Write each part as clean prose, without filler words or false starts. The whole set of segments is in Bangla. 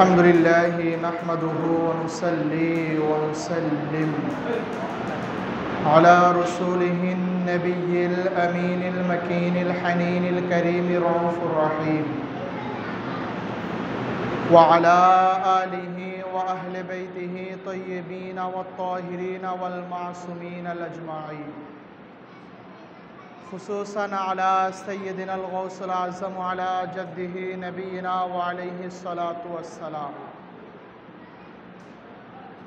الحمد لله نحمده ونصلي ونسلم على رسوله النبي الأمين المكين الحنين الكريم الرؤوف الرحيم وعلى آله وأهل بيته طيبين والطاهرين والمعصومين الأجمعين خصوصا على سيدنا الغوث الأعظم على جده نبينا وعليه الصلاة والسلام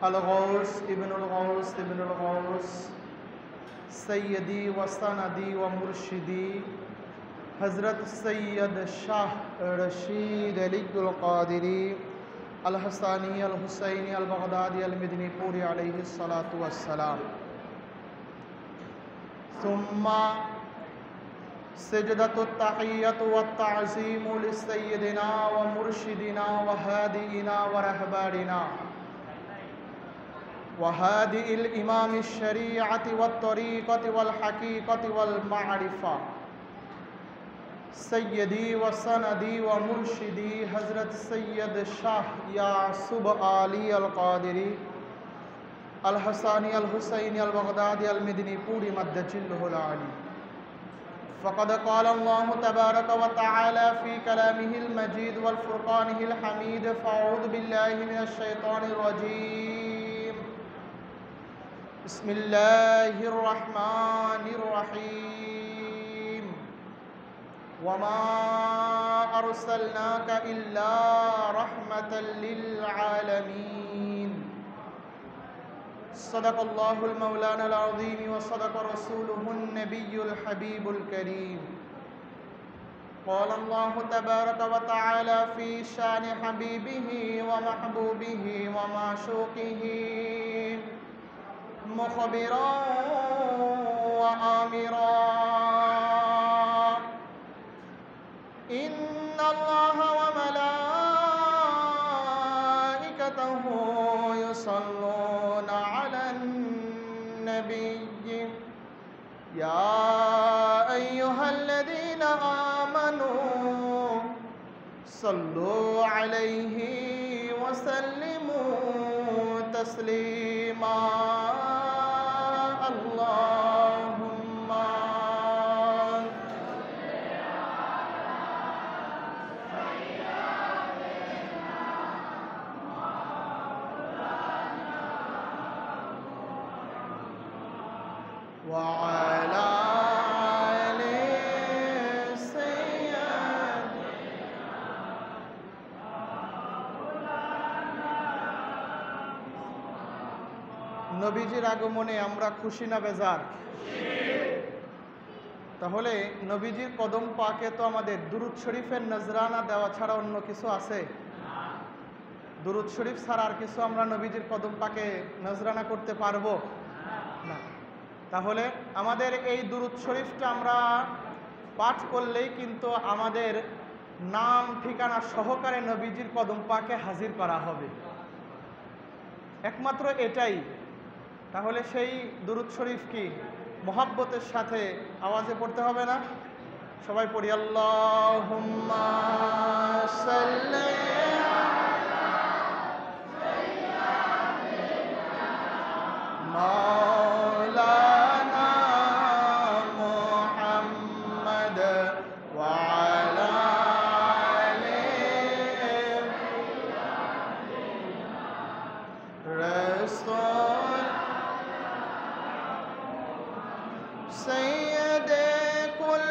الغوث ابن الغوث ابن الغوث سيدي وسندي ومرشدي حضرت سید شاہ رشید علی القادری الحسانی الحسینی البغدادی المدنی پوری علیہ الصلاة والسلام ثم سجدة التحية والتعظيم لسيدنا ومرشدنا وهادئنا ورهباننا وهادئ الإمام الشريعة والطريقة والحقيقة والمعرفة سيدي وسندي ومرشدي حضرت سید شاہ یعصب علی القادری الحسانی الحسینی البغدادی المدنی پوری مد جلہ العالی فقد قال الله تبارك وتعالى في كلامه المجيد والفرقانه الحميد فأعوذ بالله من الشيطان الرجيم بسم الله الرحمن الرحيم وما أرسلناك إلا رحمة للعالمين صدق الله المولانا العظيم وصدق رسوله النبي الحبيب الكريم قال الله تبارك وتعالى في شان حبيبه ومحبوبه ومعشوقه مخبرا وآمرا إن الله وملائكته يصلون على النبي يا أيها الذين آمنوا صلوا عليه وسلموا تسليما اللهم وعلى آل নবীজির আগমনে আমরা খুশি না বেজার? তাহলে নবীজির কদম পাকে তো আমাদের দুরূদ শরীফের নজরানা দেওয়া ছাড়া অন্য কিছু আছে? দুরূদ শরীফ ছাড়া আর কিছু আমরা নবীজির কদম পাকে নজরানা করতে পারবো না। তাহলে আমাদের এই দুরূদ শরীফটা আমরা পাঠ করলেই কিন্তু আমাদের নাম ঠিকানা সহকারে নবীজির কদম পাকে হাজির করা হবে, একমাত্র এটাই। তাহলে সেই দুরূদ শরীফ কি মহব্বতের সাথে আওয়াজে পড়তে হবে না? সবাই পড়ি আল্লাহুম্মা সাল্লি আলা মাওলানা মুহাম্মদ ওয়া আলা আলি রাসূল سید کل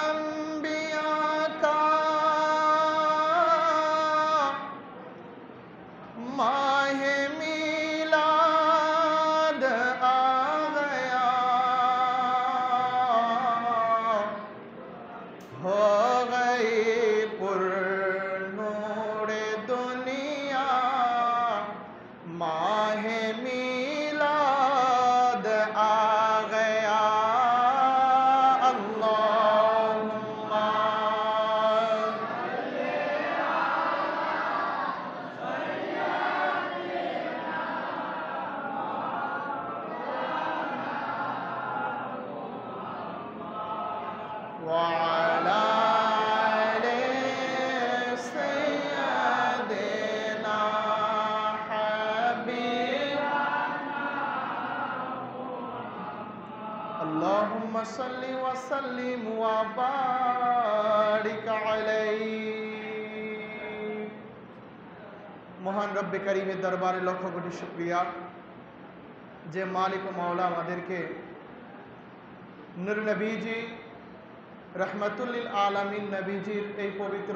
انبیاء کا ماہ میلاد آ گیا ہو گئی پر نور دنیا ماہ میلاد آ وعلى آل سيدنا সাল্লি ওয়া সাল্লিম ওয়া বারিক আলাইহি। মহান রব্বে কারীমের দরবারে লক্ষ কোটি শুকরিয়া যে মালিক ও মাওলা আমাদেরকে নূর নবীজি রহমাতুল লিল আলামিন নবীজির এই পবিত্র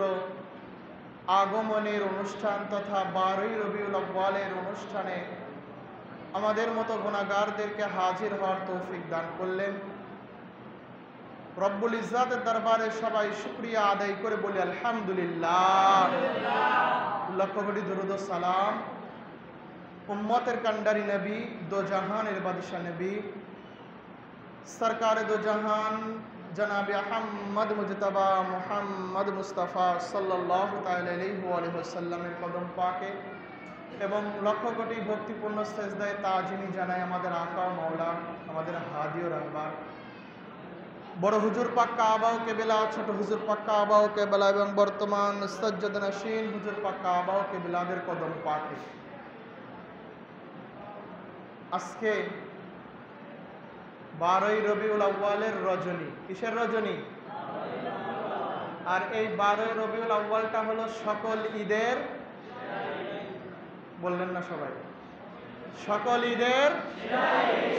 আগমনের অনুষ্ঠান তথা 12ই রবিউল আউয়ালের অনুষ্ঠানে আমাদের মতো গুনাহগারদেরকে হাজির হওয়ার তৌফিক দান করলেন। রব্বুল ইজ্জাতের দরবারে সবাই শুকরিয়া আদায় করে বলি আলহামদুলিল্লাহ। লক্ষ কোটি দরুদ ও সালাম উম্মতের কান্ডারি নবী, দো জাহানের বাদশাহ নবী, সরকার দো জাহান জনাব আহমদ মুজতবা মুহাম্মদ মুস্তাফা সাল্লাল্লাহু তাআলা আলাইহি ওয়া সাল্লামের কদম পাকে এবং লক্ষ কোটি ভক্তিপূর্ণ সেজদায়ে তাজিমি জানাই আমাদের আকা ও মাওলা, আমাদের হাদি ও রাহবার বড় হুজুর পাক কাবা ও কেবলা, ছোট হুজুর পাক কাবা ও কেবলা এবং বর্তমান সজ্জদ নশীন হুজুর পাক কাবা ও কেবলাদের কদম পাকে। আজকে 12ই রবিউল আউয়ালের রজনী। কিসের রজনী? আর এই 12ই রবিউল আউয়ালটা হলো সকল ঈদের, বললেন না সবাই, সকল ঈদের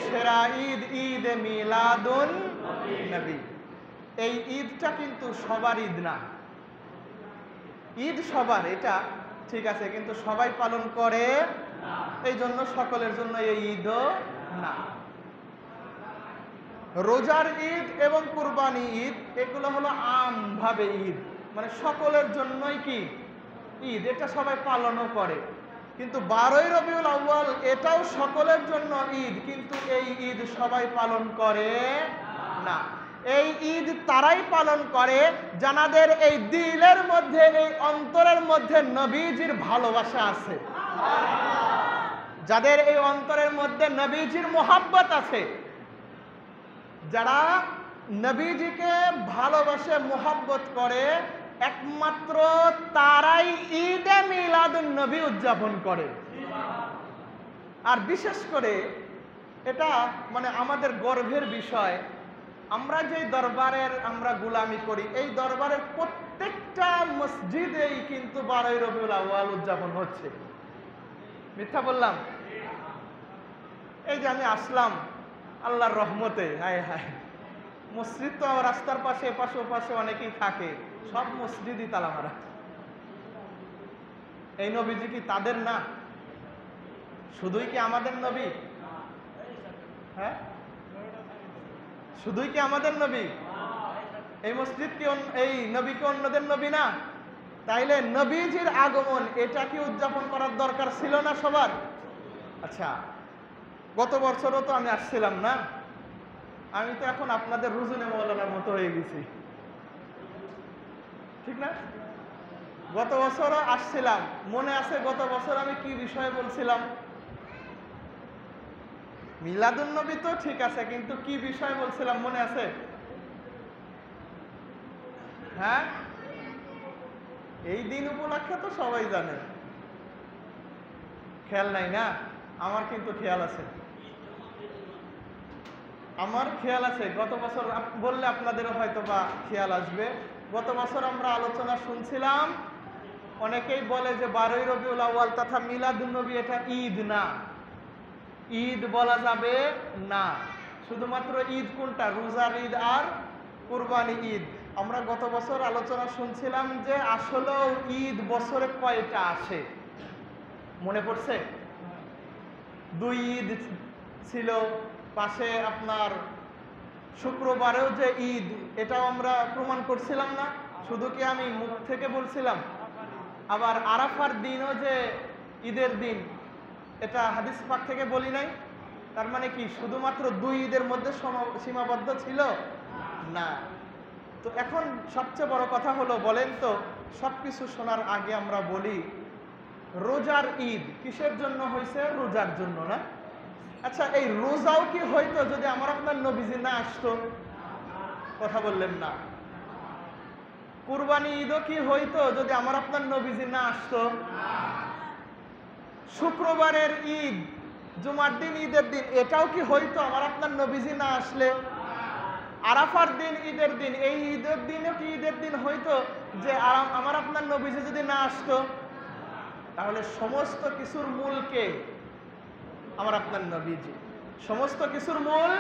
সেরা ঈদ, ঈদে মিলাদুন নবী। এই ঈদটা কিন্তু সবার ঈদ না। ঈদ সবার, এটা ঠিক আছে, কিন্তু সবাই পালন করে, এই জন্য সকলের জন্য এই ঈদও না। রোজার ঈদ এবং কুরবানি ঈদ এগুলো হলো আমভাবে ঈদ, মানে সকলের জন্যই কি ঈদ, এটা সবাই পালনও করে। কিন্তু 12ই রবিউল আউয়াল এটাও সকলের জন্য ঈদ, কিন্তু এই ঈদ সবাই পালন করে না। এই ঈদ তারাই পালন করে যাদের এই দিলের মধ্যে, এই অন্তরের মধ্যে নবীজির ভালোবাসা আছে, যাদের এই অন্তরের মধ্যে নবীজির মোহাব্বত আছে, যারা নবীজিকে ভালোবাসে মোহাব্বত করে, একমাত্র তারাই ঈদে মিলাদুন নবী উদযাপন করে। আর বিশেষ করে এটা মানে আমাদের গর্বের বিষয়, আমরা যে দরবারের আমরা গোলামি করি, এই দরবারের প্রত্যেকটা মসজিদেই কিন্তু 12ই রবিউল আউয়াল উদযাপন হচ্ছে। মিথ্যা বললাম? এই যে আমি আসলাম আল্লাহর রহমতে, হায় হায়, মসজিদ তো রাস্তার পাশে এপাশে ওপাশে অনেকেই থাকে, সব মসজিদই তালা মারা। এই নবীজি কি তাদের না? শুধুই কি আমাদের নবী? হ্যাঁ, শুধুই কি আমাদের নবী? এই মসজিদ কি এই নবী কি অন্যদের নবী না? তাইলে নবীজির আগমন এটা কি উদযাপন করার দরকার ছিল না সবার? আচ্ছা, গত বছরও তো আমি আসছিলাম না, আমি তো এখন আপনাদের রুজুনে মৌলানার মতো হয়ে গেছি, ঠিক না? গত বছরও আসছিলাম, মনে আছে গত বছর আমি কি বিষয়ে বলছিলাম? মিলাদুন নবী তো ঠিক আছে, কিন্তু কি বিষয় বলছিলাম মনে আছে? হ্যাঁ, এই দিন উপলক্ষে তো সবাই জানে, খেয়াল নাই না? আমার কিন্তু খেয়াল আছে, আমার খেয়াল আছে। গত বছর বললে আপনাদেরও হয়তো বা খেয়াল আসবে। গত বছর আমরা আলোচনা শুনছিলাম, অনেকেই বলে যে 12ই রবিউল আউয়াল তথা মিলাদুন নবী এটা ঈদ না, ঈদ বলা যাবে না। শুধুমাত্র ঈদ কোনটা? রোজার ঈদ আর কুরবানি ঈদ। আমরা গত বছর আলোচনা শুনছিলাম যে আসলেও ঈদ বছরে কয়টা আসে, মনে পড়ছে? 2 ঈদ ছিল, পাশে আপনার শুক্রবারেও যে ঈদ, এটাও আমরা প্রমাণ করছিলাম না? শুধু কি আমি মুখ থেকে বলছিলাম? আবার আরাফার দিনও যে ঈদের দিন, এটা হাদিস পাক থেকে বলি নাই। তার মানে কি শুধুমাত্র 2 ঈদের মধ্যে সীমাবদ্ধ ছিল না? তো এখন সবচেয়ে বড় কথা হলো, বলেন তো, সবকিছু শোনার আগে আমরা বলি, রোজার ঈদ কিসের জন্য হয়েছে? রোজার জন্য না? আচ্ছা, এই রোজাও কি হইতো যদি আমার আপনার নবীজি না আসতো? কথা বললেন না। কুরবানি ঈদও কি হইতো যদি আমার আপনার নবীজি না আসতো? শুক্রবারের ঈদ, জুমার দিন, ঈদের দিন, এটাও কি হইতো আমার আপনার নবীজি না আসলে? আরাফার দিন ঈদের দিন, এই ঈদের দিনও কি ঈদের দিন হইতো যে আমার আপনার নবীজি যদি না আসতো? তাহলে সমস্ত কিছুর মূল কে? আমার আপনার নবীজি। সমস্ত কিছুর মূল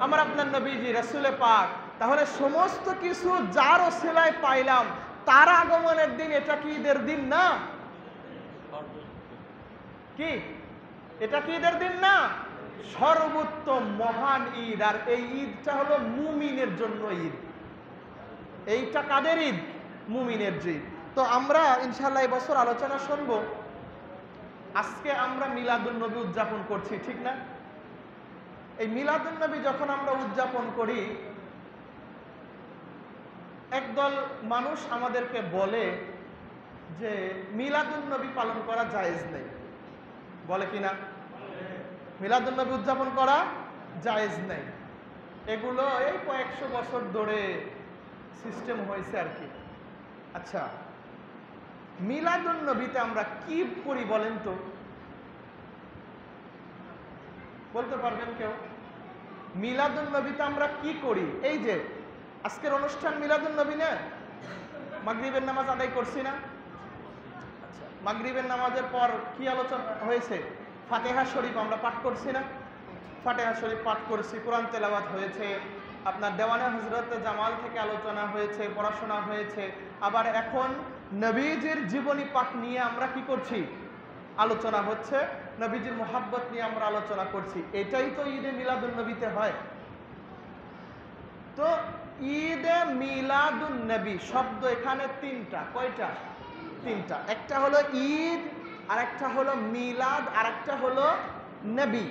আমার আপনার নবীজি, রাসূলে পাক। তাহলে সমস্ত কিছু যার ওসিলায় পাইলাম, তার আগমনের দিন, এটা কি ঈদের দিন না? কি এটা কি ঈদের দিন না? সর্বোত্তম মহান ঈদ। আর এই ঈদটা হলো মুমিনের জন্য ঈদ। এইটা কাদের ঈদ? মুমিনের ঈদ। তো আমরা ইনশাআল্লাহ এই বছর আলোচনা শুনবো। আজকে আমরা মিলাদুন নবী উদযাপন করছি, ঠিক না? এই মিলাদুন নবী যখন আমরা উদযাপন করি, একদল মানুষ আমাদেরকে বলে যে মিলাদুন নবী পালন করা জায়েজ নেই। বলে কিনা? মিলাদুন নবী উদযাপন করা জায়েজ নেই। এগুলো এই কয়েকশো বছর ধরে সিস্টেম হয়েছে আর কি। আচ্ছা, মিলাদুন নবীতে আমরা কি করি বলেন তো? বলতে পারবেন কেউ? মিলাদুন নবীতে আমরা কি করি? এই যে আজকের অনুষ্ঠান মিলাদুন নবী না? মাগরিবের নামাজ আদায় করছি না? আচ্ছা, মাগরিবের নামাজের পর কি আলোচনা হয়েছে? ফাতিহা শরীফ আমরা পাঠ করছি না? ফাতিহা শরীফ পাঠ করছি, কোরআন তেলাওয়াত হয়েছে, আপনার দেওয়ানে হযরত জামাল থেকে আলোচনা হয়েছে, পড়াশোনা হয়েছে। আবার এখন নবীজির জীবনী পাঠ নিয়ে আমরা কি করছি? আলোচনা হচ্ছে। নবীজির মুহাব্বত নিয়ে আমরা আলোচনা করছি। এটাই তো ঈদে মিলাদুন নবীতে হয়। তো ঈদে মিলাদুন নবী শব্দ এখানে তিনটা। কয়টা? তিনটা। একটা হলো ঈদ, আর একটা হলো মিলাদ, আর একটা হলো নবী।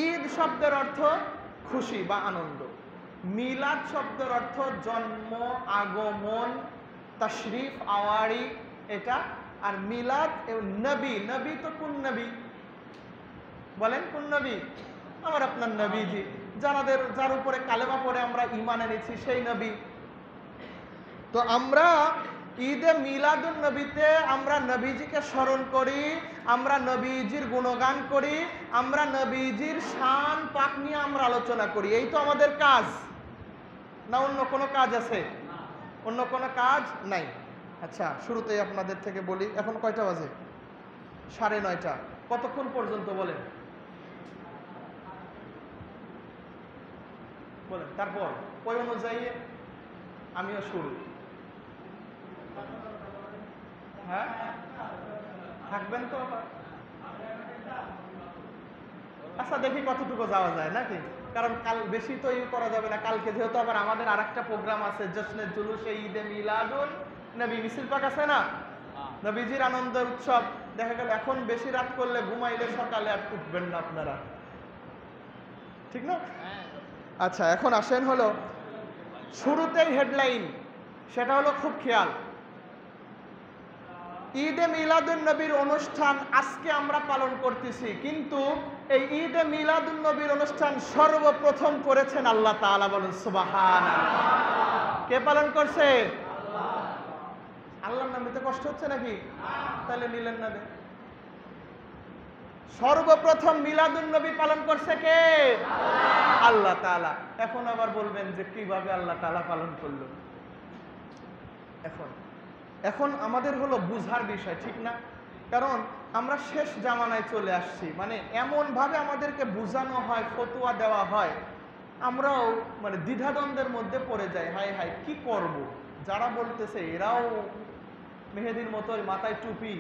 ঈদ শব্দের অর্থ খুশি বা আনন্দ। মিলাদ শব্দের অর্থ জন্ম, আগমন, তাশরিফ, আওয়ারি, এটা। আর মিলাদ নবী, নবী তো কোন নবী বলেন? কোন নবী? আমার আপনার নবীজি, যার উপরে কালেমা পড়ে আমরা ঈমান এনেছি, সেই নবী। তো আমরা ঈদে মিলাদুন নবীতে আমরা নবীজিকে স্মরণ করি, আমরা নবীজির গুণগান করি, আমরা নবীজির শান পাক নিয়ে আমরা আলোচনা করি। এই তো আমাদের কাজ, না অন্য কোনো কাজ আছে? অন্য কোনো কাজ নাই। আচ্ছা, শুরুতেই আপনাদের থেকে বলি, এখন কয়টা বাজে? 9:30। কতক্ষণ পর্যন্ত বলেন? বলেন, তারপর ওই অনুযায়ী আমিও শুরু। হ্যাঁ, থাকবেন তো? আচ্ছা, দেখি কতটুকু যাওয়া যায় নাকি, কারণ কাল বেশি তো করা যাবে না। কালকে যেহেতু আবার আমাদের আরেকটা প্রোগ্রাম আছে, জশ্নে জুলুসে ঈদে মিলাদুন নবী, মিছিল পাক আছে না? নবীজির আনন্দের উৎসব। দেখা গেল এখন বেশি রাত করলে, ঘুমাইলে সকালে আর উঠবেন না আপনারা, ঠিক না? আচ্ছা, এখন আসেন হলো শুরুতেই হেডলাইন, সেটা হলো খুব খেয়াল। ঈদে মিলাদুন নবীর অনুষ্ঠান আজকে আমরা পালন করতেছি, কিন্তু এই ঈদে মিলাদুন নবীর অনুষ্ঠান সর্বপ্রথম করেছেন আল্লাহ তাআলা। বলুন সুবহানাল্লাহ। কে পালন করছে? আল্লাহর নামে। তো কষ্ট হচ্ছে নাকি? তাহলে নিলেন না। সর্বপ্রথম মিলাদুন নবী পালন করছে কে? আল্লাহ তাআলা। এখন আবার বলবেন যে কিভাবে আল্লাহ তাআলা পালন করলো। এখন আমাদের হলো বুঝার বিষয়, ঠিক না? কারণ আমরা শেষ জামানায় চলে আসছি, মানে এমন ভাবে আমাদেরকে বুঝানো হয়, ফতোয়া দেওয়া হয়, আমরাও মানে দ্বিধাদ্বন্দ্বের মধ্যে পড়ে যাই। হায় হায়, কি করব? যারা বলতেছে এরাও মেহেদির মতো মাথায় টুপি,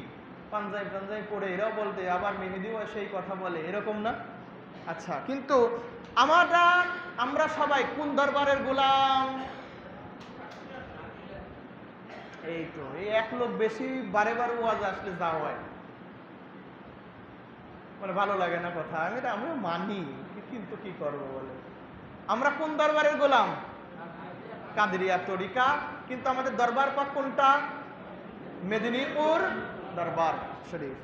পাঞ্জাবি পরে এরাও বলতে, আবার মেহেদিও সেই কথা বলে, এরকম না? আচ্ছা, কিন্তু আমরা সবাই কোন দরবারের গোলাম? এই তো, এই এক লোক বেশি বারে বারে ওয়াজ আসলে যা হয়, মানে ভালো লাগে না কথা। আমিও মানি, কিন্তু কি করবো বলে। আমরা কোন দরবারের গোলাম? কাদেরিয়া তরিকা। কিন্তু আমাদের দরবার পাক কোনটা? মেদিনীপুর দরবার শরীফ।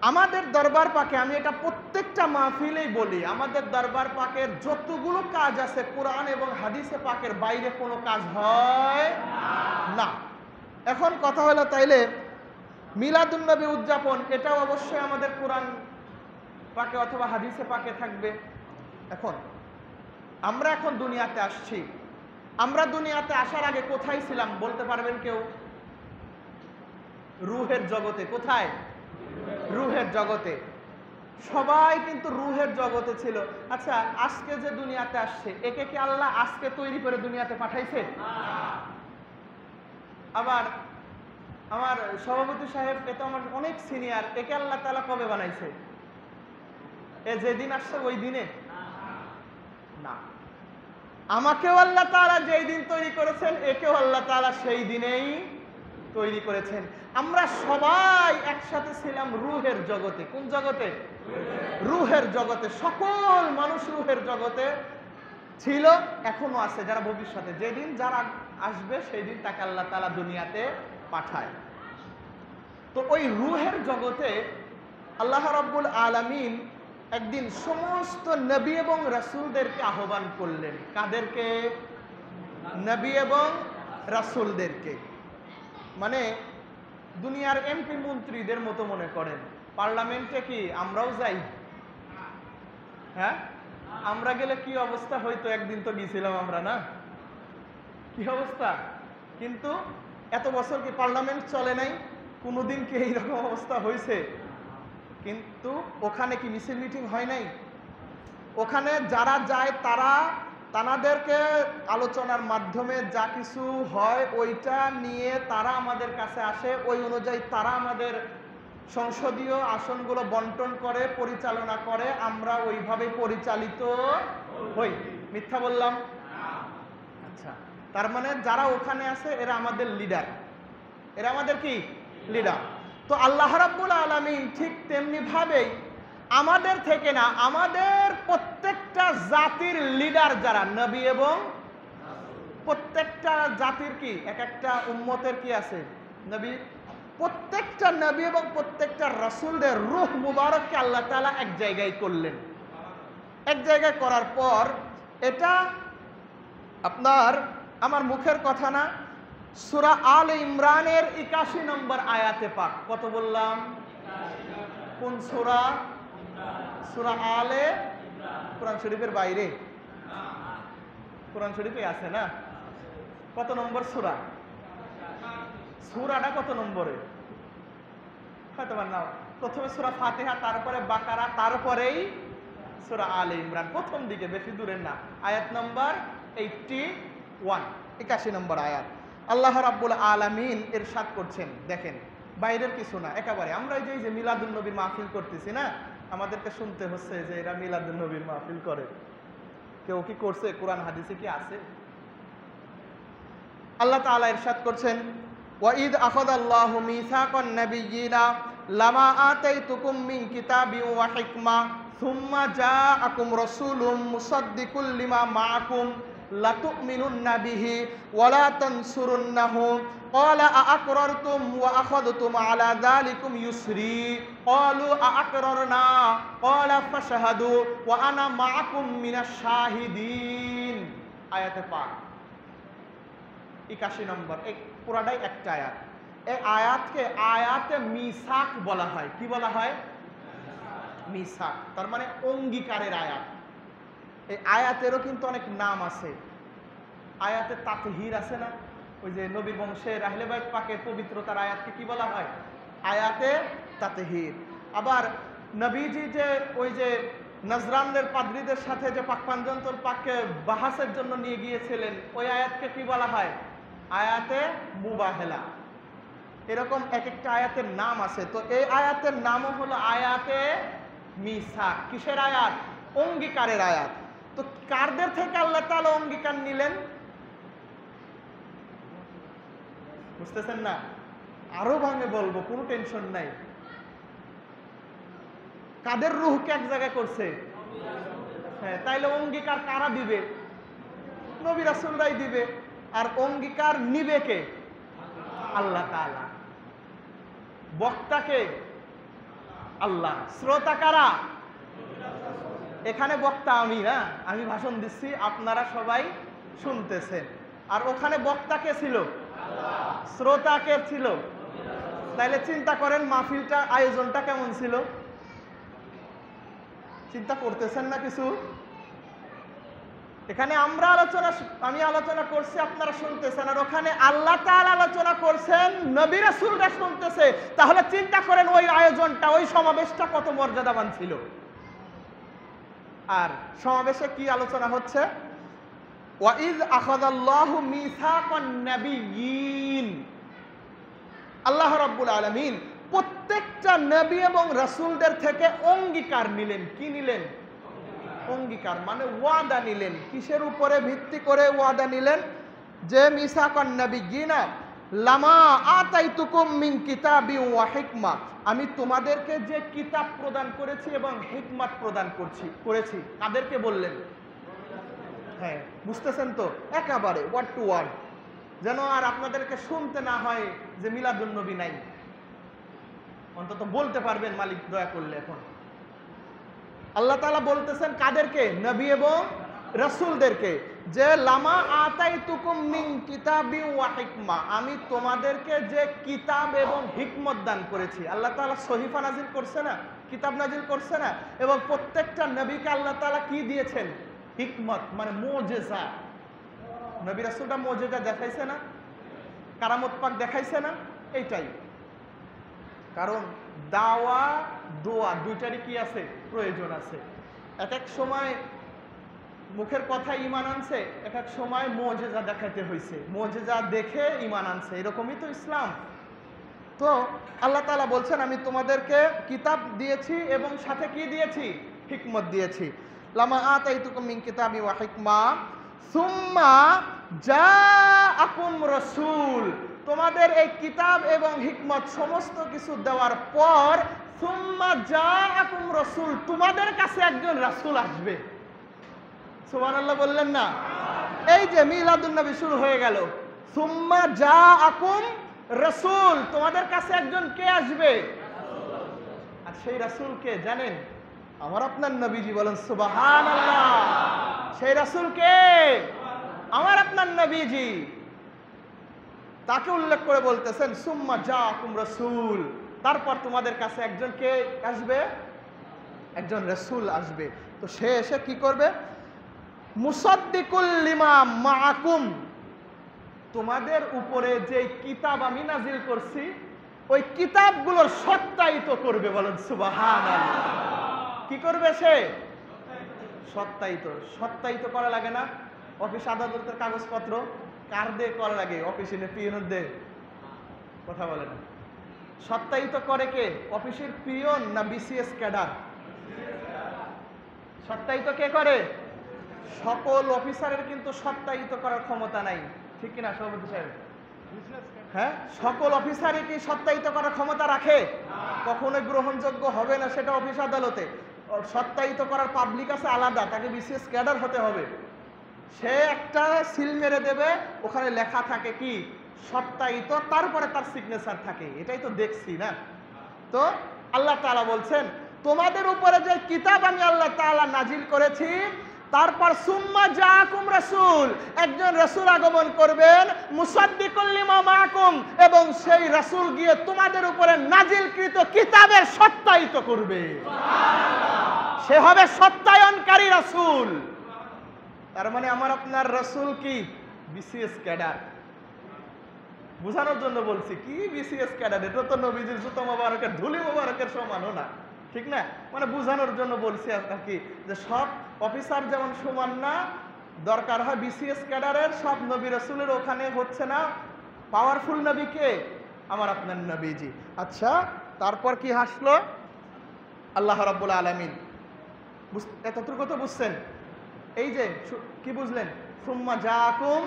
আমাদের দরবার পাকে, আমি এটা প্রত্যেকটা মাহফিলেই বলি, আমাদের দরবার পাকের যতগুলো কাজ আছে কোরআন এবং হাদিসে পাকের বাইরে কোনো কাজ হয় না। এখন কথা হলো, তাইলে মিলাদুন নবী উদযাপন, এটাও অবশ্যই আমাদের কোরআন পাকে অথবা হাদিসে পাকে থাকবে। এখন আমরা এখন দুনিয়াতে আসছি, আমরা দুনিয়াতে আসার আগে কোথায় ছিলাম বলতে পারবেন কেউ? রুহের জগতে। কোথায়? রুহের জগতে। সবাই কিন্তু রুহের জগতে ছিল। আচ্ছা, আজকে যে দুনিয়াতে আসছে, একে কি আল্লাহ আজকে তৈরি করে দুনিয়াতে পাঠাইছে? আবার আমার সভাপতি সাহেব, এ তো আমার অনেক সিনিয়র, একে আল্লাহ তাআলা কবে বানাইছে? এ যেদিন আসছে ওই দিনে? না, আমাকেও আল্লাহ তাআলা যেই দিন তৈরি করেছেন, একেও আল্লাহ তাআলা সেই দিনেই তৈরি করেছেন। আমরা সবাই একসাথে ছিলাম রুহের জগতে। কোন জগতে? রুহের জগতে। সকল মানুষ রুহের জগতে ছিল, এখনো আছে, যারা ভবিষ্যতে, যেদিন যারা আসবে সেই দিন তাকে আল্লাহ তাআলা দুনিয়াতে পাঠায়। তো ওই রুহের জগতে আল্লাহ রাব্বুল আলামিন একদিন সমস্ত নবী এবং রাসূলদেরকে আহ্বান করলেন। কাদেরকে? নবী এবং রাসূলদেরকে। মানে দুনিয়ার এমপি মন্ত্রীদের মতো মনে করেন। পার্লামেন্টে কি আমরাও যাই? হ্যাঁ, আমরা গেলে কি অবস্থা হইতো? একদিন তো গিয়েছিলাম আমরা, না? কি অবস্থা? কিন্তু এত বছর কি পার্লামেন্ট চলে নাই? কোনোদিন কি এইরকম অবস্থা হয়েছে? কিন্তু ওখানে কি মিছিল মিটিং হয় নাই? ওখানে যারা যায় তাদেরকে আলোচনার মাধ্যমে যা কিছু হয় ওইটা নিয়ে তারা আমাদের কাছে আসে, ওই অনুযায়ী তারা আমাদের সংসদীয় আসনগুলো বন্টন করে, পরিচালনা করে, আমরা ওইভাবে পরিচালিত হই। মিথ্যা বললাম? আচ্ছা, তার মানে যারা ওখানে আছে এরা আমাদের লিডার, এরা আমাদের কি? লিডার। তো আল্লাহ রাব্বুল আলামিন ঠিক তেমনি ভাবেই আমাদের থেকে না, আমাদের প্রত্যেকটা জাতির লিডার যারা নবী এবং প্রত্যেকটা জাতির কি এক একটা উম্মতের কি আছে? নবী। প্রত্যেকটা নবী এবং প্রত্যেকটা রাসূলদের রূহ মুবারককে আল্লাহ তাআলা এক জায়গায় করলেন। এক জায়গায় করার পর, এটা আপনার আমার মুখের কথা না, সূরা আলে ইমরানের 81 নম্বর আয়াতে পাক। কত বললাম? কোন সূরা? সূরা আলে, কোরআন শরীফের বাইরে? কোরআন শরীফে আছে না? কত নম্বর সূরা? সূরাটা কত নম্বরে? হয়তো বা নাও, প্রথমে সূরা ফাতিহা, তারপরে বাকারা, তারপরেই সূরা আলে ইমরান, প্রথম দিকে, বেশি দূরের না। আয়াত নম্বর 81, 81 নম্বর আয়াত। আল্লাহ রাব্বুল আলামিন ইরশাদ করছেন, দেখেন, বাইরের কিছু না, একেবারে আমরা এই যে মিলাদুন নবীর মাহফিল করতেছি না, আমাদেরকে শুনতে হচ্ছে যে এরা মিলাদুন নবীর মাহফিল করে। কেউ কি করছে? কোরআন হাদিসে কি আছে? আল্লাহ তাআলা ইরশাদ করছেন, ওয়াইদ আখাযাল্লাহু মিসাকান নাবিয়্যিনা লামা আতাইতুকুম মিন কিতাবিন ওয়া হিকমা সুম্মা জাআকুম রাসূলুম মুসাদ্দিকুল লিমা মাআকুম লাতুমিনুন্না বিহি ওয়া লা তানসুরুন্নাহু ক্বালা আআকরারতুম ওয়া আখাযতুম আলা যালিকুম ইসরি ক্বালু আআকরারনা ক্বালা ফাশহাদু ওয়া আনা মাআকুম মিনাশ শাহিদিন। আয়াতে পাক 81 নম্বর। এই পুরাটাই একটা আয়াত। এই আয়াতকে আয়াতে মিসাক বলা হয়। কি বলা হয়? মিসাক, তার মানে অঙ্গীকারের আয়াত। এই আয়াতেরও কিন্তু অনেক নাম আছে। আয়াতে তাতহির আছে না, ওই যে নবী বংশের আহলে বাইত পাকের পবিত্রতার আয়াতকে কি বলা হয়? আয়াতে তাতহির। আবার নবীজি যে ওই যে নজরানদের পাদ্রীদের সাথে যে পাক পাঞ্জন্তর পাককে বাহাসের জন্য নিয়ে গিয়েছিলেন, ওই আয়াতকে কি বলা হয়? আয়াতে মুবাহেলা। এরকম এক একটা আয়াতের নাম আছে। তো এই আয়াতের নামও হলো আয়াতে মিসাক। কিসের আয়াত? অঙ্গীকারের আয়াত। তো কারদের থেকে আল্লাহ তাআলা অঙ্গীকার নিলেন? বুঝতেছেন না? আরো ভাঙে বলবো, কোনো টেনশন নাই। কাদের রূহকে এক জায়গায় করছে? হ্যাঁ, তাইলে অঙ্গীকার কারা দিবে? নবী রাসূলরাই দিবে। আর অঙ্গীকার নিবে কে? আল্লাহ তাআলা। বক্তাকে? আল্লাহ। শ্রোতা কারা? এখানে বক্তা আমি না, আমি ভাষণ দিচ্ছি, আপনারা সবাই শুনতেছেন। আর ওখানে বক্তা কে ছিল? শ্রোতা কে ছিল? তাইলে চিন্তা করেন মাহফিলটা, আয়োজনটা কেমন ছিল? চিন্তা করতেছেন না কিছু? এখানে আমি আলোচনা করছি, আপনারা শুনতেছেন, আর ওখানে আল্লাহ তাআলা আলোচনা করছেন, নবী রাসূলরা শুনতেছে। তাহলে চিন্তা করেন ওই আয়োজনটা, ওই সমাবেশটা কত মর্যাদাবান ছিল। আর সমাবেশে কি আলোচনা হচ্ছে? ওয়াইজ আখাযাল্লাহু মিসাকান নাবিয়্যিন, আল্লাহ রাব্বুল আলামিন প্রত্যেকটা নবী এবং রাসূলদের থেকে অঙ্গীকার নিলেন। কি নিলেন? অঙ্গীকার মানে ওয়াদা নিলেন। কিসের উপরে ভিত্তি করে ওয়াদা নিলেন? যে মিসাকান নাবিয়্যিনা লামা আতাইতুকুম মিন কিতাবি ওয়া হিকমা, আমি তোমাদেরকে যে কিতাব প্রদান করেছি এবং হিকমত প্রদান করেছি। কাদেরকে বললেন? হ্যাঁ, বুঝতেছেন তো, একেবারে ওয়ার্ড টু ওয়ার্ড, যেন আর আপনাদেরকে শুনতে না হয় যে মিলাদুন নবী নাই। অন্তত বলতে পারবেন মালিক দয়া করলে। এখন আল্লাহ তাআলা বলতেছেন কাদেরকে? নবী এবং রাসূলদেরকে, যে লামা আতাইতুকুম মিন কিতাবি ওয়া হিকমা, আমি তোমাদেরকে যে কিতাব এবং হিকমত দান করেছি। আল্লাহ তাআলা সহিফা নাজিল করছে না, কিতাব নাজিল করছে না, এবং প্রত্যেকটা নবীকে আল্লাহ তাআলা কি দিয়েছেন? হিকমত মানে মুজিজা। নবী রাসূলরা মুজিজা দেখাইছে না, কারামত পাক দেখাইছে না, এইটাই। কারণ দাওয়া দোয়া দুইটারই কি আছে? প্রয়োজন আছে। এক এক সময় মুখের কথা ঈমান আনছে, এক এক সময় মুজিজা দেখাইতে হয়েছে, মুজিজা দেখে ঈমান আনছে। এরকমই তো ইসলাম। তো আল্লাহ তাআলা বলছেন আমি তোমাদেরকে কিতাব দিয়েছি এবং সাথে কি দিয়েছি? হিকমত দিয়েছি। লামা আতাইতুকুম মিন কিতাবি ওয়া হিকমা সুম্মা জাআকুম রাসূল, তোমাদের এই কিতাব এবং হিকমত সমস্ত কিছু দেওয়ার পর সুম্মা জাআকুম রাসূল, তোমাদের কাছে একজন রাসূল আসবে। সুবহানাল্লাহ বললেন না? এই যে মিলাদুন নবী শুরু হয়ে গেল, সুম্মা জাআকুম রাসূল, তোমাদের কাছে একজন কে আসবে? আর সেই রাসূল কে জানেন? আমার আপনার নবীজি। বলেন সুবহানাল্লাহ। সেই রাসূল কে? আমার আপনার নবীজি। তাকে উল্লেখ করে বলতেছেন সুম্মা জাআকুম রাসূল, তারপর তোমাদের কাছে একজন কে আসবে? একজন রাসূল আসবে। তো সে এসে কি করবে? মুসাদ্দিকুল লিমা মাআকুম, তোমাদের উপরে যে কিতাব আমি নাজিল করছি ওই কিতাবগুলোর সত্যায়িত করবে। বলেন সুবহানাল্লাহ। কি করবে সে? সত্যায়িত। সত্যায়িত করা লাগে না? অফিস আদালতের কাগজপত্র কার দিয়ে করা লাগে? অফিসে পিয়নের দিয়ে? কথা বলে না। সত্যায়িত করে কে? অফিসের পিয়ন না বিসিএস ক্যাডার? সত্যায়িত কে করে? সকল অফিসারের কিন্তু সত্যায়িত করার ক্ষমতা নাই, ঠিক কিনা সভাপতি সাহেব? হ্যাঁ, সকল অফিসারই কি সত্যায়িত করার ক্ষমতা রাখে? কখনোই গ্রহণযোগ্য হবে না সেটা অফিস আদালতে। সত্যায়িত করার পাবলিক আছে আলাদা, তাকে বিসিএস ক্যাডার হতে হবে। সে একটা সিল মেরে দেবে, ওখানে লেখা থাকে কি? সত্যায়িত, তারপরে তার সিগনেচার থাকে। এটাই তো দেখছি না? তো আল্লাহ তাআলা বলছেন তোমাদের উপরে যে কিতাব আমি আল্লাহ তাআলা নাজিল করেছি, তারপর সুম্মা জাআকুম রাসূল, একজন রাসূল আগমন করবেন, মুসাদ্দিকুল লিমা মাআকুম, এবং সেই রাসূল গিয়ে তোমাদের উপরে নাজিলকৃত কিতাবের সত্যায়িত করবে। সুবহানাল্লাহ। সে হবে সত্যায়নকারী রাসূল। তার মানে আমার আপনার রাসূল কি? BCS cadre. বোঝানোর জন্য বলছি, কি বিসিএস ক্যাডার? এটা তো নবীজির জুতো মোবারকের ধুলি মোবারকের সমানও না, ঠিক না? মানে বোঝানোর জন্য বলছি আর কি, যে সব অফিসার যেমন সমান না, দরকার হয় বিসিএস ক্যাডারের। সব নবী রাসূলের ওখানে হচ্ছে না। পাওয়ারফুল নবী কে? আমার আপনার নবীজি। আচ্ছা, তারপর কি হাসলো? আল্লাহ রাব্বুল আলামিন। এতটুকু তো বুঝছেন? এই যে কি বুঝলেন? সুম্মা জাআকুম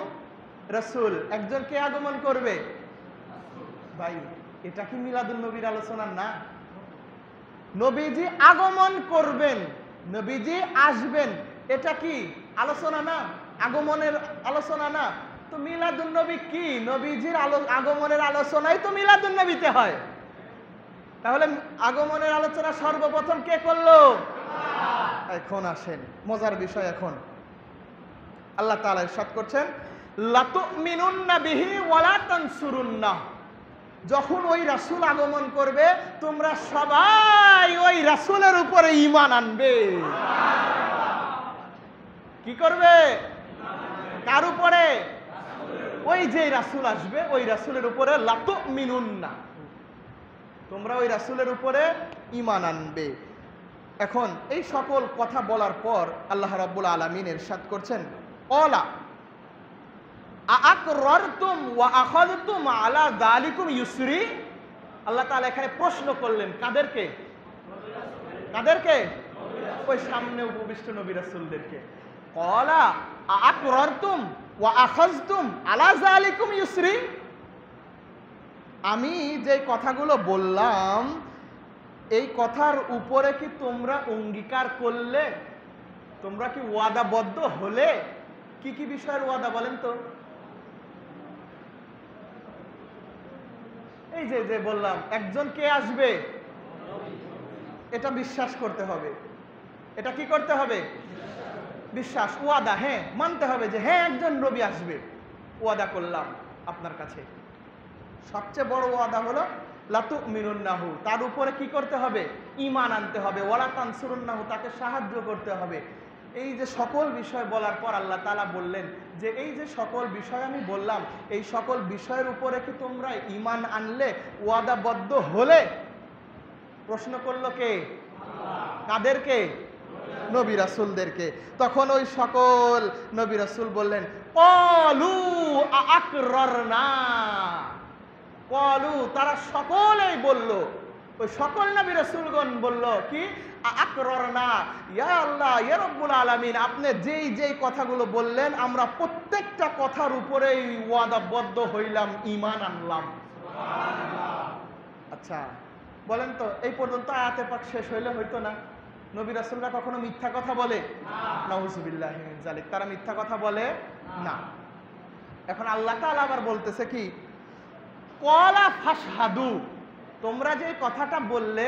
রাসূল, একজন কে আগমন করবে? ভাই, এটা কি মিলাদুন নবীর আলোচনা না? নবীজি আগমন করবেন, নবীজি আসবেন, এটা কি আলোচনা না? আগমনের আলোচনা না? তো মিলাদুন নবী কি? নবীজির আগমনের আলোচনাই তো মিলাদুন নবীতে হয়। তাহলে আগমনের আলোচনা সর্বপ্রথম কে করলো? এখন আসেন মজার বিষয়। এখন আল্লাহ তাআলা ইরশাদ করছেন লাতুমিনুন্না বিহি ওয়ালা তানসুরুন্না, যখন ওই রাসূল আগমন করবে তোমরা সবাই ওই রাসূলের উপরে ঈমান আনবে। কি করবে? কার উপরে? ওই যে রাসূল আসবে ওই রাসূলের উপরে লাতুমিনুন্না, তোমরা ওই রাসূলের উপরে ঈমান আনবে। এখন এই সকল কথা বলার পর আল্লাহ রাব্বুল আলামিন ইরশাদ করছেন, ক্বালা আআকরারতুম ওয়া আখাযতুম আলা যালিকুম ইসরি। আল্লাহ তাআলা এখানে প্রশ্ন করলেন কাদেরকে? কাদেরকে? ওই সামনে উপবিষ্ট নবী রাসূলদেরকে। ক্বালা আআকরারতুম ওয়া আখাযতুম আলা যালিকুম ইসরি, আমি যে কথাগুলো বললাম এই কথার উপরে কি তোমরা অঙ্গীকার করলে? তোমরা কি ওয়াদাবদ্ধ হলে? কি কি বিষয়ের ওয়াদা বলেন তো? এই যে যে বললাম একজন কে আসবে এটা বিশ্বাস করতে হবে। এটা কি করতে হবে? বিশ্বাস, ওয়াদা, হ্যাঁ মানতে হবে যে হ্যাঁ একজন নবী আসবে, ওয়াদা করলাম আপনার কাছে। সবচেয়ে বড় ওয়াদা হলো লাতুমিনুন্নাহু, তার উপরে কি করতে হবে? ঈমান আনতে হবে। ওয়ালা তানসুরুন্নাহু, তাকে সাহায্য করতে হবে। এই যে সকল বিষয় বলার পর আল্লাহ তাআলা বললেন যে এই যে সকল বিষয় আমি বললাম এই সকল বিষয়ের উপরে কি তোমরা ঈমান আনলে, ওয়াদাবদ্ধ হলে? প্রশ্ন করলো কে? কাদেরকে? নবী রাসূলদেরকে। তখন ওই সকল নবী রাসূল বললেন ক্বালু আআকরারনা, ক্বালু, তারা সকলেই বলল, ওই সকল নবী রাসূলগণ বলল কি? আআকরারনা, ইয়া আল্লাহ, ইয়া রাব্বুল আলামিন, আপনি যেই যেই কথাগুলো বললেন আমরা প্রত্যেকটা কথার উপরেই ওয়াদাবদ্ধ হইলাম, ঈমান আনলাম। সুবহানাল্লাহ। আচ্ছা বলেন তো, এই পর্যন্ত আয়াতে পাক শেষ হইলে হইতো না? নবী রাসূলরা কখনো মিথ্যা কথা বলে? নাউযুবিল্লাহি মিন যালিক, তারা মিথ্যা কথা বলে না। এখন আল্লাহ তাআলা আবার বলতেছে কি? ক্বালা ফাশহাদু, তোমরা যে কথাটা বললে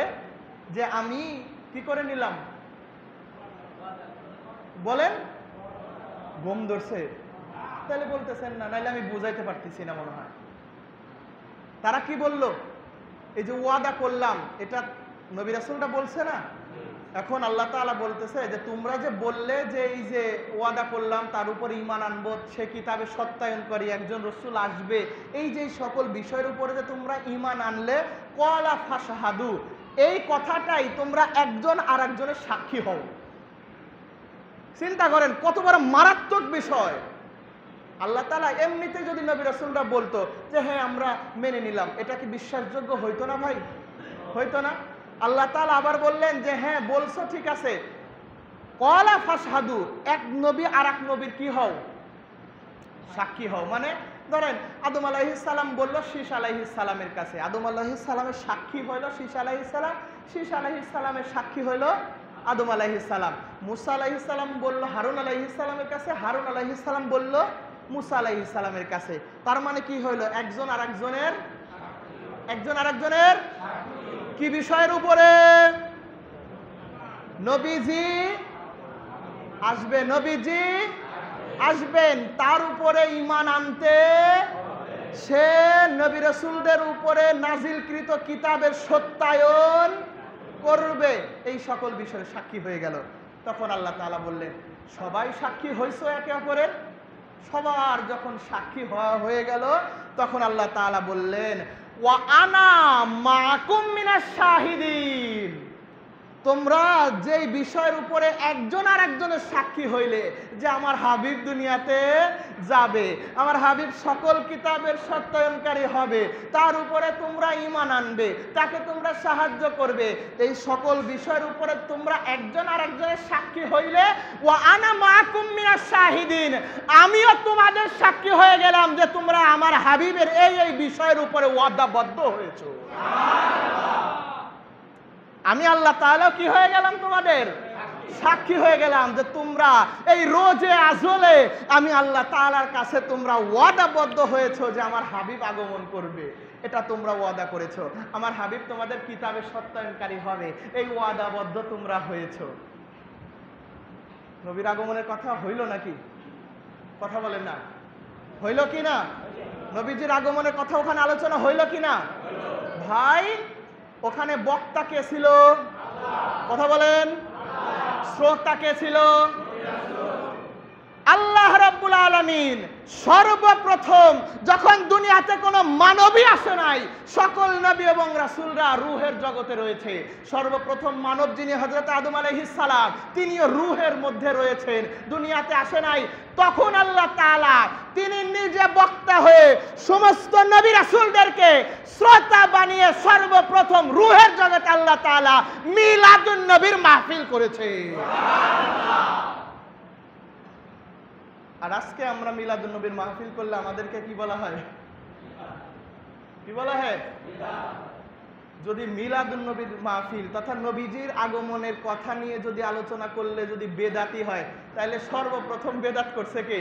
যে আমি কি করে নিলাম, বলেন ঘুম ধরছে তাহলে বলতেছেন না, নাইলে আমি বুঝাইতে পারতেছি না মনে হয়। তারা কি বলল? এই যে ওয়াদা করলাম, এটা নবী রাসূলটা বলছে না? এখন আল্লাহ তাআলা বলতেছে যে তোমরা যে বললে যে এই যে ওয়াদা করলাম তার উপর ঈমান আনবো, সে কিতাবে সত্যায়নকারী একজন রাসূল আসবে, এই যে সকল বিষয়ের উপরে যে তোমরা ঈমান আনলে, ক্বালা ফাশহাদু, এই কথাটাই তোমরা একজন আর একজনের সাক্ষী হও। চিন্তা করেন কত বড় মারাত্মক বিষয়। আল্লাহ তাআলা এমনিতে যদি নবী রাসূলরা বলতো যে হ্যাঁ আমরা মেনে নিলাম, এটা কি বিশ্বাসযোগ্য হইতো না ভাই? হইতো না। আল্লাহ তাআলা আবার বললেন যে হ্যাঁ বলছো ঠিক আছে, ক্বালা ফাশহাদু, এক নবী আর এক নবীর কি হও? সাক্ষী হও। মানে ধরেন আদম আলাইহিস সালাম বলল শীস আলাইহিস সালামের কাছে, আদম আলাইহিস সালামের সাক্ষী হইল শীস আলাইহিস সালাম, শীস আলাইহিস সালামের সাক্ষী হইল আদম আলাইহিস সালাম। মুসা আলাইহিস সালাম বলল হারুন আলাইহিস সালামের কাছে, হারুন আলাইহিস সালাম বলল মুসা আলাইহিস সালামের কাছে। তার মানে কি হইল? একজন আর একজনের কি বিষয়ের উপরে? নবীজি আসবে, নবীজি আসবেন, তার উপরে ঈমান আনতে, সে নবী রাসূলদের উপরে নাজিলকৃত কিতাবের সত্যায়ন করবে, এই সকল বিষয়ে সাক্ষী হয়ে গেল। তখন আল্লাহ তাআলা বললেন সবাই সাক্ষী হইছো একে অপরের? সবার যখন সাক্ষী হয়ে গেল তখন আল্লাহ তাআলা বললেন ওয়া আনা মাকুম মিনাশ শাহিদিন, তোমরা যেই বিষয়ের উপরে একজন আর একজনের সাক্ষী হইলে যে আমার হাবিব দুনিয়াতে যাবে, আমার হাবিব সকল কিতাবের সত্যায়নকারী হবে, তার উপরে তোমরা ঈমান আনবে, তাকে তোমরা সাহায্য করবে, এই সকল বিষয়ের উপরে তোমরা একজন আর একজনের সাক্ষী হইলে ওয়া আনা মাকুম মিনাশ শাহিদিন, আমিও তোমাদের সাক্ষী হয়ে গেলাম যে তোমরা আমার হাবিবের এই এই বিষয়ের উপরে ওয়াদাবদ্ধ হয়েছো। আমি আল্লাহ তাআলা কি হয়ে গেলাম? তোমাদের সাক্ষী হয়ে গেলাম যে তোমরা এই রোজে আজলে আমি আল্লাহ তাআলার কাছে তোমরা ওয়াদাবদ্ধ হয়েছো যে আমার হাবিব আগমন করবে, এটা তোমরা ওয়াদা করেছো, আমার হাবিব তোমাদের কিতাবে সত্যায়নকারী হবে, এই ওয়াদাবদ্ধ তোমরা হয়েছো। নবীর আগমনের কথা হইল নাকি? কথা বলেন না, হইল কি না? নবীজির আগমনের কথা ওখানে আলোচনা হইল কি না? ভাই ওখানে বক্তা কে ছিল? কথা বলেন। শ্রোতা কে ছিল? আল্লাহ রাব্বুল আলামিন সর্বপ্রথম যখন দুনিয়াতে কোনো মানবী আসে নাই, সকল নবী এবং রাসূলরা রূহের জগতে রয়েছে। সর্বপ্রথম মানব যিনি হযরত আদম আলাইহিস সালাম, তিনিও রূহের মধ্যে রয়েছেন, দুনিয়াতে আসে নাই। তখন আল্লাহ তাআলা তিনি নিজে বক্তা হয়ে সমস্ত নবী রাসূলদেরকে শ্রোতা বানিয়ে সর্বপ্রথম রূহের জগতে আল্লাহ তাআলা মিলাদুন নবীর মাহফিল করেছে। আর আজকে আমরা মিলাদুন নবীর মাহফিল করলে আমাদেরকে কি বলা হয়? কি বলা হয়? যদি মিলাদুন নবীর মাহফিল তথা নবীজির আগমনের কথা নিয়ে যদি আলোচনা করলে যদি বেদাতি হয়, তাহলে সর্বপ্রথম বেদাত করছে কে?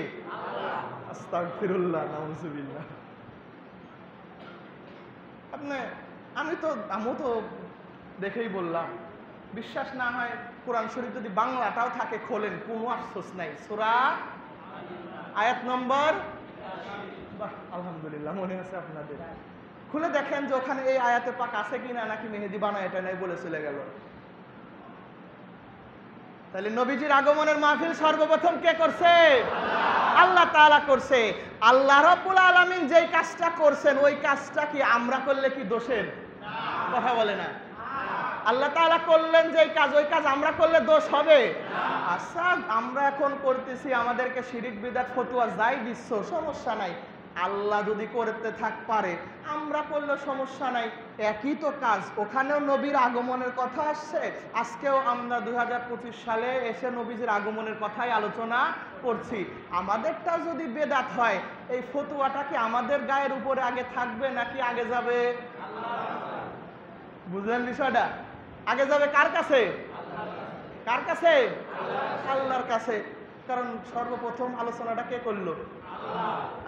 আস্তাগফিরুল্লাহ, নাউজুবিল্লাহ। আমি তো দেখেই বললাম, বিশ্বাস না হয় কোরআন শরীফ যদি বাংলাটাও থাকে খোলেন, কোনো আফসোস নাই। সূরা আয়াত নম্বর, বাহ আলহামদুলিল্লাহ মনে আছে আপনাদের, খুলে দেখেন যে ওখানে এই আয়াতে পাক আছে কিনা, নাকি মেহেদি বানায় এটা নাই বলে চলে গেল। তাহলে নবীজির আগমনের মাহফিল সর্বপ্রথম কে করছে? আল্লাহ তাআলা করছে। আল্লাহ রাব্বুল আলামিন যেই কাজটা করছেন ওই কাজটা কি আমরা করলে কি দোষের? কথা বলে না। আল্লাহ তাআলা করলেন যেই কাজ, ওই কাজ আমরা করলে দোষ হবে? আচ্ছা, আমরা এখন করতেছি, আমাদেরকে শিরিক বিদআত ফতোয়া যাই দিচ্ছ সমস্যা নাই, আল্লাহ যদি করতে পারে আমরা করলে সমস্যা নাই, একই তো কাজ। ওখানেও নবীর আগমনের কথা আসছে, আজকেও আমরা 2025 সালে এসে নবীজির আগমনের কথাই আলোচনা করছি। আমাদেরটা যদি বেদাত হয়, এই ফতোয়াটা কি আমাদের গায়ের উপরে আগে থাকবে নাকি আগে যাবে? বুঝলেন বিষয়টা? আগে যাবে কার কাছে? কার কাছে? আল্লাহর কাছে। কারণ সর্বপ্রথম আলোচনাটা কে করলো?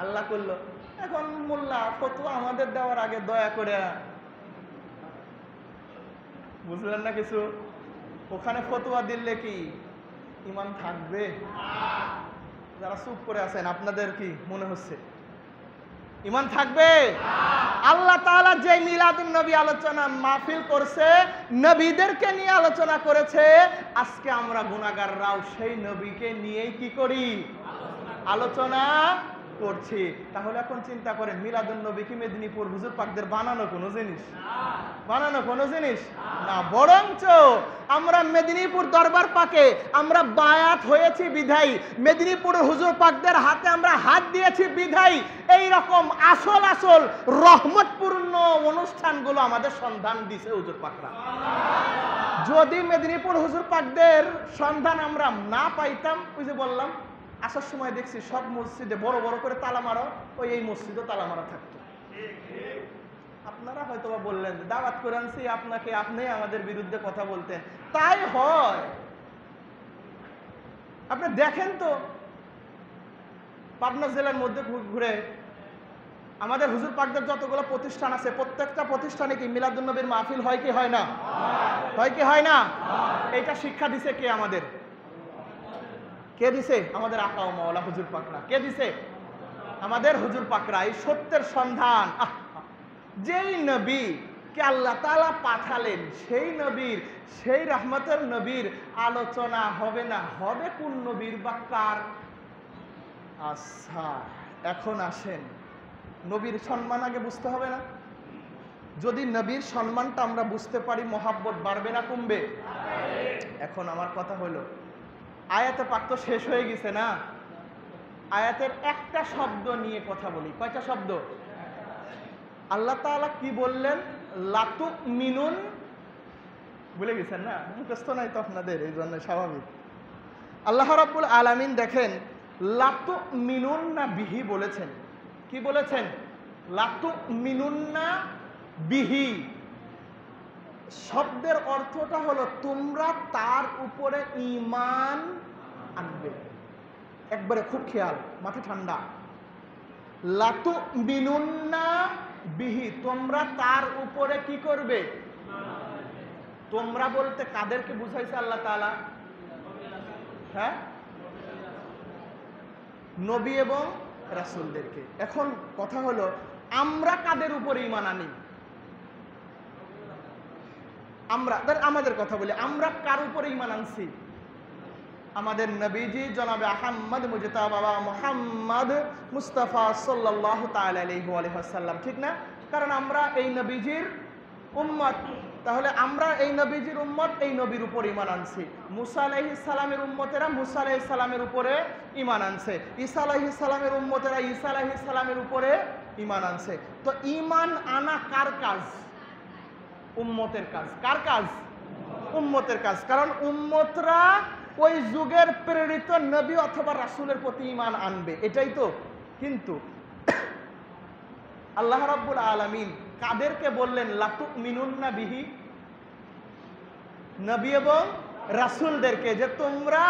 আল্লাহ করলো। এখন মোল্লা ফতোয়া আমাদের দেওয়ার আগে দয়া করে, বুঝলেন না কিছু, ওখানে ফতোয়া দিলে কি ঈমান থাকবে? যারা চুপ করে আছেন আপনাদের কি মনে হচ্ছে ঈমান থাকবে? আল্লাহ তাআলা যে মিলাদুন নবী আলোচনা মাহফিল করছে, নবীদেরকে নিয়ে আলোচনা করেছে, আজকে আমরা গুনাহগাররাও সেই নবীকে নিয়েই কি করি? আলোচনা করছি। তাহলে এখন চিন্তা করেন, মিলাদুন নবী কি মেদিনীপুর হুজুর পাকদের বানানো কোনো জিনিস? বানানো কোনো জিনিস না, বরঞ্চ আমরা মেদিনীপুর দরবার পাকে আমরা বায়াত হয়েছি বিধাই, মেদিনীপুর হুজুর পাকদের হাতে আমরা হাত দিয়েছি বিধাই এই রকম আসল আসল রহমতপূর্ণ অনুষ্ঠানগুলো আমাদের সন্ধান দিছে হুজুর পাকরা। যদি মেদিনীপুর হুজুর পাকদের সন্ধান আমরা না পাইতাম, ওই যে বললাম আসার সময় দেখছি সব মসজিদে বড় বড় করে তালা মারা, ওই এই মসজিদও তালা মারা থাকতো। আপনারা হয়তো বললেন দাওয়াত করে আনছি আপনাকে, আপনি আমাদের বিরুদ্ধে কথা বলতেন, তাই হয়। আপনি দেখেন তো পাবনা জেলার মধ্যে ঘুরে আমাদের হুজুর পাকদের যতগুলো প্রতিষ্ঠান আছে, প্রত্যেকটা প্রতিষ্ঠানে কি মিলাদুন নবীর মাহফিল হয় কি হয় না? হয় কি হয় না? এইটা শিক্ষা দিছে কে আমাদের? কে দিছে? আমাদের আকা ও মাওলা হুজুর পাকরা। কে দিছে? আমাদের হুজুর পাকরা। এই সত্যের সন্ধান, যেই নবী কে আল্লাহ তাআলা পাঠালেন, সেই নবীর, সেই রহমতের নবীর আলোচনা হবে না, হবে কোন নবীর বা কার? আচ্ছা, এখন আসেন, নবীর সম্মান আগে বুঝতে হবে না? যদি নবীর সম্মানটা আমরা বুঝতে পারি, মহাব্বত বাড়বে না কমবে? এখন আমার কথা হলো, আয়াতে পাক তো শেষ হয়ে গেছে না, আয়াতের একটা শব্দ নিয়ে কথা বলি। কয়টা শব্দ? আল্লাহ তাআলা কি বললেন? লাতুমিনুন, ভুলে গেছেন না? মুখস্থ নাই তো আপনাদের, এই জন্য স্বাভাবিক। আল্লাহ রাব্বুল আলামিন দেখেন লাতুমিনুন না বিহি বলেছেন। কি বলেছেন? লাতুমিনুন না বিহি। শব্দের অর্থটা হলো তোমরা তার উপরে ঈমান আনবে। একবারে খুব খেয়াল, মাথা ঠান্ডা। লাতুমিনুন না বিহি, তোমরা তার উপরে কি করবে? তোমরা বলতে কাদেরকে বুঝাইছে আল্লাহ তাআলা? হ্যাঁ, নবী এবং রাসূলদেরকে। এখন কথা হলো আমরা কাদের উপরে ঈমান আনি? আমরা আমাদের কথা বলি, আমরা কার উপরে ঈমান আনছি? আমাদের নবীজি জনাবে আহমদ মুজতাবা মুহাম্মদ মুস্তাফা সাল্লাল্লাহু তাআলা আলাইহি ওয়া সাল্লাম, ঠিক না? কারণ আমরা এই নবীজির উম্মত, তাহলে আমরা এই নবীজির উম্মত, এই নবীর উপর ঈমান আনছি। মুসা আলাইহিস সালামের উম্মতেরা মুসা আলাইহিস সালামের উপরে ঈমান আনছে, ঈসা আলাইহিস সালামের উম্মতেরা ঈসা আলাইহিস সালামের উপরে ঈমান আনছে। তো ঈমান আনা কার কাজ? উম্মতের কাজ। কার কাজ? উম্মতের কাজ। কারণ উম্মতরা ওই যুগের প্রেরিত নবী অথবা রাসূলের প্রতি ঈমান আনবে, এটাই তো। কিন্তু আল্লাহ রাব্বুল আলামিন কাদেরকে বললেন লা তুমিনুন্না বিহি? নবী এবং রাসূলদেরকে, যে তোমরা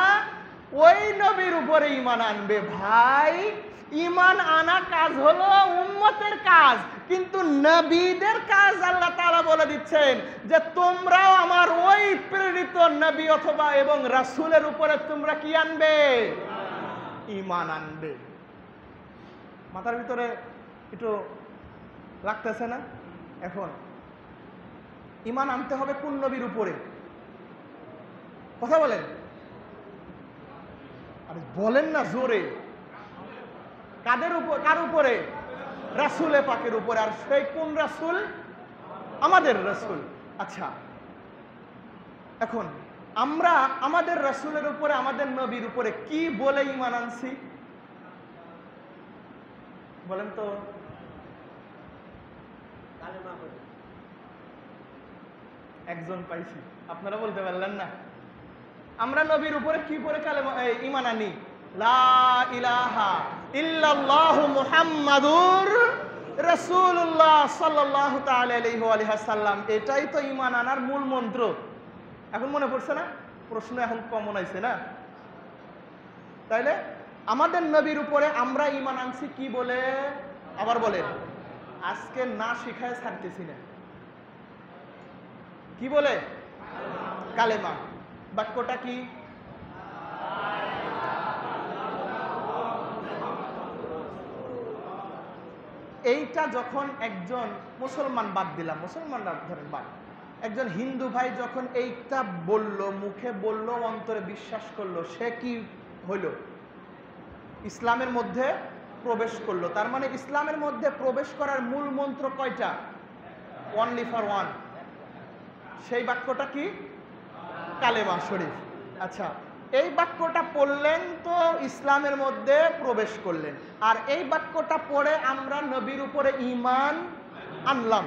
ওই নবীর উপরে ঈমান আনবে। ভাই, ঈমান আনা কাজ হলো উম্মতের কাজ, কিন্তু নবীদের কাজ আল্লাহ তাআলা বলে দিচ্ছেন যে তোমরাও আমার ওই প্রেরিত নবী অথবা এবং রাসূলের উপরে তোমরা কি আনবে? ঈমান আনবে। মাথার ভিতরে একটু লাগতেছে না? এখন ঈমান আনতে হবে কোন নবীর উপরে? কথা বলেন, আরে বলেন না জোরে। কাদের উপর? কার উপরে? রাসূলে পাকের উপরে। আর সেই কোন রাসূল? আমাদের রাসূল। আচ্ছা, এখন আমরা আমাদের রাসূলের উপরে, আমাদের নবীর উপরে কি বলে ঈমান আনছি বলেন তো? একজন পাইছি, আপনারা বলতে পারলেন না। আমরা নবীর উপরে কি পড়ে কালেমা ঈমান আনি? লা ইলাহা ইল্লাল্লাহু মুহাম্মাদুর রাসূলুল্লাহ সাল্লাল্লাহু তাআলা আলাইহি ওয়া সাল্লাম। এটাই তো ঈমান আনার মূল মন্ত্র। এখন মনে পড়ছে না? প্রশ্ন এখন কমন আইছে না? তাইলে আমাদের নবীর উপরে আমরা ঈমান আনছি কি বলে? আবার বলেন, আজকে না শিখায় ছাড়তেছি না। কি বলে? কালেমা। বাক্যটা কি? এইটা যখন একজন মুসলমান, বাদ দিলাম মুসলমানরা ধরেন বাদ, একজন হিন্দু ভাই যখন এইটা বলল, মুখে বলল, অন্তরে বিশ্বাস করলো, সে কি হইল? ইসলামের মধ্যে প্রবেশ করলো। তার মানে ইসলামের মধ্যে প্রবেশ করার মূল মন্ত্র কয়টা? Only for one. সেই বাক্যটা কি? কালেমা শরীফ। আচ্ছা, এই বাক্যটা পড়লেন তো ইসলামের মধ্যে প্রবেশ করলেন। আর এই বাক্যটা পড়ে আমরা নবীর উপরে ঈমান আনলাম।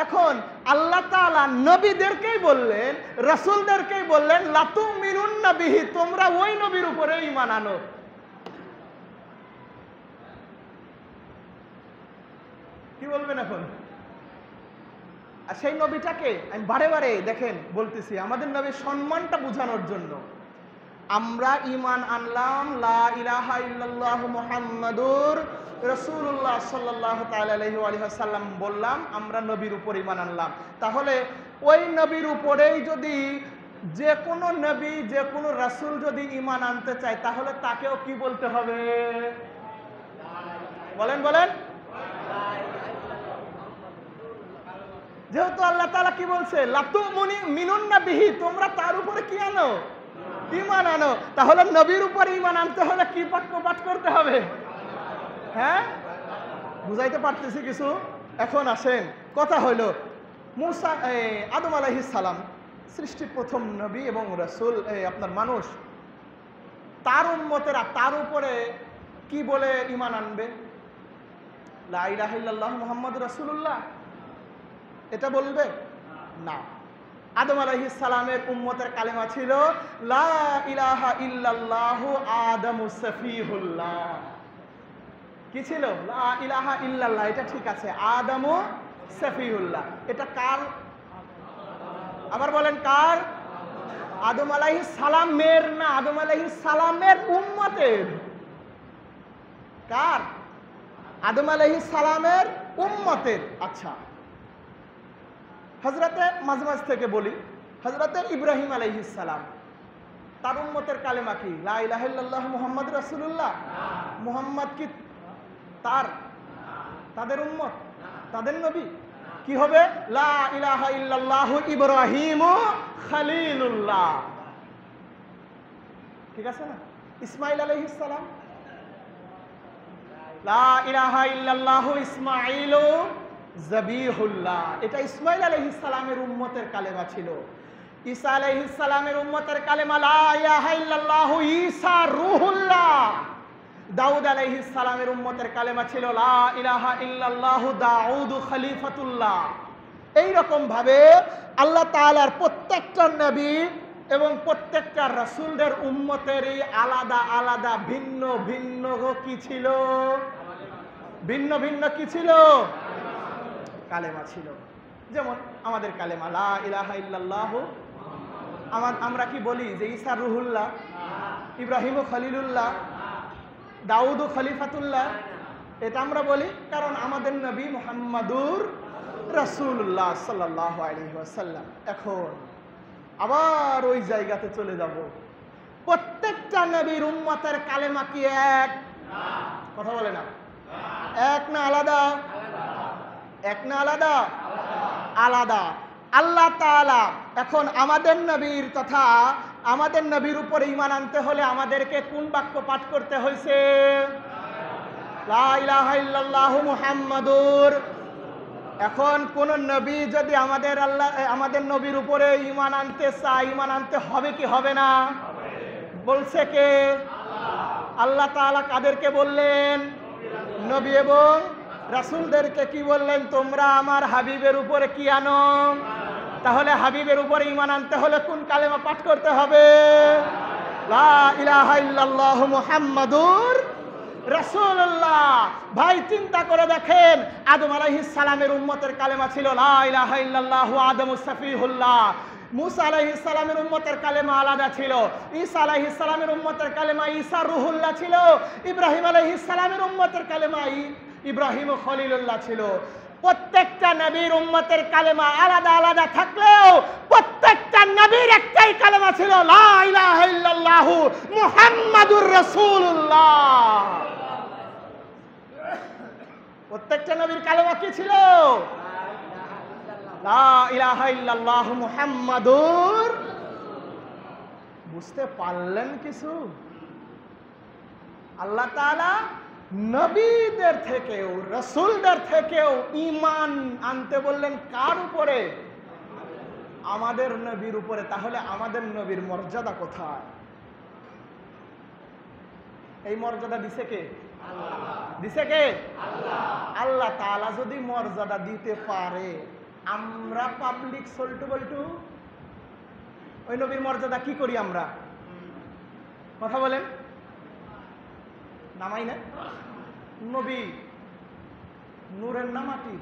এখন আল্লাহ তাআলা নবীদেরকেই বললেন, রাসূলদেরকেই বললেন লা তুমিনুন্না বিহি, তোমরা ওই নবীর উপরে ঈমান আনো। কি বলবেন এখন? আর সেই নবীটাকে আমি বারে বারে দেখেন বলতেছি, আমাদের নবীর সম্মানটা বোঝানোর জন্য আমরা ঈমান আনলাম লা ইলাহা ইল্লাল্লাহু মুহাম্মাদুর রাসূলুল্লাহ সাল্লাল্লাহু তাআলা আলাইহি ওয়া সাল্লাম বললাম, আমরা নবীর উপর ঈমান আনলাম। তাহলে ওই নবীর উপরেই যদি যে কোনো নবী, যে কোনো রাসূল যদি ঈমান আনতে চায়, তাহলে তাকেও কি বলতে হবে? বলেন বলেন। যেহেতু আল্লাহ তাআলা কি বলছে, লা তুমিনুন্না বিহি, তোমরা তার উপরে কি আনো? ঈমান আনো। তাহলে নবীর উপর ঈমান আনতে হলে কি বাক্য পাঠ করতে হবে? হ্যাঁ, বুঝাইতে পারতেছি কিছু? এখন আসেন, কথা হইল মুসা আদম আলাইহিস সালাম সৃষ্টির প্রথম নবী এবং রাসূল, আপনার মানুষ, তার উম্মতেরা তার উপরে কি বলে ঈমান আনবে? লা ইলাহা ইল্লাল্লাহু মুহাম্মাদুর রাসূলুল্লাহ, এটা বলবে না। আদম আলাইহিস সালামের উম্মতের কালেমা ছিল লা ইলাহা ইল্লাল্লাহু আদামু সফিহুল্লাহ। কি ছিল? লা ইলাহা ইল্লাল্লাহ, এটা ঠিক আছে, আদামু সফিহুল্লাহ। এটা কার? আবার বলেন কার? আদম আলাইহিস সালামের না, আদম আলাইহিস সালামের উম্মতের। কার? আদম আলাইহিস সালামের উম্মতের। আচ্ছা, হযরতে মাঝ মাঝ থেকে বলি, হযরতে ইব্রাহিম আলাইহিস সালাম, তার উম্মতের কালেমা কি? লা ইলাহা ইল্লাল্লাহু মুহাম্মাদুর রাসূলুল্লাহ। মুহাম্মদ কি তাদের উম্মত, তাদের নবী? কি হবে? লা ইলাহা ইল্লাল্লাহু ইব্রাহিমু খলিলুল্লাহ। ঠিক আছে না? ইসমাইল আলাইহিস সালাম, লা ইলাহা ইল্লাল্লাহু ইসমাঈলু যাবিহুল্লাহ, এটা ইসমাইল আলাইহিস সালামের উম্মতের কালেমা ছিল। ঈসা আলাইহিস সালামের উম্মতের কালেমা লা ইলাহা ইল্লাল্লাহু ঈসা রূহুল্লাহ। দাউদ আলাইহিস সালামের উম্মতের কালেমা ছিল লা ইলাহা ইল্লাল্লাহু দাউদ খলিফাতুল্লাহ। এই রকম ভাবে আল্লাহ তাআলার প্রত্যেকটা নবী এবং প্রত্যেকটা রাসূলদের উম্মতেরই আলাদা আলাদা ভিন্ন ভিন্ন কি ছিল? ভিন্ন ভিন্ন কি ছিল? কালেমা ছিল। যেমন আমাদের কালেমা লা ইলাহা ইল্লাল্লাহু, আমরা কি বলি যে ঈসা রূহুল্লাহ, ইব্রাহিম খলিলুল্লাহ, দাউদ খলিফাতুল্লাহ? এটা আমরা বলি কারণ আমাদের নবী মুহাম্মাদুর রাসূলুল্লাহ সাল্লাল্লাহু আলাইহি ওয়াসাল্লাম। এখন আবার ওই জায়গাতে চলে যাব, প্রত্যেকটা নবীর উম্মতের কালেমা কি এক? কথা বলে না, এক না আলাদা? এক না আলাদা? আলাদা। আল্লাহ তাআলা এখন আমাদের নবীর তথা আমাদের নবীর উপরে ঈমান আনতে হলে আমাদেরকে কোন বাক্য পাঠ করতে হয়েছে? লা ইলাহা ইল্লাল্লাহু মুহাম্মাদুর। এখন কোন নবী যদি আমাদের নবীর উপরে ঈমান আনতে চায়, ঈমান আনতে হবে কি হবে না? বলছে কে? আল্লাহ তাআলা কাদেরকে বললেন? নবী এবং রাসূলদেরকে কি বললেন? তোমরা আমার হাবিবের উপরে কি আনো? তাহলে হাবিবের উপরে ঈমান আনতে হলে কোন কালেমা পাঠ করতে হবে? লা ইলাহা ইল্লাল্লাহু মুহাম্মাদুর রাসূলুল্লাহ। ভাই চিন্তা করে দেখেন, আদম আলাইহিস সালামের উম্মতের কালেমা ছিল লা ইলাহা ইল্লাল্লাহু আদমুস সাফিহুল্লাহ। মুসা আলাইহিস সালামের উম্মতের কালেমা আলাদা ছিল। ঈসা আলাইহিস সালামের উম্মতের কালেমা ঈসা রূহুল্লাহ ছিল। ইব্রাহিম আলাইহিস সালামের উম্মতের কালেমা ইব্রাহিম খলিলুল্লাহ ছিল। প্রত্যেকটা নবীর উম্মতের কালেমা আলাদা আলাদা থাকলেও প্রত্যেকটা নবীর একটাই কালেমা ছিল লা ইলাহা ইল্লাল্লাহু মুহাম্মাদুর রাসূলুল্লাহ। প্রত্যেকটা নবীর কালেমা কি ছিল? লা ইলাহা ইল্লাল্লাহু মুহাম্মাদুর। বুঝতে পারলেন কিছু? আল্লাহ তাআলা নবীদের থেকেও রাসূলদের থেকেও ঈমান আনতে বললেন কার উপরে? আমাদের নবীর উপরে। তাহলে আমাদের নবীর মর্যাদা কোথায়? এই মর্যাদা দিছে কে? দিছে কে? আল্লাহ তাআলা যদি মর্যাদা দিতে পারে, আমরা পাবলিক সল্টু বল্টু ওই নবীর মর্যাদা কি করি আমরা? কথা বলেন, নামাই না? নবী নূরের না মাটি?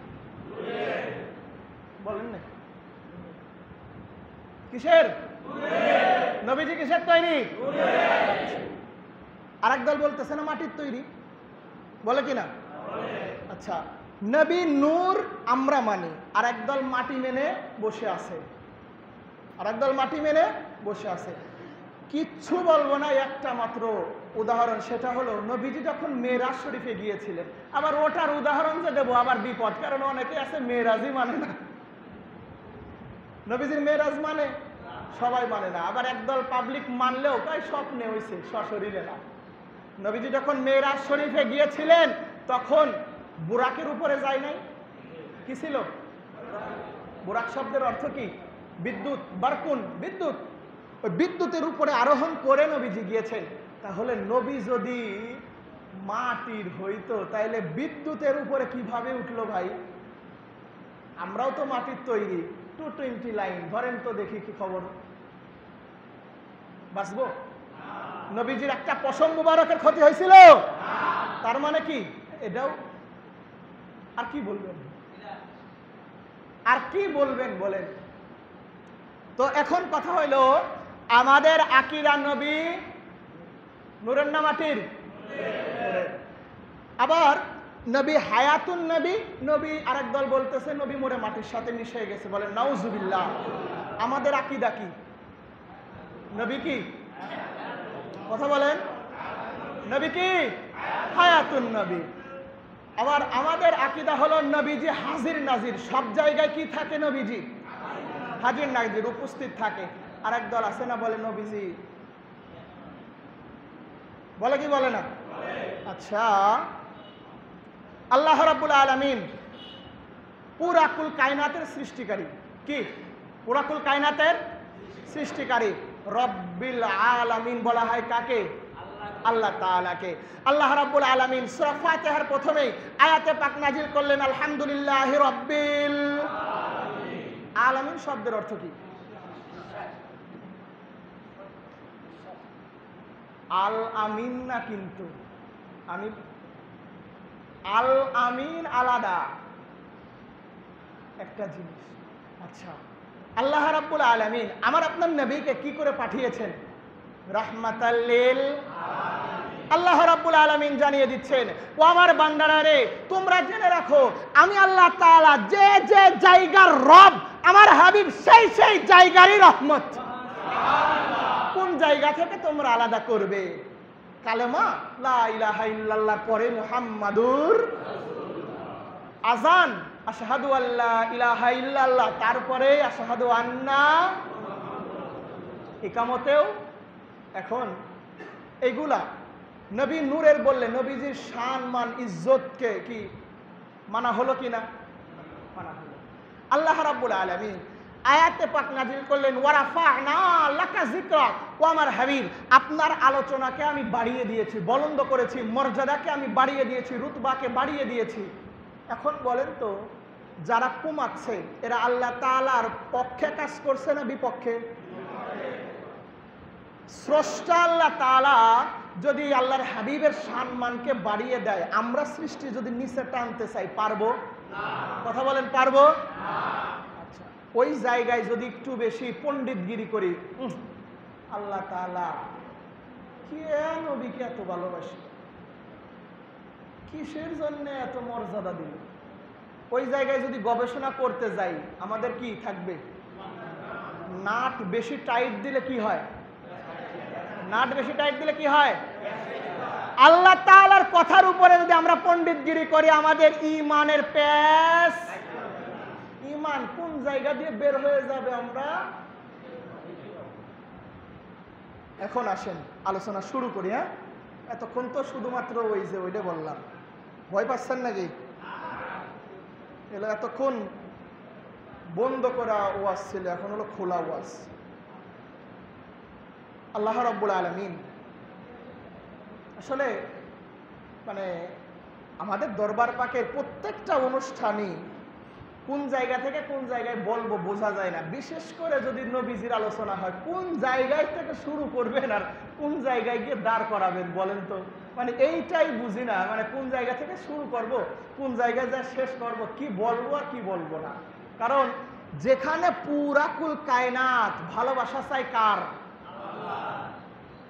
বলেন না কিসের? নবীজি কিসের তৈরি? আরেক দল বলতেছে না মাটির তৈরি, বলে কিনা? আচ্ছা, নবী নূর আমরা মানি, আর একদল মাটি মেনে বসে আছে। আর একদল মাটি মেনে বসে আছে। কিচ্ছু বলবো না, একটা মাত্র উদাহরণ, সেটা হলো নবীজি যখন মেরাজ শরীফে গিয়েছিলেন। আবার ওটার উদাহরণ যে দেবো আবার বিপদ, কারণ অনেকে আছে মেরাজই মানে না। নবীজির মেরাজ মানে সবাই মানে না, আবার একদল পাবলিক মানলেও তাই স্বপ্নে হয়েছে, সশরীরে না। নবীজি যখন মেরাজ শরীফে গিয়েছিলেন তখন বুরাকের উপরে যায় নাই? কি ছিল? বুরাক শব্দের অর্থ কি? বিদ্যুৎ, বারকুন, বিদ্যুৎ। ওই বিদ্যুতের উপরে আরোহণ করে নবীজি গিয়েছেন। তাহলে নবী যদি মাটির হইতো তাহলে বিদ্যুতের উপরে কিভাবে উঠলো ভাই? আমরাও তো মাটির তৈরি। 220 লাইন ধরেন তো দেখি কি খবর, বাঁচবো? নবীজির একটা পশম মুবারকের ক্ষতি হয়েছিল, তার মানে কি এটাও? আর কি বলবেন? আর কি বলবেন বলেন তো? এখন কথা হইলো, আমাদের আকিরা নবী নূরের না মাটির? আবার নবী হায়াতুন নবী, নবী আরেক দল বলতেছে নবী মরে মাটির সাথে মিশে গেছে, বলেন নাউজুবিল্লাহ। আমাদের আকীদা কি? নবী কি? কথা বলেন, নবী কি? হায়াতুন নবী। আবার আমাদের আকীদা হলো নবীজি হাজির নাজির, সব জায়গায় কি থাকে? নবীজি হাজির নাজির, উপস্থিত থাকে। আরেক দল আছে না, বলে নবীজি বলে কি বলে না? আচ্ছা, আল্লাহ রাব্বুল আলামিন পুরাকুল কায়নাতের সৃষ্টিকারী। কি? পুরাকুল কায়নাতের সৃষ্টিকারী। রব্বিল আলামিন বলা হয় কাকে? আল্লাহ তাআলাকে। আল্লাহ রাব্বুল আলামিন সূরা ফাতিহার প্রথমেই আয়াতে পাক নাজিল করলেন আলহামদুলিল্লাহি রাব্বিল আলামিন। শব্দের অর্থ কি? আল আমিন না, কিন্তু আমি আল আমিন আলাদা একটা জিনিস। আচ্ছা, আল্লাহ রাব্বুল আলামিন আমার আপনার নবীকে কি করে পাঠিয়েছেন? রাহমাতাল লিল আলামিন। আল্লাহ রাব্বুল আলামিন জানিয়ে দিচ্ছেন, ও আমার বান্দারা রে, তোমরা জেনে রাখো আমি আল্লাহ তাআলা যে যে জায়গার রব, আমার হাবিব সেই সেই জায়গারই রহমত। কোন জায়গা থেকে তোমরা আলাদা করবে? কালেমা লা ইলাহা ইল্লাল্লাহর পরে মুহাম্মাদুর আযান আশহাদু আল্লা ইলাহা ইল্লাল্লাহ, তারপরে আশহাদু আন্না ইকামতেও। এখন এগুলা নবী নূরের বললে নবীজির শান মান ইজ্জতকে কি মানা হলো কিনা? মানা হলো। আল্লাহ রাব্বুল আলামিন আয়াতে পাক নাজিল করলেন ওয়ারাফা'না লাকা যিকরাক, ও আমার হাবিব আপনার আলোচনাকে আমি বাড়িয়ে দিয়েছি, বলন্দ করেছি, মর্যাদাকে আমি বাড়িয়ে দিয়েছি, রুতবাকে বাড়িয়ে দিয়েছি। এখন বলেন তো, যারা কুমাচ্ছে এরা আল্লাহ তাআলার পক্ষে কাজ করছে না বিপক্ষে? স্রষ্টা আল্লাহ তাআলা যদি আল্লাহর হাবিবের সম্মানকে বাড়িয়ে দেয়, আমরা সৃষ্টি যদি নিচে টানতে চাই পারবো না? কথা বলেন, পারবো না? আচ্ছা, ওই জায়গায় যদি একটু বেশি পণ্ডিতগিরি করি, আল্লাহ তাআলা কেন নবীকে এত ভালোবাসে, কিসের জন্য এত মর্যাদা দিল, ওই জায়গায় যদি গবেষণা করতে যাই, আমাদের কি থাকবে? নাট বেশি টাইট দিলে কি হয়? নাট বেশি টাইট দিলে কি হয়? আল্লাহ তাআলার কথার উপরে যদি আমরা পণ্ডিতগিরি করি, আমাদের ঈমানের প্যাচ, ঈমান কোন জায়গা দিয়ে বের হয়ে যাবে আমরা। এখন আসেন আলোচনা শুরু করি। হ্যাঁ, এতক্ষণ তো শুধুমাত্র ওই যে ওইটা বললাম, ভয় পাচ্ছেন নাকি? এলো এতক্ষণ বন্ধ করা ওয়াজ ছিল, এখন হলো খোলা ওয়াজ। আল্লাহ রাব্বুল আলামিন আসলে মানে আমাদের দরবার পাকের প্রত্যেকটা অনুষ্ঠানই কোন জায়গা থেকে কোন জায়গায় বলবো বোঝা যায় না। বিশেষ করে যদি নবীজির আলোচনা হয়, কোন জায়গায় থেকে শুরু করবেন আর কোন জায়গায় গিয়ে দাঁড় করাবেন বলেন তো? মানে এইটাই বুঝি না, মানে কোন জায়গা থেকে শুরু করব, কোন জায়গায় যা শেষ করব, কি বলবো আর কি বলবো না। কারণ যেখানে পুরাকুল কায়নাত ভালোবাসা চাই কার?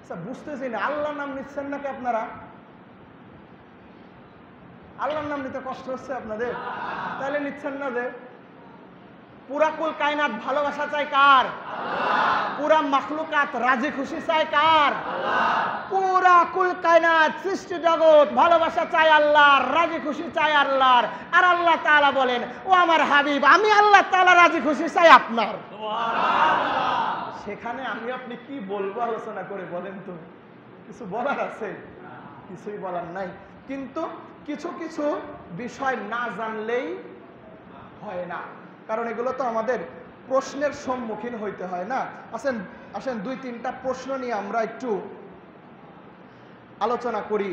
আচ্ছা, বুঝতেছি না, আল্লাহর নাম নিচ্ছেন নাকি আপনারা? আল্লাহর নাম নিতে কষ্ট হচ্ছে আপনাদের? তাহলে নিচ্ছেন না যে? পুরাকুল কায়নাত ভালোবাসা চাই কার? পুরা মাখলুকাত রাজি খুশি চাই কার? পুরাকুল কায়নাত সৃষ্টি জগৎ ভালোবাসা চাই আল্লাহর, রাজি খুশি চাই আল্লাহর। আর আল্লাহ তাআলা বলেন, ও আমার হাবিব আমি আল্লাহ তাআলা রাজি খুশি চাই আপনার। সেখানে আমি আপনি কি বলবো আলোচনা করে বলেন তো? কিছু বলার আছে? কিছুই বলার নাই। কিন্তু কিছু কিছু বিষয় না জানলেই হয় না, কারণ এগুলো তো আমাদের প্রশ্নের সম্মুখীন হইতে হয় না। আসেন আসেন দুই তিনটা প্রশ্ন নিয়ে আমরা একটু আলোচনা করি।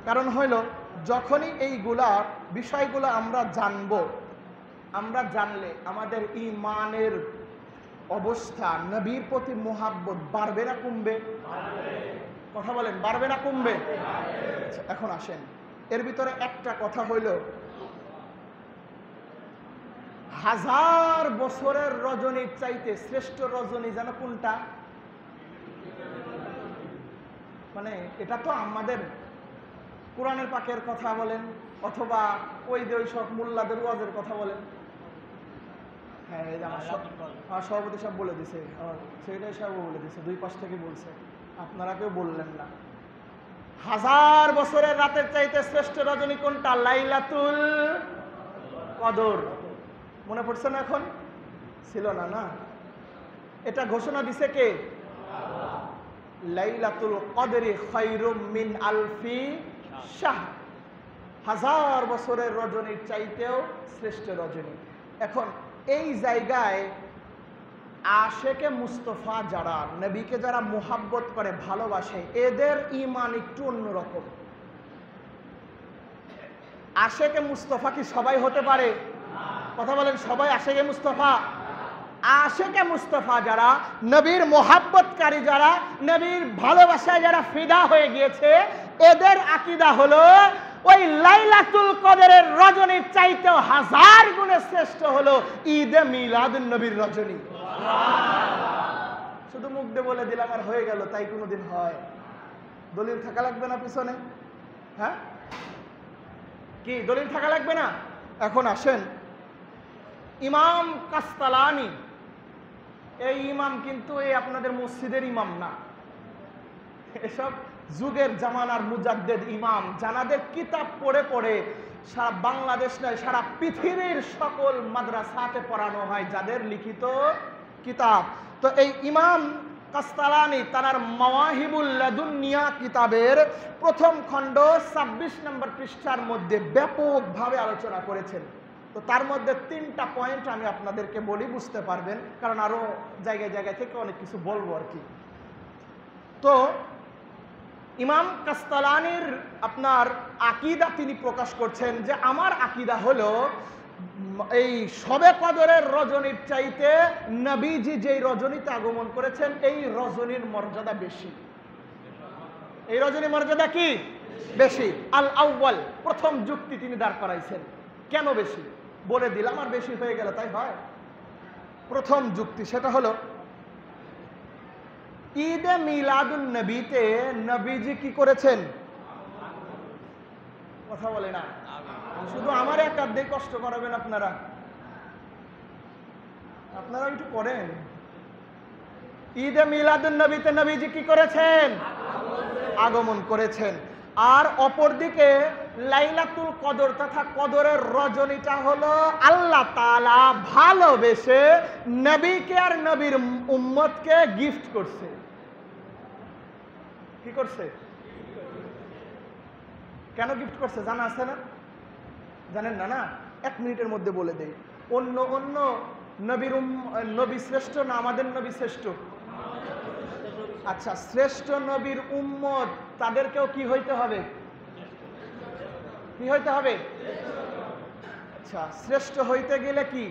কারণ হইল, যখনই এইগুলা বিষয়গুলো আমরা জানবো, আমরা জানলে আমাদের ঈমানের অবস্থা, নবীর প্রতি মুহাব্বত বাড়বে না কমবে? কথা বলেন, বাড়বে না কমবে? এখন আসেন, এর ভিতরে একটা কথা হইল, হাজার বছরের রজনীর চাইতে শ্রেষ্ঠ রজনী যেন কোনটা? মানে এটা তো আমাদের কোরআনের পাকের কথা বলেন, অথবা ওই যে ওই সব মোল্লাদের ওয়াজের কথা বলেন। হ্যাঁ, এই যে আমার সভাপতি সাহেব বলে দিছে, আমার সেক্রেটারি সাহেবও বলে দিছে, দুই পাশ থেকে বলছে, আপনারা কেউ বললেন না। হাজার বছরের রাতের চাইতে শ্রেষ্ঠ রজনী কোনটা? লাইলাতুল কদর। মনে পড়ছে না এখন? ছিল না, না? এটা ঘোষণা দিছে কে? লাইলাতুল কদরি খায়রুম মিন আলফি শাহর, 1000 বছরের রজনীর চাইতেও শ্রেষ্ঠ রজনী। এখন এই জায়গায় আশেকে মুস্তফা যারা, নবীকে যারা মুহাব্বত করে ভালোবাসে, এদের ঈমান একটু অন্যরকম। আশেকে মুস্তফা কি সবাই হতে পারে? কথা বলেন, সবাই আশেকে মুস্তফা? আশেকে মুস্তফা যারা, নবীর মুহাব্বতকারী যারা, নবীর ভালোবাসায় যারা ফিদা হয়ে গিয়েছে, এদের আকীদা হলো ওই লাইলাতুল কদরের রজনীর চাইতেও 1000 গুণে শ্রেষ্ঠ হলো ঈদে মিলাদুন নবীর রজনী। শুধু মুখ দিয়ে বলে দিলাম আর হয়ে গেল, তাই কোনোদিন হয়? দলিল থাকা লাগবে না পিছনে? হ্যাঁ, কি দলিল থাকা লাগবে না? এখন আসেন, ইমাম কাস্তালানি, এই ইমাম কিন্তু এই আপনাদের মসজিদের ইমাম না, এসব যুগের জামানার মুজাদ্দেদ ইমাম, যাদের কিতাব পড়ে পড়ে সারা বাংলাদেশ নয় সারা পৃথিবীর সকল মাদ্রাসাতে পড়ানো হয়, যাদের লিখিত কিতাব। তো এই ইমাম কাস্তালানি তার মাওয়াহিবুল লাদুনিয়া কিতাবের প্রথম খণ্ড 26 নম্বর পৃষ্ঠার মধ্যে ব্যাপকভাবে আলোচনা করেছেন। তো তার মধ্যে 3টা পয়েন্ট আমি আপনাদেরকে বলি, বুঝতে পারবেন, কারণ আরো জায়গায় জায়গায় থেকে অনেক কিছু বলবো আর কি। তো ইমাম কাস্তালানির আপনার আকীদা তিনি প্রকাশ করছেন যে আমার আকীদা হলো এই শবে কদরের রজনীর চাইতে নবীজি যেই রজনীতে আগমন করেছেন এই রজনীর মর্যাদা বেশি। এই রজনীর মর্যাদা কি বেশি? আল আউয়াল, প্রথম যুক্তি তিনি দাঁড় করাইছেন। কেন বেশি বলে দিলাম, আর বেশি হয়ে গেল তাই হয়। প্রথম যুক্তি সেটা হলো ঈদে মিলাদুন নবীতে নবীজি কি করেছেন? কথা বলে না, শুধু আমার একার দিয়ে কষ্ট করাবেন আপনারা, আপনারা একটু করেন। ঈদে মিলাদুন নবীতে নবীজি কি করেছেন? আগমন করেছেন। আর অপরদিকে লাইলাতুল কদর তথা কদরের রজনীটা হলো আল্লাহ তাআলা ভালোবেসে নবীকে আর নবীর উম্মতকে গিফট করছে। কি করছে? কেন গিফট করছে জানা আছে না? জানেন না? না, 1 মিনিটের মধ্যে বলে দেই। অন্য অন্য নবীর নবী শ্রেষ্ঠ না আমাদের নবী শ্রেষ্ঠ? আচ্ছা, শ্রেষ্ঠ নবীর উম্মত তাদেরকেও কি হইতে হবে? কি হইতে হবে? আচ্ছা, শ্রেষ্ঠ হইতে গেলে কি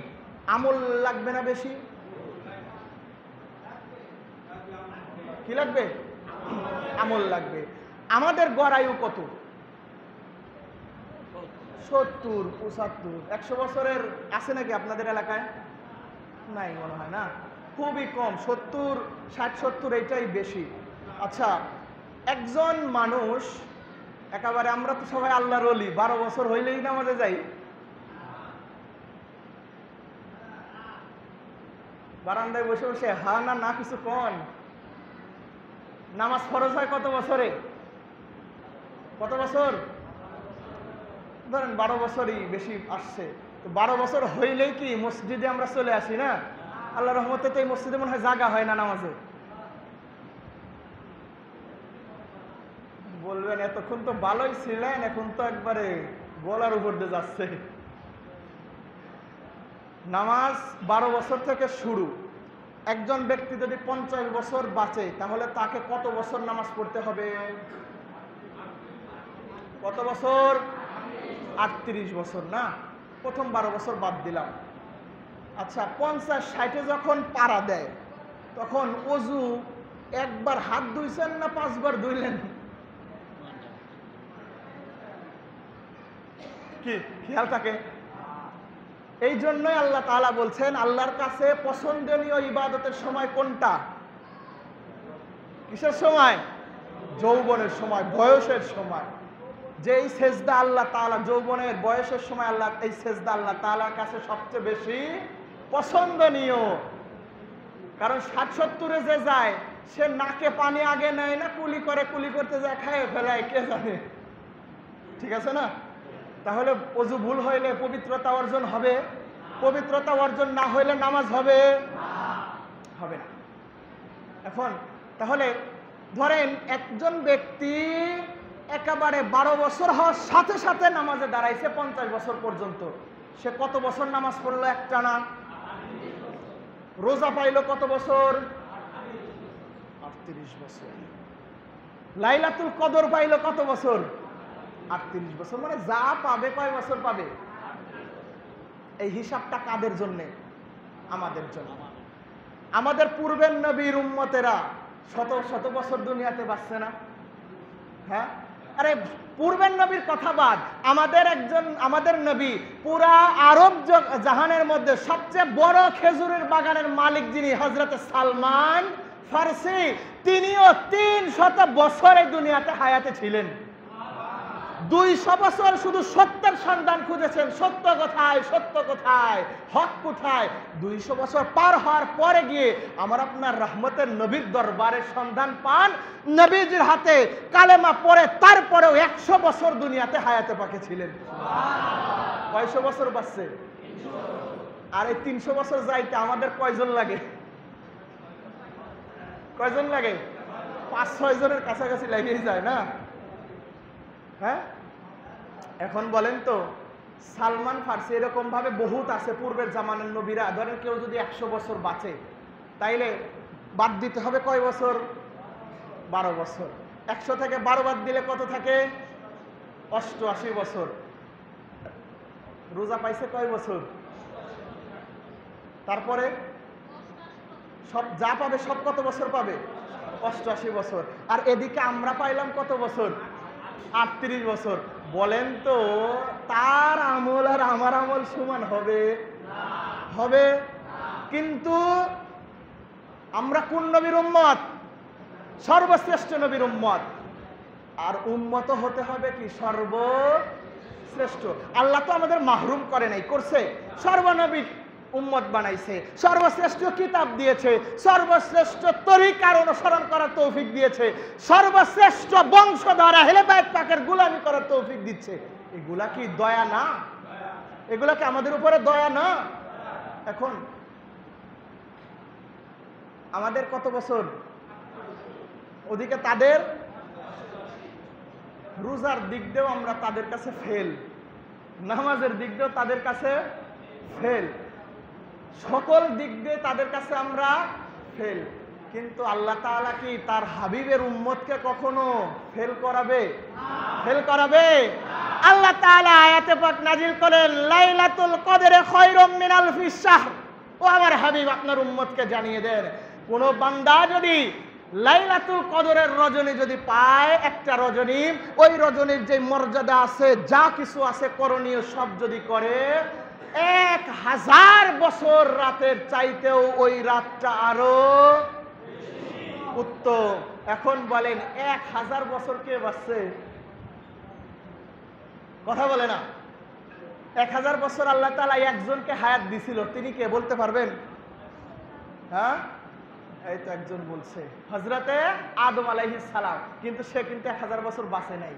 আমল লাগবে না বেশি? কি লাগবে? আমল লাগবে। আমাদের গড় আয়ু কত? 70, 75, 100 বছরের আছে নাকি আপনাদের এলাকায়? নাই মনে হয় না, খুবই কম। 70, 60, 70 এইটাই বেশি। আচ্ছা, একজন মানুষ একেবারে, আমরা তো সবাই আল্লাহর ওলি, 12 বছর হইলেই নামাজে যাই। বারান্দায় বসে বসে হা না না কিছু কন। নামাজ ফরজ হয় কত বছরে? কত বছর? ধরেন 12 বছরই বেশি আসছে। তো 12 বছর হইলেই কি মসজিদে আমরা চলে আসি না? আল্লাহ রহমতে তো এই মসজিদে মনে হয় জায়গা হয় না নামাজে। বলবেন এতক্ষণ তো ভালোই ছিলেন, এখন তো একবারে গলার উপর দিয়ে যাচ্ছে। নামাজ 12 বছর থেকে শুরু। একজন ব্যক্তি যদি 50 বছর বাঁচে তাহলে তাকে কত বছর নামাজ পড়তে হবে? কত বছর? 38 বছর না? প্রথম 12 বছর বাদ দিলাম। আচ্ছা, 50-60 যখন পাড়া দেয় তখন ওযু একবার হাত ধুইছেন না 5 বার ধুইলেন? কি খেয়াল থাকে? এই জন্যই আল্লাহ তাআলা বলছেন আল্লাহর কাছে পছন্দনীয় ইবাদতের সময় কোনটা? কিসের সময়? যৌবনের সময়, বয়সের সময়। যেই সেজদা আল্লাহ তাআলা যৌবনের বয়সের সময় আল্লাহ, এই সেজদা আল্লাহ তাআলার কাছে সবচেয়ে বেশি পছন্দনীয়। কারণ 60-70-এ যে যায় সে নাকে পানি আগে নেয় না, কুলি করে, কুলি করতে যায় খায় ফেলায়, কে জানে? ঠিক আছে না? তাহলে ওযু ভুল হইলে পবিত্রতা অর্জন হবে? পবিত্রতা অর্জন না হইলে নামাজ হবে? হবে না। এখন তাহলে ধরেন একজন ব্যক্তি একেবারে 12 বছর হওয়ার সাথে সাথে নামাজে দাঁড়াইছে 50 বছর পর্যন্ত, সে কত বছর নামাজ পড়লো একটানা? রোজা পাইলো কত বছর? 38 বছর। লাইলাতুল কদর পাইলো কত বছর? 38 বছর। মানে যা পাবে কয় বছর পাবে? এই হিসাবটা কাদের জন্যে? আমাদের জন্য। আমাদের পূর্বের নবীর উম্মতেরা শত শত বছর দুনিয়াতে বাঁচছে না? হ্যাঁ, আরে পূর্বের নবীর কথা বাদ, আমাদের নবী পুরা আরব জাহানের মধ্যে সবচেয়ে বড় খেজুরের বাগানের মালিক যিনি, হযরত সালমান ফারসি, তিনিও 300 বছর এই দুনিয়াতে হায়াতে ছিলেন। 200 বছর শুধু সত্যের সন্ধান খুঁজেছেন, সত্য কোথায়, সত্য কোথায়, হক কোথায়। 200 বছর পার হওয়ার পরে গিয়ে আমার আপনার রহমতের নবীর দরবারে সন্ধান পান, নবীজির হাতে কালেমা পড়ে তারপরেও 100 বছর দুনিয়াতে হায়াতে পাকে ছিলেন। কয়শো বছর বাঁচছে? আর এই 300 বছর যাইতে আমাদের কয়জন লাগে? কয়জন লাগে? 5-6 জনের কাছাকাছি লেগেই যায় না? হ্যাঁ, এখন বলেন তো, সালমান ফারসি এরকম ভাবে বহুত আছে পূর্বের জামানের নবীরা। ধরেন কেউ যদি 100 বছর বাঁচে, তাইলে বাদ দিতে হবে কয় বছর? 12 বছর। 100 থেকে 12 বাদ দিলে কত থাকে? 88 বছর। রোজা পাইছে কয় বছর? তারপরে সব যা পাবে সব কত বছর পাবে? 88 বছর। আর এদিকে আমরা পাইলাম কত বছর? 38 বছর। বলেন তো, তার আমল আর আমার আমল সমান হবে? হবে? কিন্তু আমরা কোন নবীর উম্মত? সর্বশ্রেষ্ঠ নবীর উম্মত। আর উম্মত হতে হবে কি? সর্বশ্রেষ্ঠ। আল্লাহ তো আমাদের মাহরুম করে নাই, করছে। সর্বনবী উম্মত বানাইছে, সর্বশ্রেষ্ঠ কিতাব দিয়েছে, সর্বশ্রেষ্ঠ তরিকার অনুসরণ করার তৌফিক দিয়েছে, সর্বশ্রেষ্ঠ বংশধর আহলে বাইত পাকের গোলামি করার তৌফিক দিচ্ছে। এগুলা কি দয়া না? এগুলা কি আমাদের উপরে দয়া না? এখন আমাদের কত বছর? ওদিকে তাদের রোজার দিক দিয়েও আমরা তাদের কাছে ফেল, নামাজের দিক দিয়েও তাদের কাছে ফেল, সকল দিক দিয়ে তাদের কাছে আমরা ফেল। কিন্তু আল্লাহ তাআলা কি তার হাবিবের উম্মতকে কখনো ফেল করাবে? ফেল করাবে? আল্লাহ তাআলা আয়াতে পাক নাজিল করেন, লাইলাতুল কদরে খায়রুম মিন আলফিশ শাহর। ও আমার হাবিব, আপনার উম্মতকে জানিয়ে দেন, কোন বান্দা যদি লাইলাতুল কদরের রজনী যদি পায়, একটা রজনী, ওই রজনীর যে মর্যাদা আছে, যা কিছু আছে করণীয় সব যদি করে, 1000 বছর রাতের চাইতেও ওই রাতটা আরো উত্তম। এখন বলেন, 1000 বছর কে বাঁচছে? কথা বলে না। 1000 বছর আল্লাহ তাআলা একজনকে হায়াত দিছিল, তিনি কে বলতে পারবেন? হ্যাঁ, এই তো একজন বলছে, হযরতে আদম আলাইহিস সালাম। কিন্তু সে কিন্তু 1000 বছর বাঁচে নাই।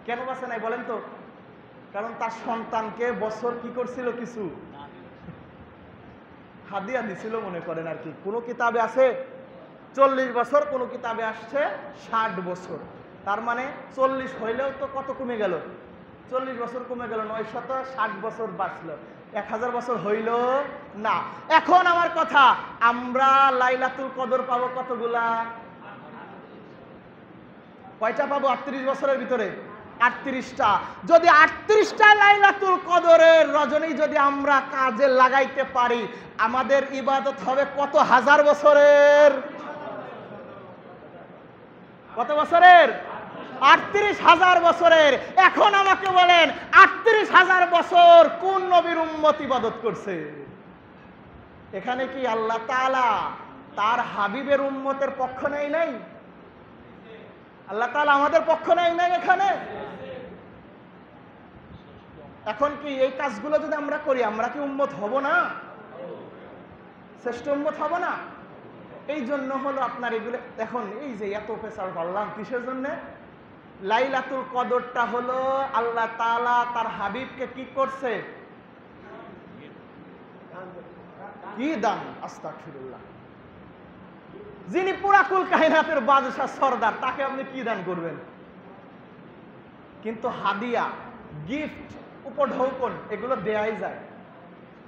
কেন বাঁচে নাই বলেন তো? কারণ তার সন্তানকে বছর কি করছিল? কিছু হাদিয়া দিছিল মনে করেন আর কি। কোনো কিতাবে আছে 40 বছর, কোনো কিতাবে আসছে 60 বছর। তার মানে 40 হইলেও তো কত কমে গেল? 40 বছর কমে গেল, 960 বছর বাঁচলো। 1000 বছর হইল না। এখন আমার কথা, আমরা লাইলাতুল কদর পাবো কতগুলা? কয়টা পাবো 38 বছরের ভিতরে? 38টা। যদি 38টা লাইলাতুল কদরের রজনী যদি আমরা কাজে লাগাইতে পারি, আমাদের ইবাদত হবে কত হাজার বছরের? কত বছরের? 38,000 বছরের। এখন আমাকে বলেন, 38,000 বছর কোন নবীর উম্মত ইবাদত করছে? এখানে কি আল্লাহ তাআলা তার হাবিবের উম্মতের পক্ষ নেয় নাই? আল্লাহ তাআলা আমাদের পক্ষ নেয় নাই এখানে? এখন কি এই কাজগুলো যদি আমরা করি, আমরা কি উম্মত হব না? শ্রেষ্ঠ উম্মত হব না? এই জন্য হলো আপনার এগুলো। এখন এই যে এত পেশাল করলাম কিসের জন্য? লাইলাতুল কদরটা হলো আল্লাহ তাআলা তার হাবিবকে কি করছে? কি দান? আস্তাগফিরুল্লাহ। যিনি পুরাকুল কায়নাতের বাদশাহ সর্দার, তাকে আপনি কি দান করবেন? কিন্তু হাদিয়া, গিফট, উপঢৌকন এগুলো দেয়াই যায়।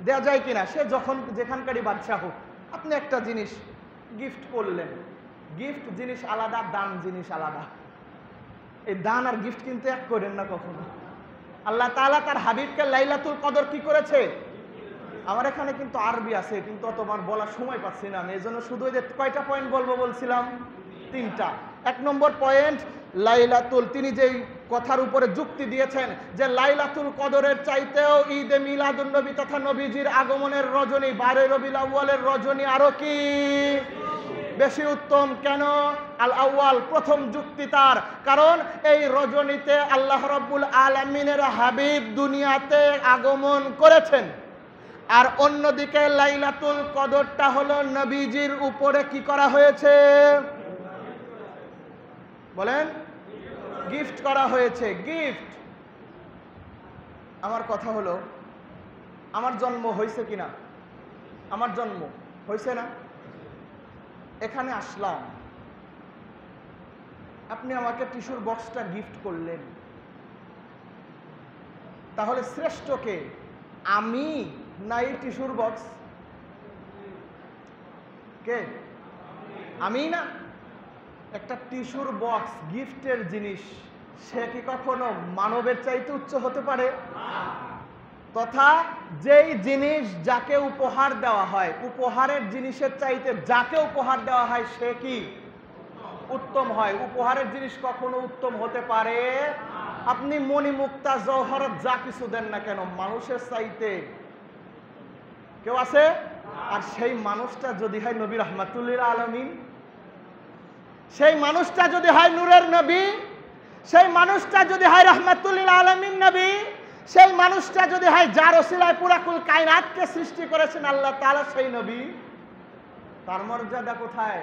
দেয়া যায় কিনা? সে যখন যেখানকারই বাদশাহ হোক, আপনি একটা জিনিস গিফট করলেন। গিফট জিনিস আলাদা, দান জিনিস আলাদা। এই দান আর গিফট কিন্তু এক করেন না কখনো। আল্লাহ তাআলা তার হাবিবকে লাইলাতুল কদর কি করেছে? আমার এখানে কিন্তু আরবি আছে, কিন্তু তোমার বলার সময় পাচ্ছি না আমি, এই জন্য শুধু যে কয়টা পয়েন্ট বলবো বলছিলাম, 3টা। 1 নম্বর পয়েন্ট, লাইলাতুল, তিনি যেই কথার উপরে যুক্তি দিয়েছেন যে লাইলাতুল কদরের চাইতেও ঈদে মিলাদুন নবী তথা নবীজির আগমনের রজনী 12 রবিউল আউয়ালের রজনী আরো কি বেশি উত্তম। কেন? আল আউয়াল, প্রথম যুক্তি তার, কারণ এই রজনীতে আল্লাহ রাব্বুল আলামিনের হাবিব দুনিয়াতে আগমন করেছেন। আর অন্যদিকে লাইলাতুল কদরটা হলো নবীজির উপরে কি করা হয়েছে? বলেন, গিফট করা হয়েছে। গিফট। আমার কথা হলো, আমার জন্ম হয়েছে কিনা? আমার জন্ম হয়েছে না? এখানে আসলাম, আপনি আমাকে টিস্যুর বক্সটা গিফট করলেন, তাহলে শ্রেষ্ঠ কে, আমি না এই টিস্যুর বক্স? কে? আমি না? একটা টিস্যুর বক্স গিফটের জিনিস, সে কি কখনো মানবের চাইতে উচ্চ হতে পারে? তথা যেই জিনিস যাকে উপহার দেওয়া হয়, উপহারের জিনিসের চাইতে যাকে উপহার দেওয়া হয় সে কি উত্তম হয়? উপহারের জিনিস কখনো উত্তম হতে পারে? আপনি মণিমুক্তা জওহরত যা কিছু দেন না কেন, মানুষের চাইতে কেউ আছে? আর সেই মানুষটা যদি হয় নবী রাহমাতুল লিল আলামিন, সেই মানুষটা যদি হয় নূরের নবী, সেই মানুষটা যদি হয় রাহমাতুল লিল আলামিন নবী, সেই মানুষটা যদি হয় যার ওসিলায় পুরাকুল কায়নাতকে সৃষ্টি করেছেন আল্লাহ তাআলা, সেই নবী, তার মর্যাদা কোথায়?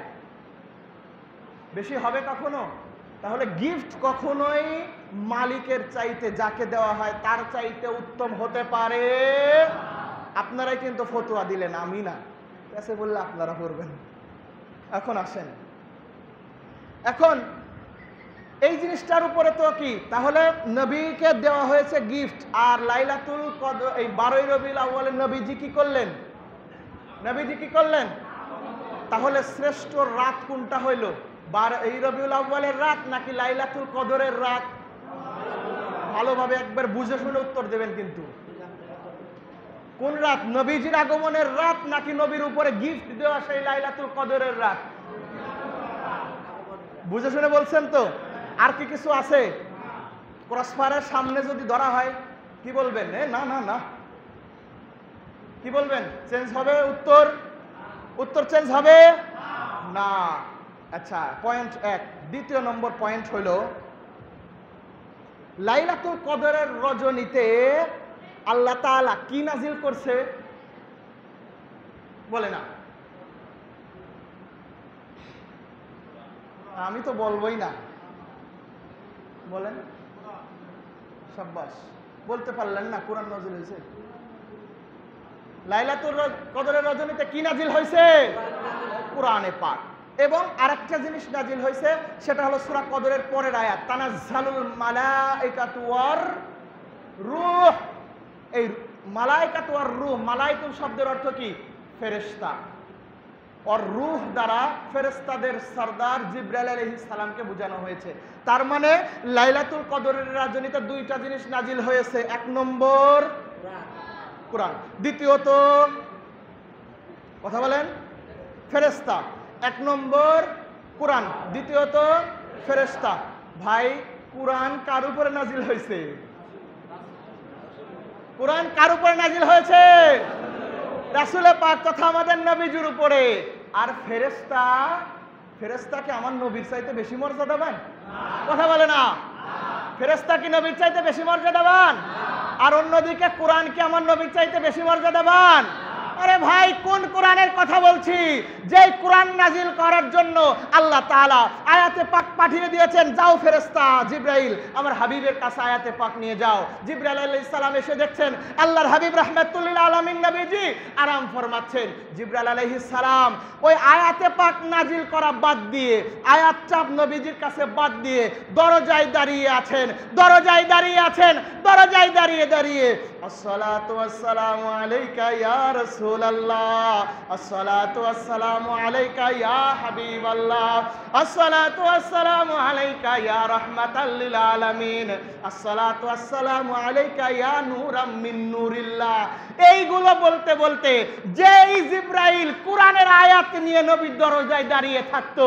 বেশি হবে কখনো? তাহলে গিফট কখনোই মালিকের চাইতে, যাকে দেওয়া হয় তার চাইতে উত্তম হতে পারে? আপনারাই কিন্তু ফতোয়া দিলেন, আমি না। কাছে বললে আপনারা করবেন। এখন আসেন, এখন এই জিনিসটার উপরে তো কি, তাহলে নবীকে দেওয়া হয়েছে গিফট, আর লাইলাতুল কদর এই 12 রবিউল আউয়ালে নবীজি কি করলেন? নবীজি কি করলেন? তাহলে শ্রেষ্ঠ রাত কোনটা হইল? এই রবিউল আউয়ালের রাত নাকি লাইলাতুল কদরের রাত? ভালোভাবে একবার বুঝে শুনে উত্তর দেবেন কিন্তু। কোন রাত? নবীজির আগমনের রাত নাকি নবীর উপরে গিফট দেওয়া সেই লাইলাতুল কদরের রাত? বুঝে শুনে বলছেন তো? আর কি কিছু আছে? ক্রসফায়ারের সামনে যদি ধরা হয় কি বলবেন? না না না, কি বলবেন? চেঞ্জ হবে উত্তর? উত্তর চেঞ্জ হবে না। আচ্ছা, পয়েন্ট 1। দ্বিতীয় নম্বর পয়েন্ট হইল, লাইলাতুল কদরের রজনীতে আল্লাহ তাআলা কি নাজিল করছে? বলে না, আমি তো বলবোই না। বলেন, শাবাশ, বলতে পারলেন না। কোরআন নাজিল হয়েছে। লাইলাতুল কদরের রজনীতে কি নাজিল হয়েছে? কোরআনে পাক। এবং আরেকটা জিনিস নাজিল হয়েছে, সেটা হলো সূরা কদরের পরের আয়াত, তানাজ্জালুল মালাইকাতু ওয়ার রূহ। এই মালাইকাতু ওয়ার রূহ, মালাইকুল শব্দের অর্থ কি? ফেরেশতা। আর রূহ দ্বারা ফেরেশতাদের সরদার জিবরাইল আলাইহিস সালামকে বোঝানো হয়েছে। তার মানে লাইলাতুল কদরের রজনীতে দুইটা জিনিস নাজিল হয়েছে। 1 নম্বর কোরআন, দ্বিতীয়ত কথা বলেন ফেরেশতা। 1 নম্বর কোরআন, দ্বিতীয়ত ফেরেশতা। ভাই, কোরআন কার উপরে নাজিল হয়েছে? কোরআন কার উপরে নাজিল হয়েছে? রাসূল পাক তথা আমাদের নবীজির উপরে। আর ফেরেশতা, ফেরেশতা কি আমার নবীর চাইতে বেশি মর্যাদাবান? কথা বলে না। ফেরেশতা কি নবীর চাইতে বেশি মর্যাদাবান? আর অন্যদিকে কোরআন কি আমার নবীর চাইতে বেশি মর্যাদাবান? আরে ভাই কোন কোরআনের কথা বলছি? যে কোরআন নাজিল করার জন্য আল্লাহ তাআলা আয়াতে পাক পাঠিয়ে দিয়েছেন, যাও ফেরেশতা জিবরাইল আমার হাবিবের কাছে আয়াতে পাক নিয়ে যাও। জিবরাইল আলাইহিস সালাম এসে দেখছেন আল্লাহর হাবিব রাহমাতুল লিল আলামিন নবীজি আরাম ফরমাচ্ছেন। জিবরাইল আলাইহিস সালাম ওই আয়াতে পাক নাজিল করা বাদ দিয়ে, আয়াত চাপ নবীজির কাছে বাদ দিয়ে দরজায় দাঁড়িয়ে আছেন, দরজায় দাঁড়িয়ে আছেন, দরজায় দাঁড়িয়ে দাঁড়িয়ে আসসালাতু ওয়াসসালামু আলাইকা ইয়া রাসূলুল্লাহ, আসসালাতু ওয়াসসালামু আলাইকা ইয়া হাবিবাল্লাহ, আসসালাতু ওয়াসসালামু আলাইকা ইয়া রাহমাতাল লিল আলামিন, আসসালাতু ওয়াসসালামু আলাইকা ইয়া নূরাম মিন নূরিল্লাহ। এইগুলো বলতে বলতে যেই জিবরাইল কোরআনের আয়াত নিয়ে নবীর দরজায় দাঁড়িয়ে থাকতো,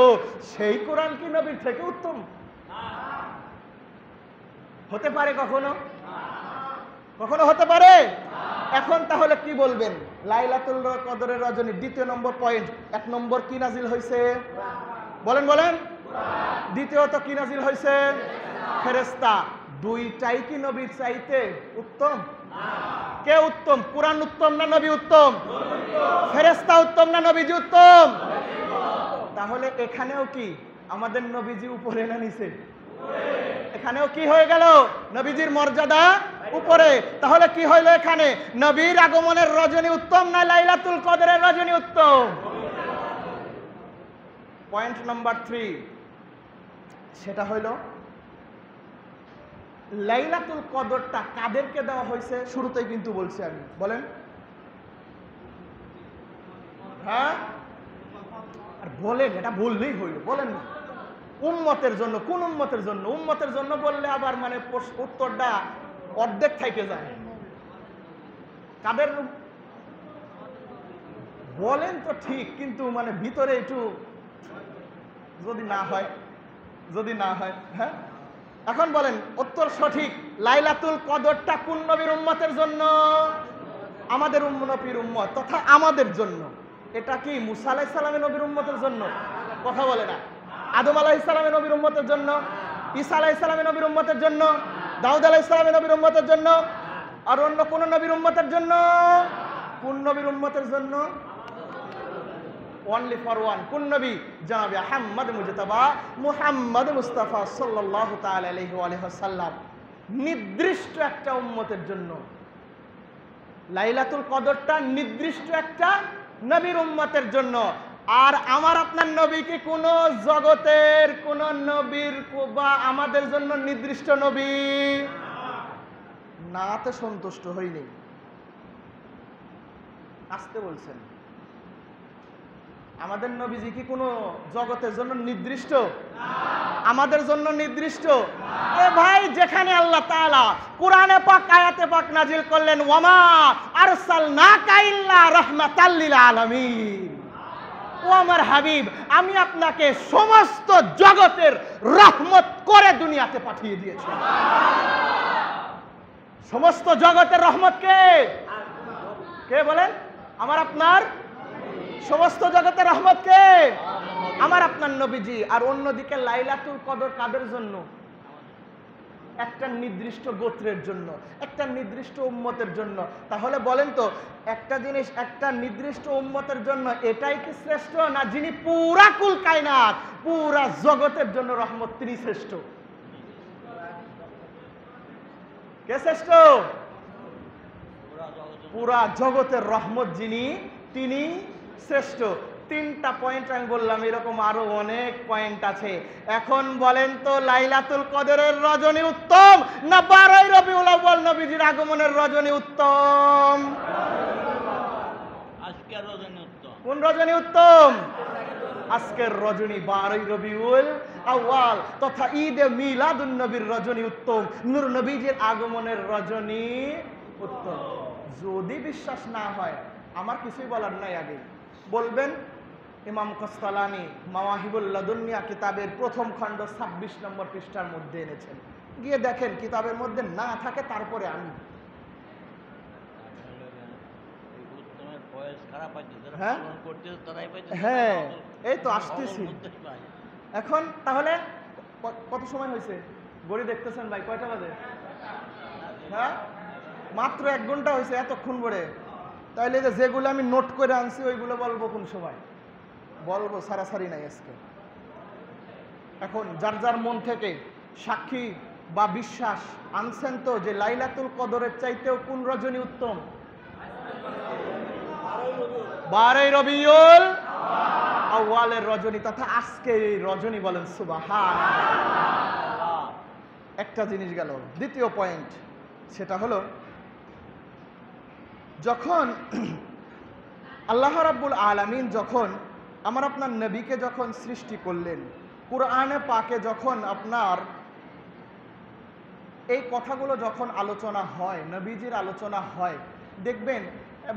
সেই কোরআন কি নবীর থেকে উত্তম হতে পারে? কখনো কখনো হতে পারে? এখন তাহলে কি বলবেন? লাইলাতুল কদরের রজনী দ্বিতীয় নম্বর পয়েন্ট, এক নম্বর কি নাজিল হয়েছে? বলেন বলেন। দ্বিতীয়ত কি নাজিল হয়েছে? ফেরেশতা। দুইটাই কি নবীর চাইতে উত্তম? কে উত্তম? কোরআন উত্তম না নবী উত্তম? ফেরেশতা উত্তম না নবীজি উত্তম? তাহলে এখানেও কি আমাদের নবীজি উপরে না নিচে? এখানেও কি হয়ে গেল? নবীজির মর্যাদা উপরে। তাহলে কি হইল এখানে? নবীর আগমনের রজনী উত্তম না লাইলাতুল কদরের রজনী উত্তম? পয়েন্ট নাম্বার 3, সেটা হইল লাইলাতুল কদরটা কাদেরকে দেওয়া হয়েছে? শুরুতেই কিন্তু বলছি আমি, বলেন। হ্যাঁ আর বলেন, এটা বললেই হইল, বলেন না। উম্মতের জন্য। কোন উম্মতের জন্য? উম্মতের জন্য বললে আবার মানে উত্তরটা অর্ধেক থেকে যায়। কাদের বলেন তো ঠিক, কিন্তু মানে ভিতরে একটু যদি না হয়, যদি না হয়। হ্যাঁ এখন বলেন উত্তর সঠিক। লাইলাতুল কদরটা কোন নবীর উম্মতের জন্য? আমাদের নবীর উম্মত তথা আমাদের জন্য। এটা কি মুসা আলাইহিস সালামের নবীর উম্মতের জন্য? কথা বলে না। আদম আলাইহিস সালামের নবীর উম্মতের জন্য? ঈসা আলাইহিস সালামের নবীর উম্মতের জন্য? দাউদ আলাইহিস সালামের নবীর উম্মতের জন্য? আর অন্য কোন নবীর উম্মতের জন্য? কোন নবীর উম্মতের জন্য? Only for one. কোন নবী? জনাবে আহমদ মুজতবা মুহাম্মদ মুস্তাফা সাল্লাল্লাহু তাআলা আলাইহি ওয়া সাল্লাম। নির্দিষ্ট একটা উম্মতের জন্য লাইলাতুল কদরটা, নির্দিষ্ট একটা নবীর উম্মতের জন্য। আর আমার আপনার নবী কি কোন জগতের কোন নবীর বা আমাদের জন্য নির্দিষ্ট নবী? নাতে সন্তুষ্ট হইনি, আসতে বলছেন। আমাদের নবীজি কি কোন জগতের জন্য নির্দিষ্ট? আমাদের জন্য নির্দিষ্ট? এ ভাই, যেখানে আল্লাহ তাআলা কোরআনে পাক আয়াতে পাক নাজিল করলেন ওয়ামা আরসালনাকা ইল্লা রাহমাতাল লিল আলামিন, ও আমার হাবিব আমি আপনাকে সমস্ত জগতের রহমত করে দুনিয়াতে পাঠিয়ে দিয়েছি। সমস্ত জগতের রহমত কে? কে বলেন? আমার আপনার। সমস্ত জগতের রহমত কে? আমার আপনার নবীজি। আর অন্যদিকে লাইলাতুল কদর কাদের জন্য? একটা নির্দিষ্ট গোত্রের জন্য, একটা নির্দিষ্ট উম্মতের জন্য। তাহলে বলেন তো, একটা জিনিস একটা নির্দিষ্ট উম্মতের জন্য এটাই কি শ্রেষ্ঠ, না যিনি পুরা কুল কায়নাত পুরা জগতের জন্য রহমত তিনি শ্রেষ্ঠ? কে শ্রেষ্ঠ? পুরা জগতের রহমত যিনি, তিনি শ্রেষ্ঠ। 3টা পয়েন্ট আমি বললাম, এরকম আরো অনেক পয়েন্ট আছে। এখন বলেন তো, লাইলাতুল কদরের রজনী উত্তম না 12ই রবিউল আউয়াল নবীজির আগমনের রজনী উত্তম? আজকের রজনী উত্তম। কোন রজনী উত্তম? আজকের রজনী 12ই রবিউল আউয়াল তথা ঈদে মিলাদুন নবীর রজনী উত্তম, নূর নবীজির আগমনের রজনী উত্তম। যদি বিশ্বাস না হয়, আমার কিছুই বলার নাই, আগে বলবেন ইমাম কস্তালানি মাওয়াহিবুল লাদুনিয়া কিতাবের প্রথম খণ্ড 26 নম্বর পৃষ্ঠার মধ্যে এনেছেন। গিয়ে দেখেন, কিতাবের মধ্যে না থাকে তারপরে আমি। হ্যাঁ এই তো আসতেছি। এখন তাহলে কত সময় হয়েছে? ঘড়ি দেখতেছেন ভাই, কয়টা বাজে? হ্যাঁ মাত্র 1 ঘন্টা হয়েছে, এতক্ষণ পরে তাইলে যেগুলো আমি নোট করে আনছি ওইগুলো বলবো কোন সময়? বলবো, সারাসারি নাই আজকে। এখন যার যার মন থেকে সাক্ষী বা বিশ্বাস আনছেন তো যে লাইলাতুল কদরের চাইতেও কোন রজনী উত্তম? 12 রবিউল আউয়ালের রজনী তথা আজকের এই রজনী। বলেন সুবহানাল্লাহ। একটা জিনিস গেল। দ্বিতীয় পয়েন্ট, সেটা হলো যখন আল্লাহ রাব্বুল আলামিন যখন আমার আপনার নবীকে যখন সৃষ্টি করলেন, কুরআনে পাকে যখন আপনার এই কথাগুলো যখন আলোচনা হয়, নবীজির আলোচনা হয়, দেখবেন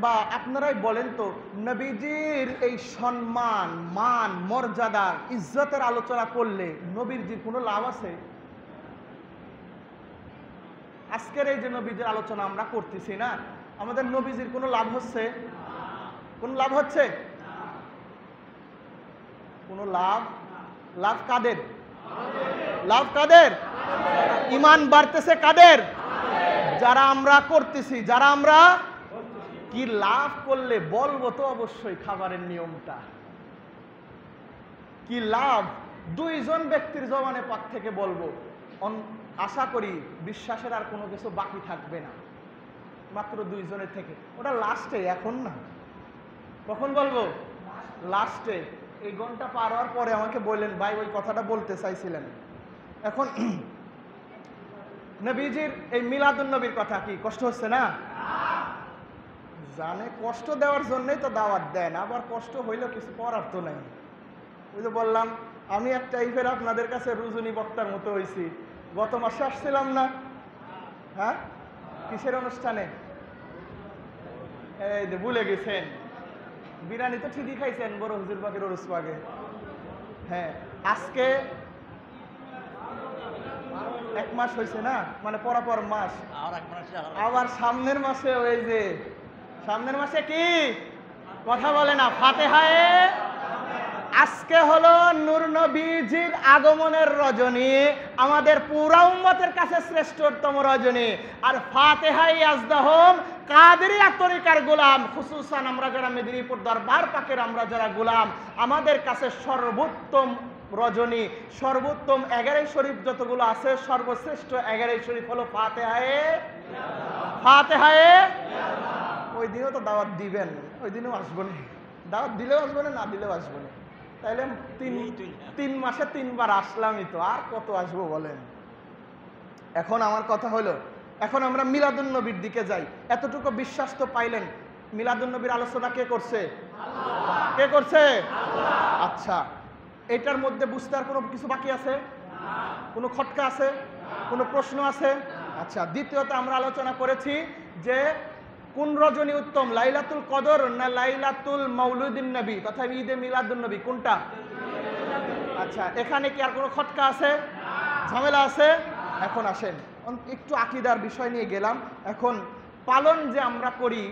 বা আপনারাই বলেন তো, নবীজির এই সম্মান, মান, মর্যাদা, ইজ্জতের আলোচনা করলে নবীজির কোনো লাভ আছে? আজকের এই যে নবীজির আলোচনা আমরা করতেছি না, আমাদের নবীজির কোনো লাভ হচ্ছে? কোন লাভ হচ্ছে? কোনো লাভ? লাভ কাদের? লাভ কাদের? ঈমান বাড়তেছে কাদের? যারা আমরা করতেছি, যারা আমরা কি লাভ করলে বলবো তো অবশ্যই খাবারের নিয়মটা কি লাভ, দুইজন ব্যক্তির জবানে পাক থেকে বলবো। আশা করি বিশ্বাসের আর কোনো কিছু বাকি থাকবে না, মাত্র দুইজনের থেকে। ওটা লাস্টে, এখন না। কখন বলবো? লাস্টে। এই ঘন্টা পার হওয়ার পরে আমাকে বললেন, ভাই ওই কথাটা বলতে চাইছিলেন। এখন নবীজির এই মিলাদুন নবীর কথা কি কষ্ট হচ্ছে না? জানে কষ্ট দেওয়ার জন্যই তো দাওয়াত দেন, আবার কষ্ট হইলো কিছু করার তো নেই। ওই যে বললাম, আমি একটা টাইপের আপনাদের কাছে রুজুনি বক্তার মতো হয়েছি। গত মাসে আসছিলাম না? হ্যাঁ, কিসের অনুষ্ঠানে? এই যে ভুলে গেছেন, বিরিয়ানি তো ঠিকই খাইছেন বড় হুজুর পাকের ওরস পাকে। হ্যাঁ, আজকে 1 মাস হয়েছে না, মানে পরাপর মাস। আবার সামনের মাসে, ওই যে সামনের মাসে কি কথা বলে না, ফাতেহায়ে। আজকে হলো নূর নবীজির আগমনের রজনী, আমাদের পুরা উম্মতের কাছে শ্রেষ্ঠতম রজনী। আর ফাতেহায়ে ইয়াজদাহুম কাদেরিয়া তরিকার গোলাম, খুসুসান আমরা যারা মেদিনীপুর দরবার পাকের আমরা যারা গোলাম, আমাদের কাছে সর্বোত্তম রজনী, সর্বোত্তম 11 শরীফ যতগুলো আছে, সর্বশ্রেষ্ঠ 11 শরীফ হলো ফাতেহায়ে। ফাতেহায়ে ওই দিনও তো দাওয়াত দিবেন, ওই দিনও আসবো না। দাওয়াত দিলেও আসবো না, না দিলেও আসবো না। তাইলে 3 মাসে 3 বার আসলামই তো, আর কত আসবো বলেন? এখন আমার কথা হলো, এখন আমরা মিলাদুন নবীর দিকে যাই। এতটুকু বিশ্বাস তো পাইলেন, মিলাদুন নবীর আলোচনা কে করছে? কে করছে? আচ্ছা, এটার মধ্যে বুঝতে আর কোনো কিছু বাকি আছে? কোনো খটকা আছে? কোনো প্রশ্ন আছে? আচ্ছা, দ্বিতীয়ত আমরা আলোচনা করেছি যে কোন রজনী উত্তম, লাইলাতুল কদর না লাইলাতুল মাউলুদিন নবী তথা ঈদে মিলাদুন নবী, কোনটা? আচ্ছা, এখানে কি আর কোনো খটকা আছে, ঝামেলা আছে? এখন আসেন একটু আকীদার বিষয় নিয়ে গেলাম, এখন পালন যে আমরা করি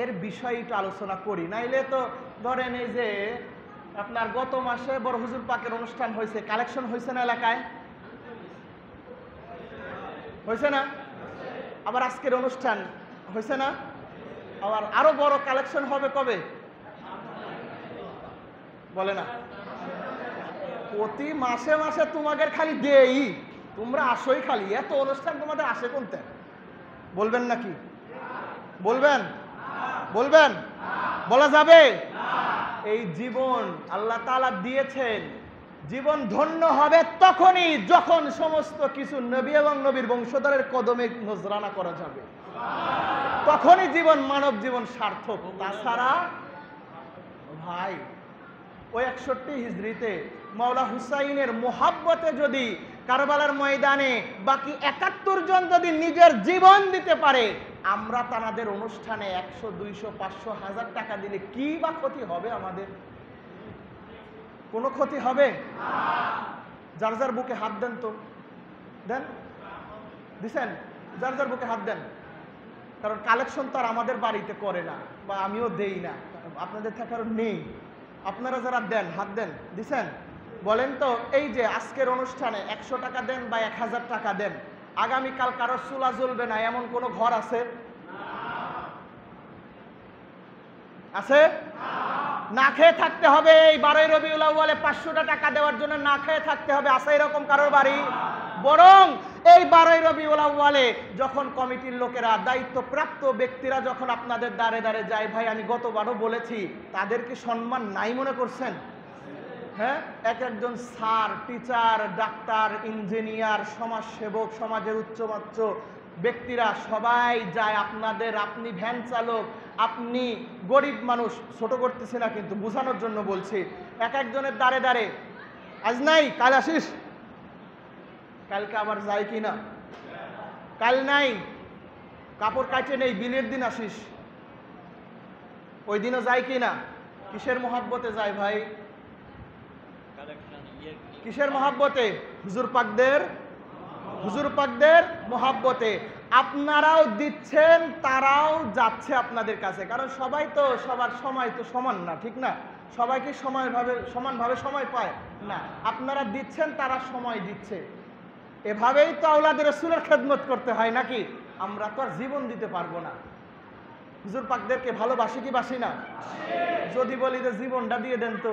এর বিষয় একটু আলোচনা করি। নাইলে তো ধরেন এই যে আপনার গত মাসে বড় হুজুর পাকের অনুষ্ঠান হয়েছে, কালেকশন হয়েছে না এলাকায়? হয়েছে না? আবার আজকের অনুষ্ঠান হয়েছে না? আবার আরো বড় কালেকশন হবে কবে? বলে না, প্রতি মাসে মাসে তোমাদের খালি দেই, তোমরা আসোই খালি, এত অনুষ্ঠান তোমাদের আসে কোনটা? বলবেন নাকি? বলবেন? বলবেন? বলা যাবে? এই জীবন আল্লাহ তাআলা দিয়েছেন, জীবন ধন্য হবে তখনই যখন সমস্ত কিছু নবী এবং নবীর বংশধরের কদমে নজরানা করা যাবে, তখনই জীবন, মানব জীবন সার্থক। তাছাড়া ভাই ওই 61 হিজরিতে মাওলা হুসাইনের মোহাব্বতে যদি কারবালার ময়দানে বাকি 71 জন যদি নিজের জীবন দিতে পারে, আমরা তাদের অনুষ্ঠানে 100, 200, 500, 1000 টাকা দিলে কি বা ক্ষতি হবে আমাদের? কোনো ক্ষতি হবে? যার যার বুকে হাত দেন তো, দেন, দিছেন? যার যার বুকে হাত দেন। কারণ কালেকশন তো আর আমাদের বাড়িতে করে না, বা আমিও দেই না, আপনাদের থাকার নেই। আপনারা যারা দেন হাত দেন, দিছেন? বলেন তো, এই যে আজকের অনুষ্ঠানে 100 টাকা দেন বা 1000 টাকা দেন, আগামীকাল কারো চুলা জ্বলবে না এমন কোনো ঘর আছে? আছে? না খেয়ে থাকতে হবে। এই 12ই রবিউল আউয়ালে 500টা টাকা দেওয়ার জন্য না খেয়ে থাকতে হবে, আছে এরকম কারোর বাড়ি? বরং এই 12ই রবিউল আউয়ালে যখন কমিটির লোকেরা, দায়িত্বপ্রাপ্ত ব্যক্তিরা যখন আপনাদের দ্বারে দ্বারে যায়, ভাই আমি গতবারও বলেছি, তাদেরকে সম্মান নাই মনে করছেন? হ্যাঁ, এক একজন স্যার, টিচার, ডাক্তার, ইঞ্জিনিয়ার, সমাজসেবক, সমাজের উচ্চমাচ্য ব্যক্তিরা সবাই যায় আপনাদের। আপনি ভ্যান চালক, আপনি গরিব মানুষ, ছোট করতেছি না কিন্তু বোঝানোর জন্য বলছি। এক একজনের দ্বারে দ্বারে, আজ নাই কাল আসিস, কালকে আবার যায় কি না, কাল নাই কাপড় কাটে নেই, বিলের দিন আসিস, ওই দিনও যায় কি না? কিসের মহাব্বতে যায় ভাই? কিসের মহাব্বতে? হুজুর পাকদের মহাব্বতে। আপনারাও দিচ্ছেন, তারাও যাচ্ছে আপনাদের কাছে, কারণ সবাই তো, সবার সময় তো সমান না, ঠিক না? সবাই কি সমানভাবে সময় পায় না। আপনারা দিচ্ছেন, তারা সময় দিচ্ছে। এভাবেই তো আওলাদ রাসূলের খেদমত করতে হয় নাকি? আমরা তো আর জীবন দিতে পারবো না। হুজুর পাকদেরকে ভালোবাসি কি বাসি না? যদি বলি যে জীবনটা দিয়ে দেন তো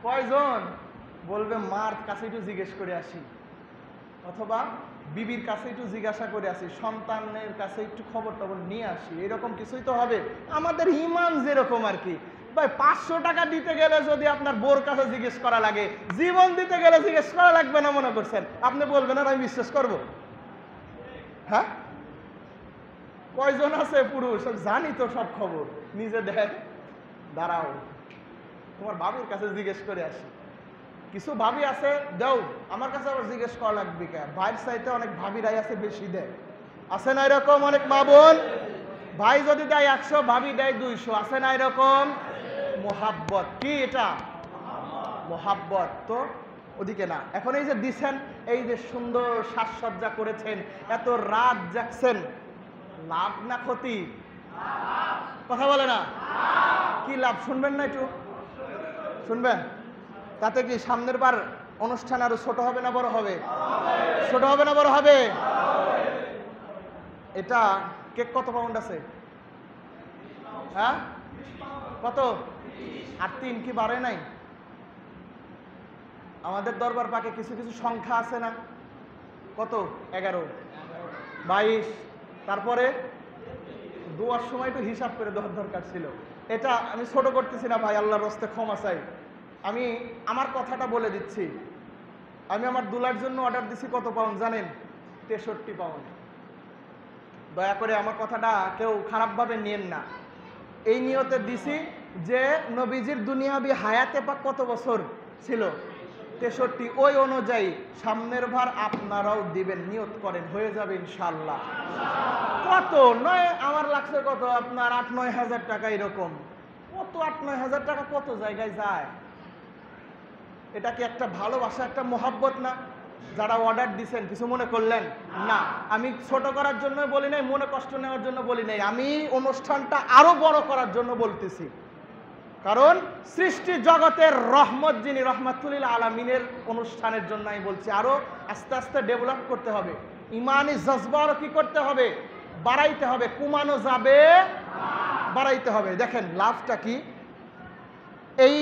কয়জন বলবে মার কাছে একটু জিজ্ঞেস করে আসি, অথবা বিবির কাছে একটু জিজ্ঞাসা করে আসি, সন্তানের কাছে একটু খবর টবর নিয়ে আসি, এরকম কিছুই তো হবে। আমাদের ইমান যেরকম আর কি ভাই, 500 টাকা দিতে গেলে যদি আপনার বোর কাছে জিজ্ঞেস করা লাগে, জীবন দিতে গেলে জিজ্ঞেস করা লাগবে না মনে করছেন? আপনি বলবেন আর আমি বিশ্বাস করব? হ্যাঁ, কয়জন আছে পুরুষ জানি তো সব খবর, নিজে দেখ, দাঁড়াও তোমার ভাবির কাছে জিজ্ঞেস করে আসি। কিছু ভাবি আছে দাও, আমার কাছে আবার জিজ্ঞেস করা লাগবে কে? ভাইয়ের চাইতে অনেক ভাবিরাই আছে বেশি দেয়, আছে না এরকম? অনেক মা বোন, ভাই যদি দেয় 100, ভাবি দেয় 200, আছে না এরকম? মোহাব্বত কি এটা? মোহাব্বত তো ওদিকে না। এখন এই যে দিছেন, এই যে সুন্দর সাজসজ্জা করেছেন, এত রাত জাগছেন, লাভ না ক্ষতি? কথা বলে না, কি লাভ? শুনবেন না, একটু শুনবেন। তাতে কি সামনের বার অনুষ্ঠান আরো ছোট হবে না বড় হবে? ছোট হবে না বড় হবে? এটা কেক কত পাউন্ড আছে? হ্যাঁ, কত? আর 3 কি বাড়ে নাই? আমাদের দরবার পাকে কিছু কিছু সংখ্যা আছে না? কত? 11, 22, তারপরে দোয়ার সময় একটু হিসাব করে দেওয়ার দরকার ছিল। এটা আমি ছোট করতেছি না ভাই, আল্লাহর রাস্তে ক্ষমা চাই। আমি আমার কথাটা বলে দিচ্ছি। আমি আমার দুলার জন্য অর্ডার দিছি কত পাউন্ড জানেন? 63 পাউন্ড। দয়া করে আমার কথাটা কেউ খারাপভাবে নিয়েন না। এই নিয়তে দিছি যে নবীজির দুনিয়াবি হায়াতে পাক কত বছর ছিল? 63। ওই অনুযায়ী সামনের ভার আপনারাও দিবেন, নিয়ত করেন, হয়ে যাবে ইনশাআল্লাহ। কত নয়, আমার লাগছে কত আপনার 8-9 হাজার টাকা, এরকম। কত 8-9 হাজার টাকা কত জায়গায় যায়? এটা কি একটা ভালোবাসা, একটা মোহাব্বত না? যারা অর্ডার দিচ্ছেন কিছু মনে করলেন না, আমি ছোট করার জন্য বলি নাই, মনে কষ্ট নেওয়ার জন্য বলি নাই, আমি অনুষ্ঠানটা আরো বড় করার জন্য বলতেছি। কারণ সৃষ্টি জগতের রহমত যিনি, রহমাতুল আলামিনের অনুষ্ঠানের জন্য আমি বলছি। আরো আস্তে আস্তে ডেভেলপ করতে হবে, ইমানি জজবা আরো কি করতে হবে? বাড়াইতে হবে, কমানো যাবে, বাড়াইতে হবে। দেখেন লাভটা কি? এই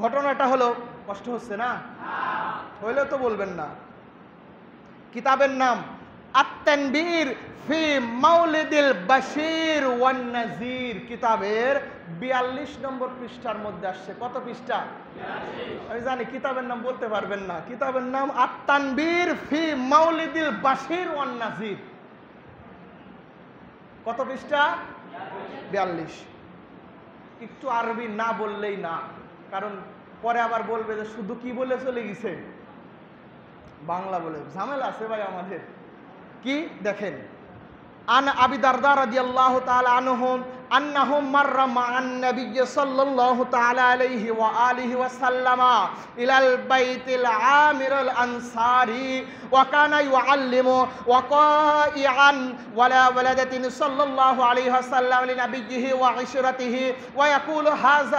ঘটনাটা হলো, কষ্ট হচ্ছে না? হইলে তো বলবেন না। কিতাবের নাম আত-তানবীর ফি মাউলিদিল বাশির ওয়ান নাজির। কিতাবের 42 নম্বর পৃষ্ঠার মধ্যে আসছে। কত পৃষ্ঠা? আমি জানি কিতাবের নাম বলতে পারবেন না। কিতাবের নাম আত-তানবীর ফি মাউলিদিল বাশির ওয়ান নাজির। কত পৃষ্ঠা? 42। একটু আরবি না বললেই না, কারণ পরে আবার বলবে যে শুধু কি বলে চলে গেছে, বাংলা বলে। ঝামেলা আছে ভাই আমাদের। কি দেখেন, আন আবি দারদা রাদিয়াল্লাহু তাআলা আনহু أنه مر مع النبي صلى الله تعالى عليه وآله وسلم إلى البيت العامر الأنصاري وكان يعلم وقائعا ولا ولدة صلى الله عليه وسلم لنبيه وعشرته ويقول هذا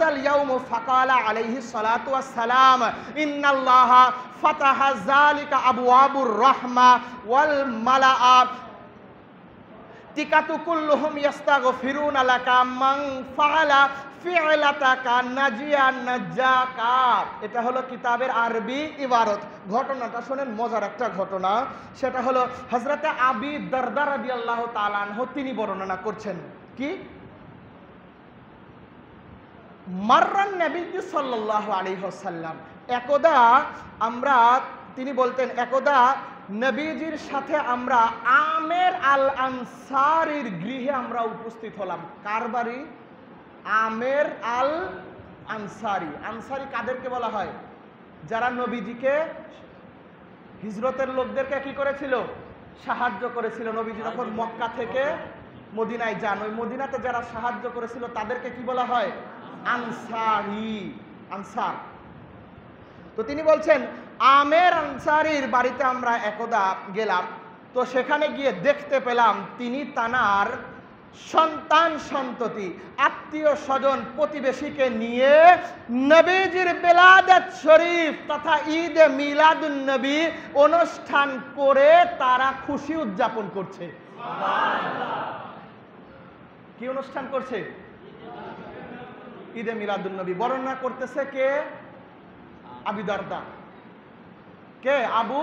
اليوم فقال عليه الصلاة والسلام إن الله فتح ذلك أبواب الرحمة والملأ তিকাতু কুল্লুহুম ইস্তাগফিরুনা লাকা মান ফাআলা ফি'লাতাকা নাজিয়ান নাজাকা। এটা হলো কিতাবের আরবি ইবারত। ঘটনাটা শুনেন, মজার একটা ঘটনা। সেটা হলো হযরতে আবি দারদা রাদিয়াল্লাহু তাআলা আনহু তিনি বর্ণনা করছেন কি মাররান নবী সাল্লাল্লাহু আলাইহি ওয়াসাল্লাম, একদা আমরা, তিনি বলতেন একদা নবীজির সাথে আমরা আমের আল আনসারির গৃহে আমরা উপস্থিত হলাম। কার বাড়ি? আমের আল আনসারি। আনসারি কাদেরকে বলা হয়? যারা নবীজিকে, হিজরতের লোকদেরকে কি করেছিল? সাহায্য করেছিল। নবীজি যখন মক্কা থেকে মদিনায় যান, ওই মদিনাতে যারা সাহায্য করেছিল তাদেরকে কি বলা হয়? আনসারি, আনসার। তো তিনি বলছেন আমের আনসারির বাড়িতে আমরা একদা গেলাম, তো সেখানে গিয়ে দেখতে পেলাম তিনি তানার সন্তান সন্ততি আত্মীয় স্বজন প্রতিবেশীকে নিয়ে নবীজির বেলাদত শরীফ তথা ঈদে মিলাদুন নবী অনুষ্ঠান করে তারা খুশি উদযাপন করছে। কি অনুষ্ঠান করছে? ঈদে মিলাদুন নবী। বর্ণনা করতেছে কে? আবু দারদা। কে? আবু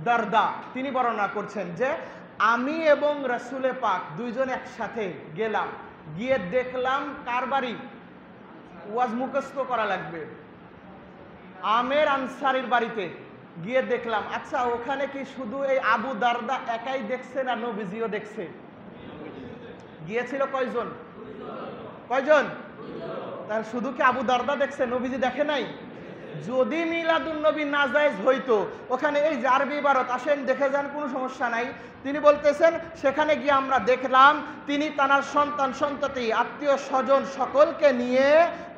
দারদা। তিনি বর্ণনা করছেন যে আমি এবং রাসূলে পাক দুইজন একসাথে গেলাম, গিয়ে দেখলাম কার বাড়ি? ওয়াজ মুখস্থ করা লাগবে। আমের আনসারির বাড়িতে গিয়ে দেখলাম। আচ্ছা, ওখানে কি শুধু এই আবু দারদা একাই দেখছে না নবীজিও দেখছে? গিয়েছিল কয়জন? কয়জন? তার শুধু কি আবু দারদা দেখছে, নবীজি দেখে নাই? যদি মিলাদুন নবী নাজায়েজ হইতো, ওখানে এই যে আরবি ইবারত আসেন দেখে যান, কোনো সমস্যা নাই। তিনি বলতেছেন সেখানে গিয়ে আমরা দেখলাম তিনি তার সন্তান সন্ততি আত্মীয় স্বজন সকলকে নিয়ে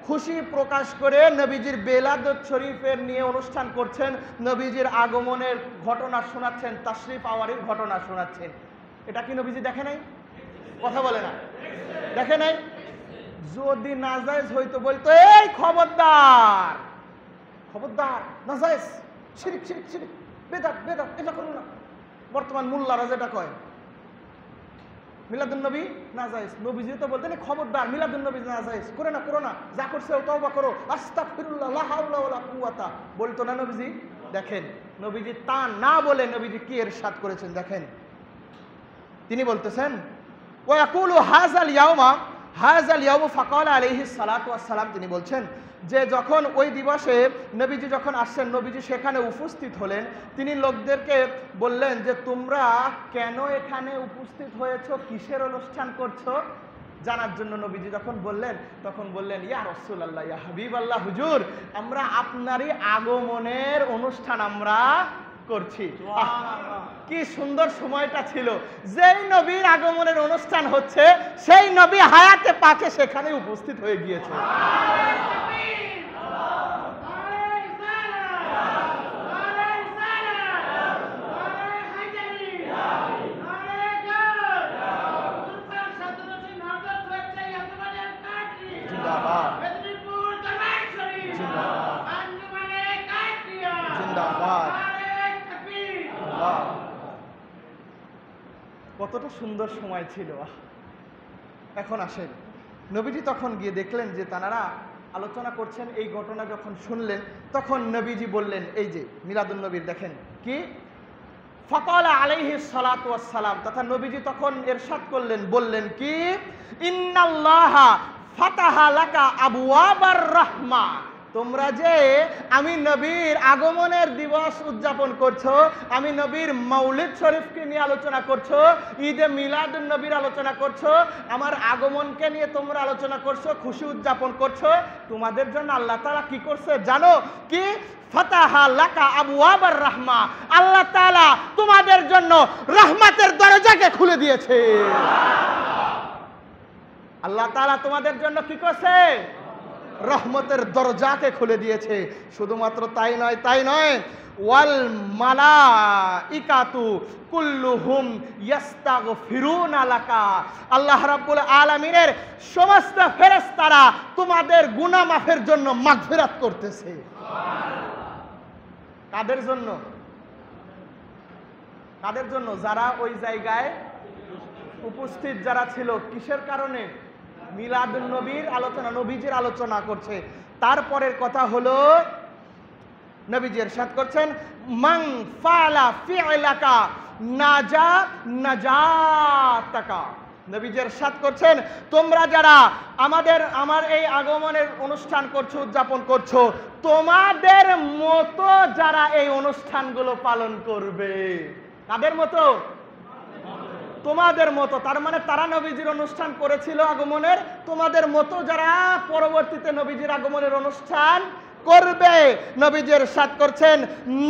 খুশি প্রকাশ করে নবীজির বেলাদত শরীফের নিয়ে অনুষ্ঠান করছেন, নবীজির আগমনের ঘটনা শোনাচ্ছেন, তাশরিফ আওয়ারির ঘটনা শোনাচ্ছেন। এটা কি নবীজি দেখে নাই? কথা বলে না, দেখে নাই? যদি নাজায়েজ হইতো বলতো এই খবরদার, খবরদার, নাজায়েজ, শিরিক শিরিক শিরিক, বেদাত বেদাত, এটা করো না। বর্তমান মোল্লারা যেটা কয় মিলাদুন নবী নাজায়েজ, নবীজি তো বলতেন খবরদার মিলাদুন নবী নাজায়েজ, করে না করো না, যা করছে তওবা করো, আস্তাগফিরুল্লাহ, লা হাওলা ওয়ালা কুওয়াতা, বলতো না নবীজি? দেখেন নবীজি তা না বলে নবীজি কি ইরশাদ করেছেন দেখেন। তিনি বলতেছেন ওয়া ইয়াকুলু হাযাল ইয়াউমা ফাকালা আলাইহিস সালাতু ওয়াস সালাম, তিনি বলছেন যে যখন ওই দিবসে নবীজি যখন আসছেন, নবীজি সেখানে উপস্থিত হলেন, তিনি লোকদেরকে বললেন যে তোমরা কেন এখানে উপস্থিত হয়েছো, কিসের অনুষ্ঠান করছো জানার জন্য নবীজি যখন বললেন, তখন বললেন ইয়া রাসূলুল্লাহ, ইয়া হাবিবাল্লাহ, হুজুর আমরা আপনারই আগমনের অনুষ্ঠান আমরা করছি। কি সুন্দর সময়টা ছিল, যেই নবীর আগমনের অনুষ্ঠান হচ্ছে সেই নবী হায়াতে পাকে সেখানে উপস্থিত হয়ে গিয়েছে। কতটা সুন্দর সময় ছিল। এখন আসেন, নবীজি তখন গিয়ে দেখলেন যে তারা আলোচনা করছেন। এই ঘটনা যখন শুনলেন তখন নবীজি বললেন, এই যে মিলাদুন নবীর দেখেন কি ফাকালা আলাইহিস সালাতু ওয়াস সালাম, তথা নবীজি তখন ইরশাদ করলেন, বললেন কি ইন্নাল্লাহা ফাতাহা লাকা আবওয়াবার রাহমা, তোমরা যে আমি নবীর আগমনের দিবস উদযাপন করছো, আমি নবীর মৌলিদ শরীফকে নিয়ে আলোচনা করছো, ঈদে মিলাদুন নবীর আলোচনা করছো, আমার আগমনকে নিয়ে তোমরা আলোচনা করছো, খুশি উদযাপন করছো, তোমাদের জন্য আল্লাহ তাআলা কি করছে জানো? কি ফাতাহা লাকা আবওয়াবার রাহমা, আল্লাহ তাআলা তোমাদের জন্য রহমতের দরজাকে খুলে দিয়েছে। আল্লাহ তাআলা তোমাদের জন্য কি করছে? রহমতের দরজাকে খুলে দিয়েছে। শুধুমাত্র তাই নয়, ওয়াল মালাইকাতু কুল্লুহুম ইস্তাগফিরুনা লাকা। আল্লাহ রাব্বুল আলামিনের সমস্ত ফেরেশতারা তোমাদের গুনাহ মাফের জন্য মাগফিরাত করতেছে। কাদের জন্য? কাদের জন্য? যারা ওই জায়গায় উপস্থিত যারা ছিল। কিসের কারণে? মিলাদুন নবীর আলোচনা, নবীজির আলোচনা করছে। তারপরের কথা হলো নবীজি ইরশাদ করছেন, মান ফালা ফি'লাকা নাজাতাকা। নবীজি ইরশাদ করছেন, তোমরা যারা আমার এই আগমনের অনুষ্ঠান করছো, উদযাপন করছো, তোমাদের মতো যারা এই অনুষ্ঠানগুলো পালন করবে। কাদের মতো? তোমাদের মতো। তার মানে তারা নবীজির অনুষ্ঠান করেছিল আগমনের, তোমাদের মতো যারা পরবর্তীতে নবীজির আগমনের অনুষ্ঠান করবে। নবীজি ইরশাদ করছেন,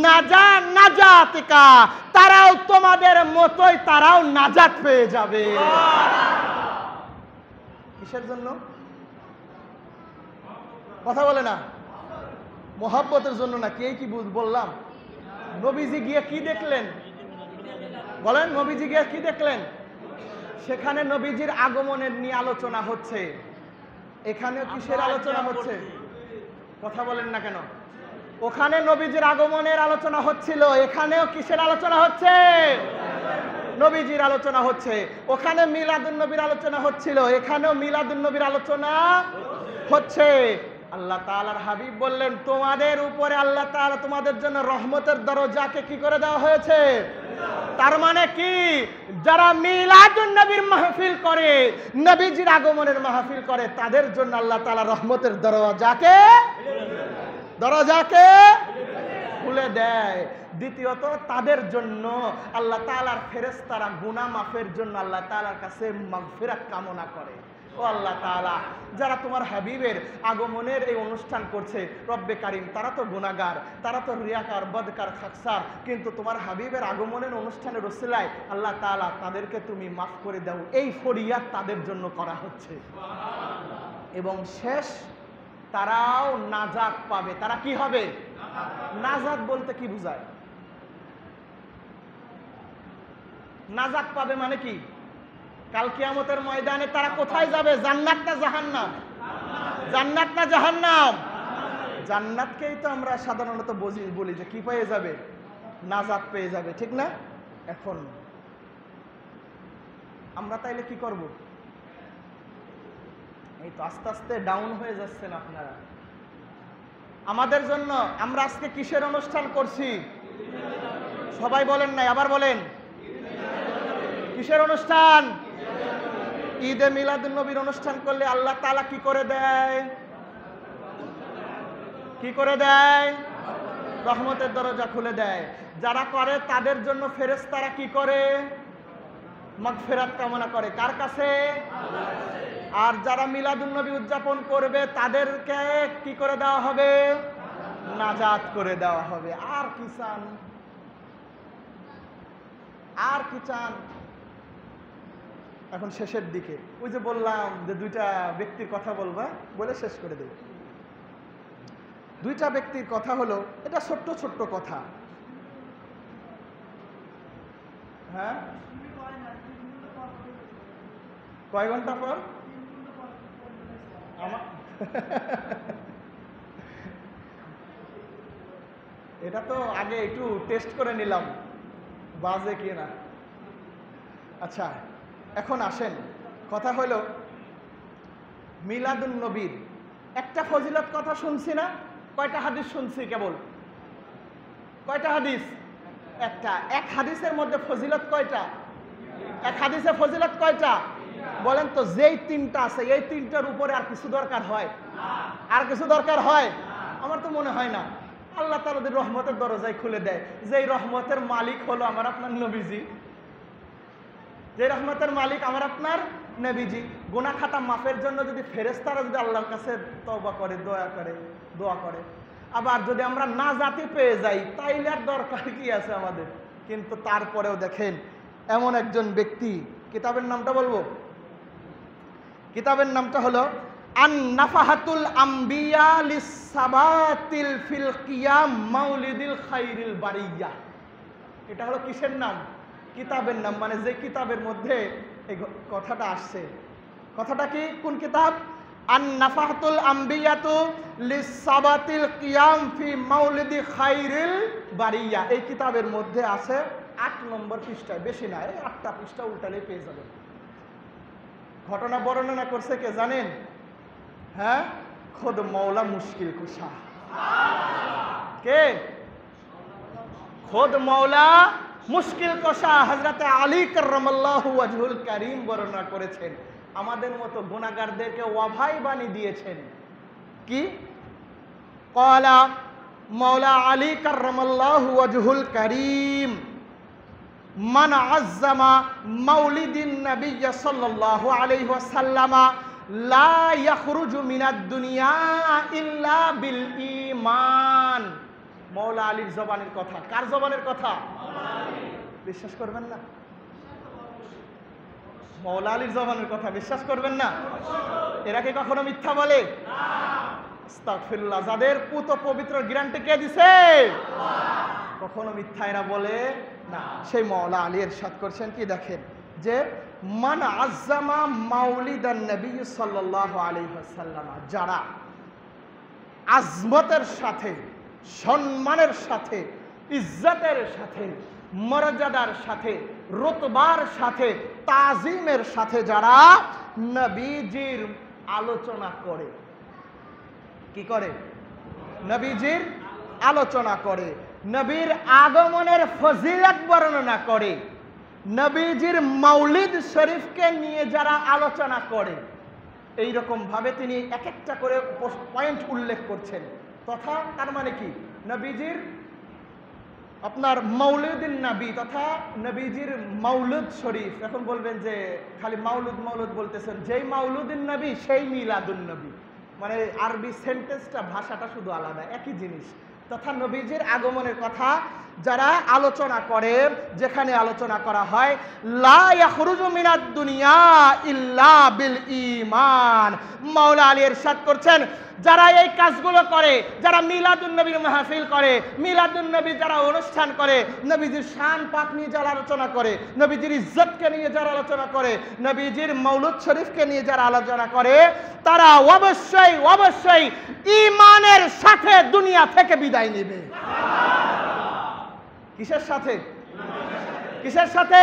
নাজাতিকা, তারাও তোমাদের মতোই, তারাও নাজাত পেয়ে যাবে। কিসের জন্য? কথা বলে না, মোহাব্বতের জন্য নাকি? এই কি বললাম? নবীজি গিয়ে কি দেখলেন বলেন? নবীজি গিয়ে কি দেখলেন? সেখানে নবীজির আগমনের নিয়ে আলোচনা হচ্ছে। এখানে কিসের আলোচনা হচ্ছে? কথা বলেন না কেন? ওখানে নবীজির আগমনের আলোচনা হচ্ছিল, এখানেও কিসের আলোচনা হচ্ছে? নবীজির আলোচনা হচ্ছে। ওখানে মিলাদুন নবীর আলোচনা হচ্ছিল, এখানেও মিলাদুন নবীর আলোচনা হচ্ছে। আল্লাহ তাআলার হাবিব বললেন, তোমাদের উপরে আল্লাহ তাআলা তোমাদের জন্য রহমতের দরজাকে কি করে দেওয়া হয়েছে? তার মানে কি? যারা মিলাদুন নবীর মাহফিল করে, নবীজির আগমনের মাহফিল করে, তাদের জন্য আল্লাহ তাআলা রহমতের দরজাকে খুলে দেয়। দ্বিতীয়ত, তাদের জন্য আল্লাহ তাআলার ফেরেশতারা গুনাহ মাফের জন্য আল্লাহ তাআলার কাছে মাগফিরাত কামনা করে। ও আল্লাহ তাআলা, যারা তোমার হাবিবের আগমনের এই অনুষ্ঠান করছে, রব্বে কারিম, তারা তো গুনাহগার, তারা তো রিয়াকার, বদকার, খাকসার, কিন্তু তোমার হাবিবের আগমনের অনুষ্ঠানের ওসিলায় আল্লাহ তাআলা তাদেরকে তুমি মাফ করে দাও, এই ফরিয়াদ তাদের জন্য করা হচ্ছে। এবং শেষ, তারাও নাজাত পাবে। তারা কি হবে? নাজাত বলতে কি বোঝায়? নাজাত পাবে মানে কি? কাল কিয়ামতের ময়দানে তারা কোথায় যাবে? জান্নাত না জাহান্নাম? জান্নাত না জাহান্নাম? জান্নাতকেই তো আমরা সাধারণত বলি যে কি পেয়ে যাবে? নাজাত পেয়ে যাবে, ঠিক না? এখন আমরা তাইলে কি করব? এই তো আস্তে আস্তে ডাউন হয়ে যাচ্ছেন আপনারা। আমাদের জন্য আমরা আজকে কিসের অনুষ্ঠান করছি? সবাই বলেন নাই, আবার বলেন। কিসের অনুষ্ঠান? ঈদে মিলাদুন নবীর অনুষ্ঠান করলে আল্লাহ তাআলা কি করে দেয়? কি করে দেয়? রহমতের দরজা খুলে দেয়। যারা করে তাদের জন্য ফেরেশতারা কি করে? মাগফিরাত কামনা করে। কার কাছে? আর যারা মিলাদুন নবী উদযাপন করবে তাদেরকে কি করে দেওয়া হবে? নাজাত করে দেওয়া হবে। আর কি চান? আর কি চান? এখন শেষের দিকে ওই যে বললাম যে দুইটা ব্যক্তির কথা বলবা, বলে শেষ করে দেব। দুইটা ব্যক্তির কথা হলো, এটা ছোট্ট ছোট্ট কথা। হ্যাঁ, কয় ঘন্টা পর? এটা তো আগে একটু টেস্ট করে নিলাম বাজে কি না। আচ্ছা, এখন আসেন, কথা হলো মিলাদুন নবীর একটা ফজিলত কথা শুনছি না? কয়টা হাদিস শুনছি? কেবল কয়টা হাদিস? একটা। এক হাদিসের মধ্যে ফজিলত কয়টা? এক হাদিসে ফজিলত কয়টা? বলেন তো। যেই তিনটা আছে, এই তিনটার উপরে আর কিছু দরকার হয়? আর কিছু দরকার হয়? আমার তো মনে হয় না। আল্লাহ তাআলা রহমতের দরজায় খুলে দেয়। যেই রহমতের মালিক হলো আমার আপনার নবীজি, যে রহমতের মালিক আমার আপনার নবীজি। গুনাহ খাতা মাফের জন্য যদি ফেরেশতারা যদি আল্লাহর কাছে তওবা করে, দোয়া করে, আবার যদি আমরা নাজাতি পেয়ে যাই, তাইলে আর দরকার কি আছে আমাদের? কিন্তু তারপরেও দেখেন, এমন একজন ব্যক্তি, কিতাবের নামটা বলবো, কিতাবের নামটা হলো আন-নাফাহাতুল আম্বিয়া লিস-সাবাতিল ফিল কিয়াম মাউলিদিল খাইরিল বারিয়া। এটা হলো কিসের নাম? কিতাবের নাম, মানে যে কিতাবের মধ্যে এই কথাটা আসছে। কথাটা কি? কোন কিতাব? আন-নাফাহাতুল আম্বিয়াতু লিস-সাবাতিল কিয়াম ফি মাউলিদি খাইরিল বারিয়া। এই কিতাবের মধ্যে আছে 8 নম্বর পৃষ্ঠায়, বেশি না, 8টা পৃষ্ঠা উল্টালেই পেয়ে যাবেন। ঘটনা বর্ণনা করছে কে জানেন? হ্যাঁ, খোদ মৌলা মুশকিল কুশা। কে? খোদ মৌলা মুশকিল কুশা হযরত আলী কাররামাল্লাহু ওয়াজহুল কারীম বর্ণনা করেছেন। আমাদের মতো গুনাহগারদেরকে ওয়াভাই বাণী দিয়েছেন। কি? ক্বালা মৌলা আলী কাররামাল্লাহু ওয়াজহুল কারীম মান আযযামা মাউলিদিন নবী সাল্লাল্লাহু আলাইহি ওয়াসাল্লাম লা ইয়াখরুজু মিনাদ দুনিয়া ইল্লা বিল ঈমান। মৌলা আলীর জবানের কথা। কার জবানের কথা? বিশ্বাস করবেন না? মৌলা আলীর জবানের কথা বিশ্বাস করবেন না? এরা কি কখনো মিথ্যা বলে? আস্তাগফিরুল্লাহ। যাদের পুত পবিত্র গ্যারান্টি কে দিছে? কখনো মিথ্যা এরা বলে না। সেই মৌলা আলী ইরশাদ করছেন কি, দেখেন যে মান আযযামা মাউলিদান নবী সাল্লাল্লাহু আলাইহি ওয়াসাল্লাম, যারা আজমতের সাথে, সম্মানের সাথে, ইজ্জতের সাথে, মর্যাদার সাথে, রতবার সাথে, তাজিমের সাথে যারা নবীজির আলোচনা করে। কি করে? নবীজির আলোচনা করে, নবীর আগমনের ফজিলত বর্ণনা করে, নবীজির মাউলিদ শরীফকে নিয়ে যারা আলোচনা করে, এই রকম ভাবে তিনি এক একটা করে পয়েন্ট উল্লেখ করছেন। তথা তার মানে কি? নবীজির আপনার মাউলিদিন নবী তথা নবীজির মাউলুদ শরীফ। এখন বলবেন যে খালি মাউলুদ মাউলুদ বলতেছেন, যেই মাউলুদিন নবী সেই মিলাদুন নবী, মানে আরবি সেন্টেন্সটা, ভাষাটা শুধু আলাদা, একই জিনিস। তথা নবীজির আগমনের কথা যারা আলোচনা করে, যেখানে আলোচনা করা হয় লা ইয়াখরুজু মিনাদ দুনিয়া ইল্লা বিল ঈমান। মাওলা আলী ইরশাদ করছেন, যারা এই কাজগুলো করে, যারা মিলাদুন নবীর মাহফিল করে, মিলাদুন নবী যারা অনুষ্ঠান করে, নবীজির শান পাক নিয়ে যারা আলোচনা করে, নবীজির ইজ্জতকে নিয়ে যারা আলোচনা করে, নবীজির মাউলুদ শরীফকে নিয়ে যারা আলোচনা করে, তারা অবশ্যই অবশ্যই ঈমানের সাথে দুনিয়া থেকে বিদায় নেবে। কিসের সাথে? কিসের সাথে?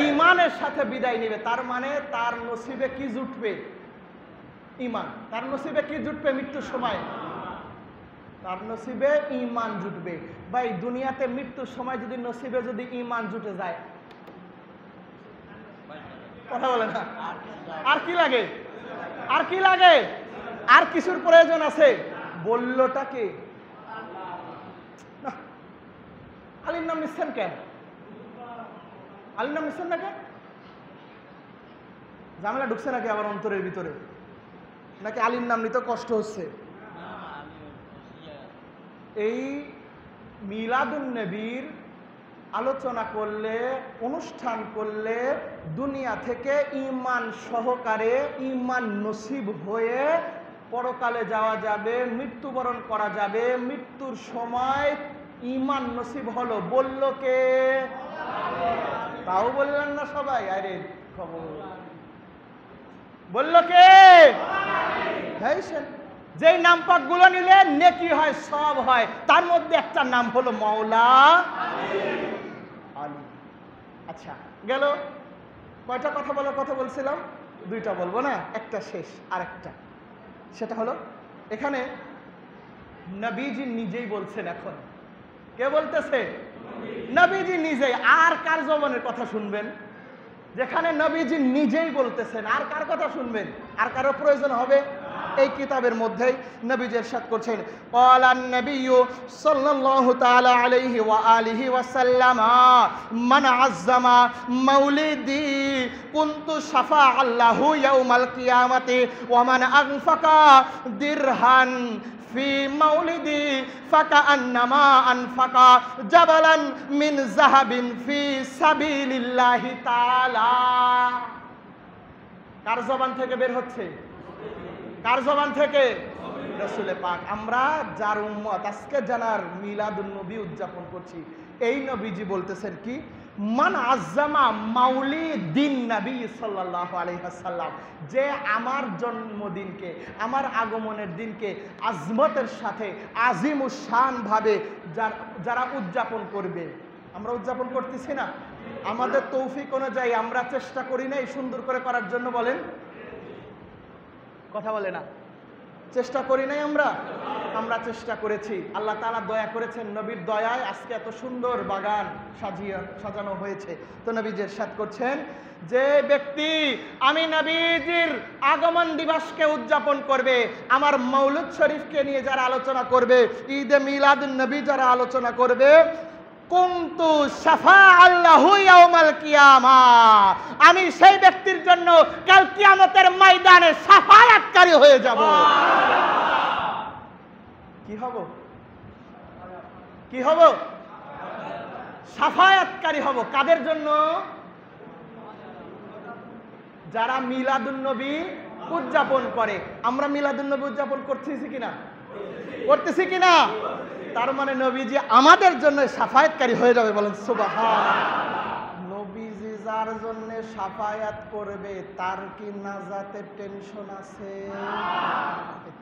ঈমানের সাথে বিদায় নেবে। তার মানে তার নসিবে কি জুটবে? ঈমান। তার নসিবে কি জুটবে? মৃত্যুর সময় তার নসিবে ঈমান জুটবে। ভাই, দুনিয়াতে মৃত্যুর সময় যদি নসিবে যদি ঈমান জুটে যায়, কথা বলে না, আর কি লাগে? আর কি লাগে? আর কিছুর প্রয়োজন আছে? বললোটা কে? আলীর নাম নিচ্ছেন কেন? আলীর নাম নিচ্ছেন না কেন? ঝামেলা ঢুকছে নাকি আবার অন্তরের ভিতরে? নাকি আলীর নাম নিতে কষ্ট হচ্ছে? এই মিলাদুন নবীর আলোচনা করলে, অনুষ্ঠান করলে দুনিয়া থেকে ঈমান সহকারে, ঈমান নসিব হয়ে পরকালে যাওয়া যাবে, মৃত্যুবরণ করা যাবে। মৃত্যুর সময় ঈমান নসিব হলো, বলল কে? তাও বললেন না সবাই? আরে খবর, বলল কে? যেই নাম পাক গুলো নিলে নেকি হয়, সব হয়, তার মধ্যে একটা নাম হলো মাওলা আলী। আচ্ছা, গেল কয়টা কথা বলার কথা বলছিলাম? 2টা বলবো না, একটা শেষ, আর একটা সেটা হলো এখানে নবীজি নিজেই বলছেন। এখন কে বলতেছে? নবীজি নিজেই। আর কার জবানের কথা শুনবেন? যেখানে নবীজি নিজেই বলতেছেন, আর কার কথা শুনবেন? আর কারো প্রয়োজন হবে? এই কিতাবের মধ্যেই নবীজি ইরশাদ করছেন, ক্বালান নবিয়্যু সাল্লাল্লাহু তাআলা আলাইহি ওয়া আলিহি ওয়া সাল্লাম মান আযযামা মাউলিদি কুনতু শাফাআল্লাহু ইয়াউমাল কিয়ামাতি ওয়া মান আনফাকা দিরহান ফি মাউলিদি ফাকান্নামা আনফাকা জাবালান মিন যাহাবিন ফি সাবিলিল্লাহি তাআলা। কার জবান থেকে বের হচ্ছে? কার জবান থেকে? রাসূলে পাক। আমরা যার উম্মত আজকে জানার মিলাদুন নবী উদযাপন করছি, এই নবীজি বলতেছেন কি, মান আজ্জামা মাউলিদিন নবী সাল্লাল্লাহু আলাইহি ওয়াসাল্লাম, যে আমার জন্মদিনকে, আমার আগমনের দিনকে আজমতের সাথে আজিমুশ শান ভাবে যারা উদযাপন করবে, আমরা উদযাপন করতেছি না? আমাদের তৌফিক অনুযায়ী আমরা চেষ্টা করি না এই সুন্দর করে করার জন্য? বলেন, কথা বলে না? চেষ্টা করি নাই আমরা চেষ্টা করেছি। আল্লাহ তাআলা দয়া করেছেন, নবীর দয়ায় আজকে এত সুন্দর বাগান সাজানো হয়েছে। তো নবীজি ইরশাদ করছেন, যে ব্যক্তি আমি নবীজির আগমন দিবসকে উদযাপন করবে, আমার মৌলুদ শরীফকে নিয়ে যারা আলোচনা করবে, ঈদে মিলাদুন নবী যারা আলোচনা করবে, কুনতু শাফাআল্লাহু ইয়াউমাল কিয়ামা, আমি সেই ব্যক্তির জন্য কাল কিয়ামতের ময়দানে শাফায়াতকারী হয়ে যাব। কি হব? কি হব? শাফায়াতকারী হব। কাদের জন্য? যারা মিলাদুন নবী উদযাপন করে। আমরা মিলাদুন নবী উদযাপন করতেছি কিনা? করতেছি কিনা? তার মানে নবীজি আমাদের জন্য শাফায়াতকারী হয়ে যাবে। বলেন সুবহানাল্লাহ। নবীজি যার জন্য শাফায়াত করবে তার কি নাজাতের টেনশন আছে?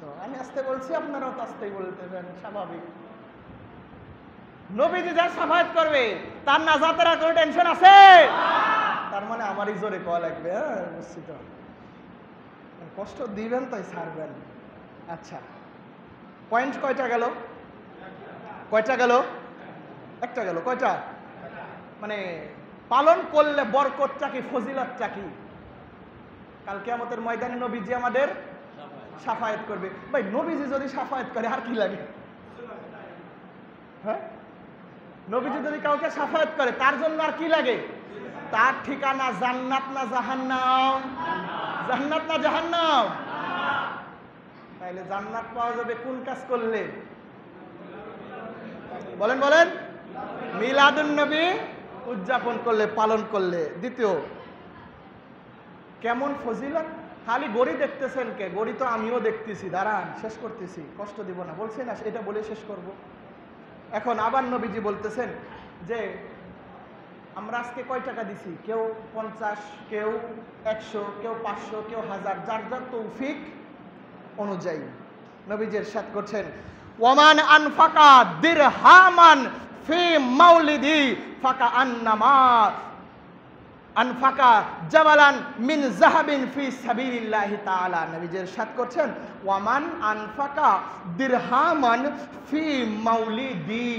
তো আমি আস্তে বলছি, আপনারাও তো আস্তেই বলতেছেন, স্বাভাবিক। নবীজি যার শাফায়াত করবে তার নাজাতের আর কোনো টেনশন আছে? তার মানে আমারই জোরে কওয়া লাগবে। হ্যাঁ, বুঝছি তো। কষ্ট দিবেন তাই ছাড়বেন। আচ্ছা, পয়েন্ট কয়টা গেল? কয়টা গেল? একটা গেল। কয়টা? মানে পালন করলে বরকতটা কি, ফজিলতটা কি? কাল কিয়ামতের ময়দানে নবীজি আমাদের শাফায়াত করবে। ভাই, নবীজি যদি শাফায়াত করে আর কি লাগে? হ্যাঁ, নবীজি যদি কাউকে শাফায়াত করে তার জন্য আর কি লাগে? তার ঠিকানা জান্নাত না জাহান্নাম? জান্নাত না জাহান্নাম? তাইলে জান্নাত পাওয়া যাবে কোন কাজ করলে? বলেন বলেন। মিলাদুন নবী উদযাপন করলে, পালন করলে। দ্বিতীয়, কেমন ফজিলত? খালি গড়ি দেখতেছেন কে? গড়ি তো আমিও দেখতেছি, দাঁড়ান শেষ করতেছি, কষ্ট দিব না, বলছি না এটা বলে শেষ করব। এখন আবার নবীজি বলতেছেন যে আমরা আজকে কয় টাকা দিছি? কেউ 50, কেউ 100, কেউ 500, কেউ 1000, যার যার তৌফিক অনুযায়ী। নবীজি ইরশাদ করছেন, ওয়ামান আনফাকা দিরহামান ফি মাউলিদি ফাকা আন্নামা আনফাকা জাবালান মিন যাহাবিন ফি সাবিলিল্লাহি তাআলা। নবীজি ইরশাদ করছেন, ওয়ামান আনফাকা দিরহামান ফি মাউলিদি,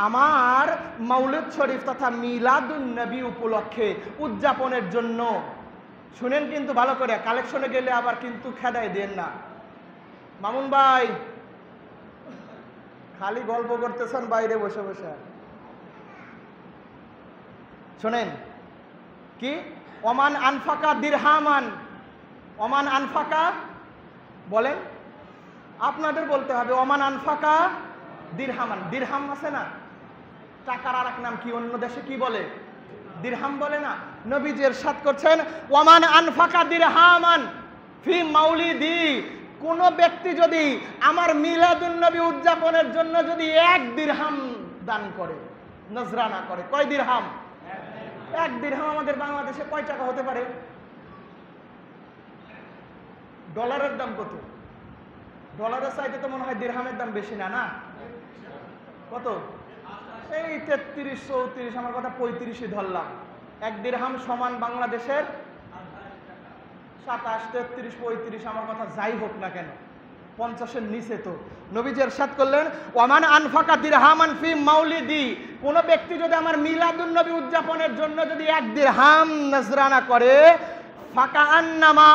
আমার মাউলিদ শরীফ তথা মিলাদুন নবী উপলক্ষে উদযাপনের জন্য। শুনেন কিন্তু ভালো করে, কালেকশনে গেলে আবার কিন্তু খেদাই দেন না। মামুন ভাই খালি গল্প করতেছেন বাইরে বসে বসে। শোনেন কি, ওমান আনফাকা দিরহামান, ওমান আনফাকা বলেন, আপনাদের বলতে হবে। ওমান আনফাকা দিরহামান, দিরহাম আছে না, টাকার আর এক নাম কি, অন্য দেশে কি বলে? দিরহাম বলে না। নবীজি ইরশাদ করছেন, ওমান আনফাকা দিরহামান ফি মাউলিদি, কোন ব্যক্তি যদি আমার মিলাদুন নবী উদযাপনের জন্য যদি 1 দিরহাম দান করে, নজরানা করে। কয় দিরহাম? 1 দিরহাম আমাদের বাংলাদেশে কয় টাকা হতে পারে? ডলারের দাম কত? ডলারের চাইতে তো মনে হয় দিরহামের দাম বেশি না? না, কত? এই 33, 34, আমার কথা 35ই ধরলাম। 1 দিরহাম সমান বাংলাদেশের 27, 33, 35, আমার কথা যাই হোক না কেন, 50-এর নিচে তো। নবীজি ইরশাদ করলেন, ওয়ামান আনফাকা দিরহামান ফি মাউলিদি, কোন ব্যক্তি যদি আমার মিলাদুন নবী উদযাপনের জন্য যদি 1 দিরহাম নজরানা করে, ফাকা আন্নামা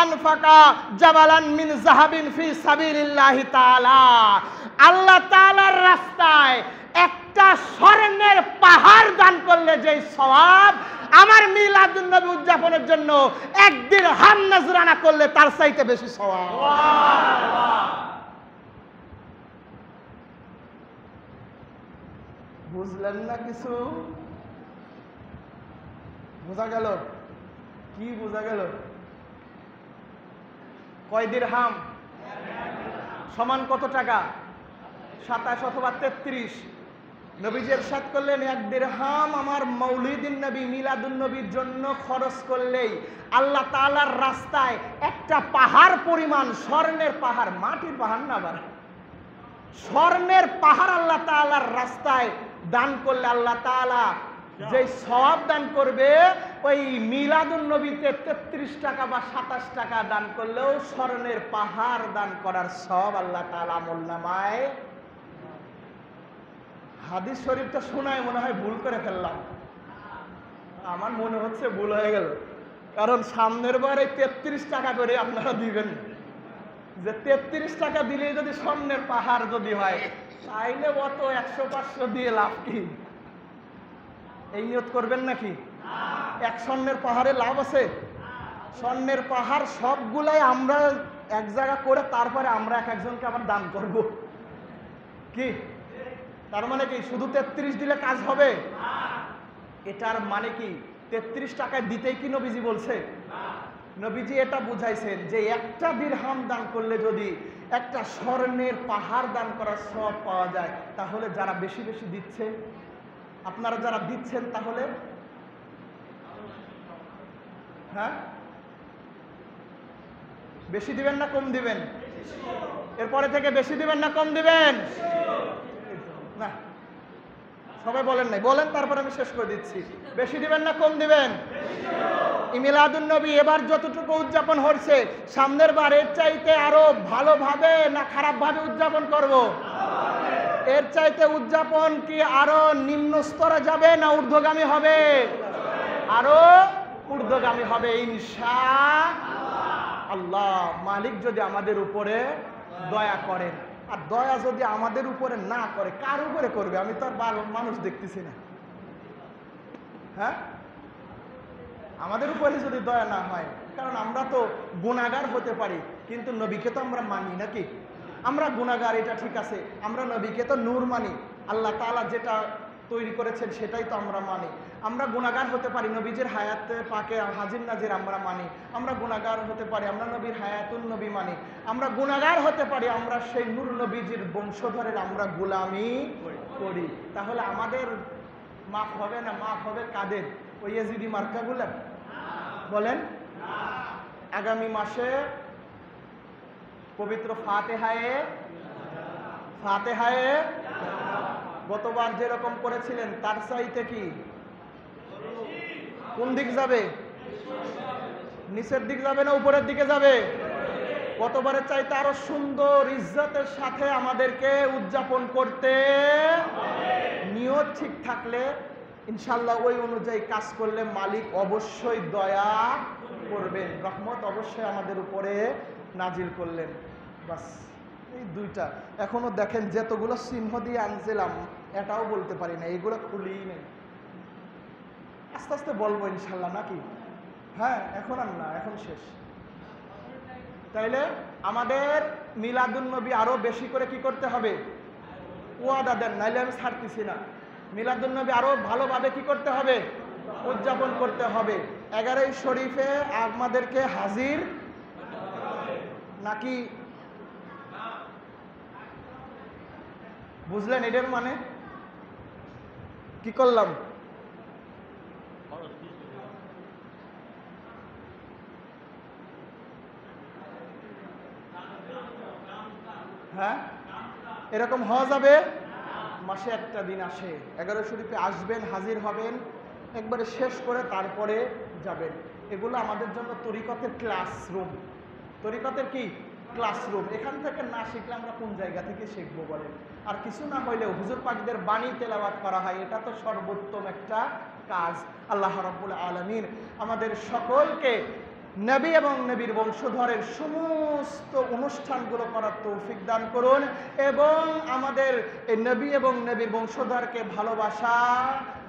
আনফাকা জাবালান মিন যাহাবিন ফি সাবিলিল্লাহি তাআলা, আল্লাহ তাআলার রাস্তায় একটা স্বর্ণের পাহাড় দান করলে যেই সওয়াব, আমার মিলাদুন নবী উদযাপনের জন্য 1 দিরহাম নজরানা করলে তার চাইতে বেশি সওয়াব। বুঝলেন না কিছু? বোঝা গেল? কি বোঝা গেল? কয় দিরহাম? সমান কত টাকা? 27 অথবা 33। নবীজি ইরশাদ করলেন, 1 দিরহাম আমার মৌলিদিন নবী মিলাদুন নবীর জন্য খরচ করলেই আল্লাহ তাআলার রাস্তায় একটা পাহাড় পরিমাণ, স্বর্ণের পাহাড়, মাটির পাহাড় না, আবার স্বর্ণের পাহাড় আল্লাহ তাআলার রাস্তায় দান করলে আল্লাহ তাআলা যে সওয়াব দান করবে, ওই মিলাদুন নবীতে 33 টাকা বা 27 টাকা দান করলেও স্বর্ণের পাহাড় দান করার সওয়াব আল্লাহ তাআলা আমলনামায়। হাদিস শরীফটা শোনায় মনে হয় ভুল করে ফেললাম, আমার মনে হচ্ছে ভুল হয়ে গেল, কারণ সামনের বার এই 33 টাকা করে আপনারা দিবেন, যে 33 টাকা দিলেই যদি স্বর্ণের পাহাড় যদি হয়, তাইলে অত 100-500 দিয়ে লাভ কি? এই নিয়ত করবেন নাকি? এক স্বর্ণের পাহাড়ে লাভ আছে? স্বর্ণের পাহাড় সবগুলাই আমরা এক জায়গা করে তারপরে আমরা এক একজনকে আবার দান করব কি? তার মানে কি শুধু 33 দিলে কাজ হবে? এটার মানে কি 33 টাকায় দিতেই কি নবীজি বলছে? নবীজি এটা বুঝাইছেন যে একটা দিরহাম দান করলে যদি একটা স্বর্ণের পাহাড় দান করার সওয়াব পাওয়া যায়, তাহলে যারা বেশি বেশি দিচ্ছে, আপনারা যারা দিচ্ছেন, তাহলে হ্যাঁ বেশি দিবেন না কম দিবেন? এরপরে থেকে বেশি দিবেন না কম দিবেন? না, সবাই বলেন নাই, বলেন তারপর আমি শেষ করে দিচ্ছি। বেশি দিবেন না কম দিবেন? মিলাদুন নবী এবার যতটুকু উদযাপন হচ্ছে, সামনের বার এর চাইতে আরো ভালোভাবে না খারাপভাবে উদযাপন করব? এর চাইতে উদযাপন কি আরো নিম্ন স্তরে যাবে না ঊর্ধ্বগামী হবে? আরো ঊর্ধ্বগামী হবে ইনশাআল্লাহ। মালিক যদি আমাদের উপরে দয়া করেন, আর দয়া যদি আমাদের উপরে না করে, কার উপরে করবে? আমি তো আর মানুষ দেখতেছি না। হ্যাঁ, আমাদের উপরে যদি দয়া না হয়, কারণ আমরা তো গুনাহগার হতে পারি, কিন্তু নবীকে তো আমরা মানি নাকি? আমরা গুনাহগার, এটা ঠিক আছে, আমরা নবীকে তো নূর মানি, আল্লাহ তাআলা যেটা তৈরি করেছেন সেটাই তো আমরা মানি। আমরা গুনাহগার হতে পারি, নবীজির হায়াতে পাকে হাজির নাজির আমরা মানি। আমরা গুনাহগার হতে পারি, আমরা নবীর হায়াতুন নবী মানি। আমরা গুনাহগার হতে পারি, আমরা সেই নূর নবীজির বংশধরের আমরা গোলামি করি। তাহলে আমাদের মাফ হবে না? মাফ হবে কাদের? ওই ইয়াজিদি মার্কাগুলা? বলেন। আগামী মাসে পবিত্র ফাতেহায়ে গতবার যেরকম করেছিলেন তার চাইতে কি কোন দিক যাবে? নিচের দিক যাবে না উপরের দিকে যাবে? গতবারের চাইতে আরো সুন্দর ইজ্জতের সাথে আমাদেরকে উদযাপন করতে, নিয়ত ঠিক থাকলে ইনশাআল্লাহ ওই অনুযায়ী কাজ করলে মালিক অবশ্যই দয়া করবেন, রহমত অবশ্যই আমাদের উপরে নাজিল করলেন। বাস এই দুইটা। এখনো দেখেন যতগুলো চিহ্ন দিয়ে আনছিলাম এটাও বলতে পারি না, এগুলো খুলিই নেই। আস্তে আস্তে বলবো ইনশাল্লাহ, নাকি? হ্যাঁ, এখন আর না, এখন শেষ। তাইলে আমাদের মিলাদুন নবী আরো বেশি করে কি করতে হবে? ওয়াদা দেন, নাইলে আমি ছাড়তেছি না। মিলাদুন নবী আরো ভালোভাবে কি করতে হবে? উদযাপন করতে হবে। 11 শরীফে আমাদেরকে হাজির নাকি? বুঝলেন এটার মানে? কি করলাম? হ্যাঁ, এরকম হওয়া যাবে? মাসে একটা দিন আসে, 11 শরীফে আসবেন, হাজির হবেন, একবারে শেষ করে তারপরে যাবেন। এগুলো আমাদের জন্য তরিকতের ক্লাসরুম। তরিকতের কি ক্লাসরুম? এখান থেকে না শিখলে আমরা কোন জায়গা থেকে শিখবো বলেন? আর কিছু না হইলেও হুজুর পাকদের বাণী তেলাওয়াত করা হয়, এটা তো সর্বোত্তম একটা কাজ। আল্লাহ রাব্বুল আলামিন আমাদের সকলকে নবী এবং নবীর বংশধরের সমস্ত অনুষ্ঠানগুলো করার তৌফিক দান করুন, এবং আমাদের এই নবী এবং নবীর বংশধরকে ভালোবাসা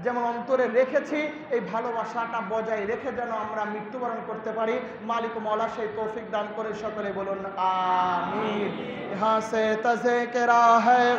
যেমন অন্তরে রেখেছি, এই ভালোবাসাটা বজায় রেখে যেন আমরা মৃত্যুবরণ করতে পারি। মালিক মওলা সেই তৌফিক দান করে। সকলে বলুন আমিন। ইহা সে তাজকিরা হ্যায়।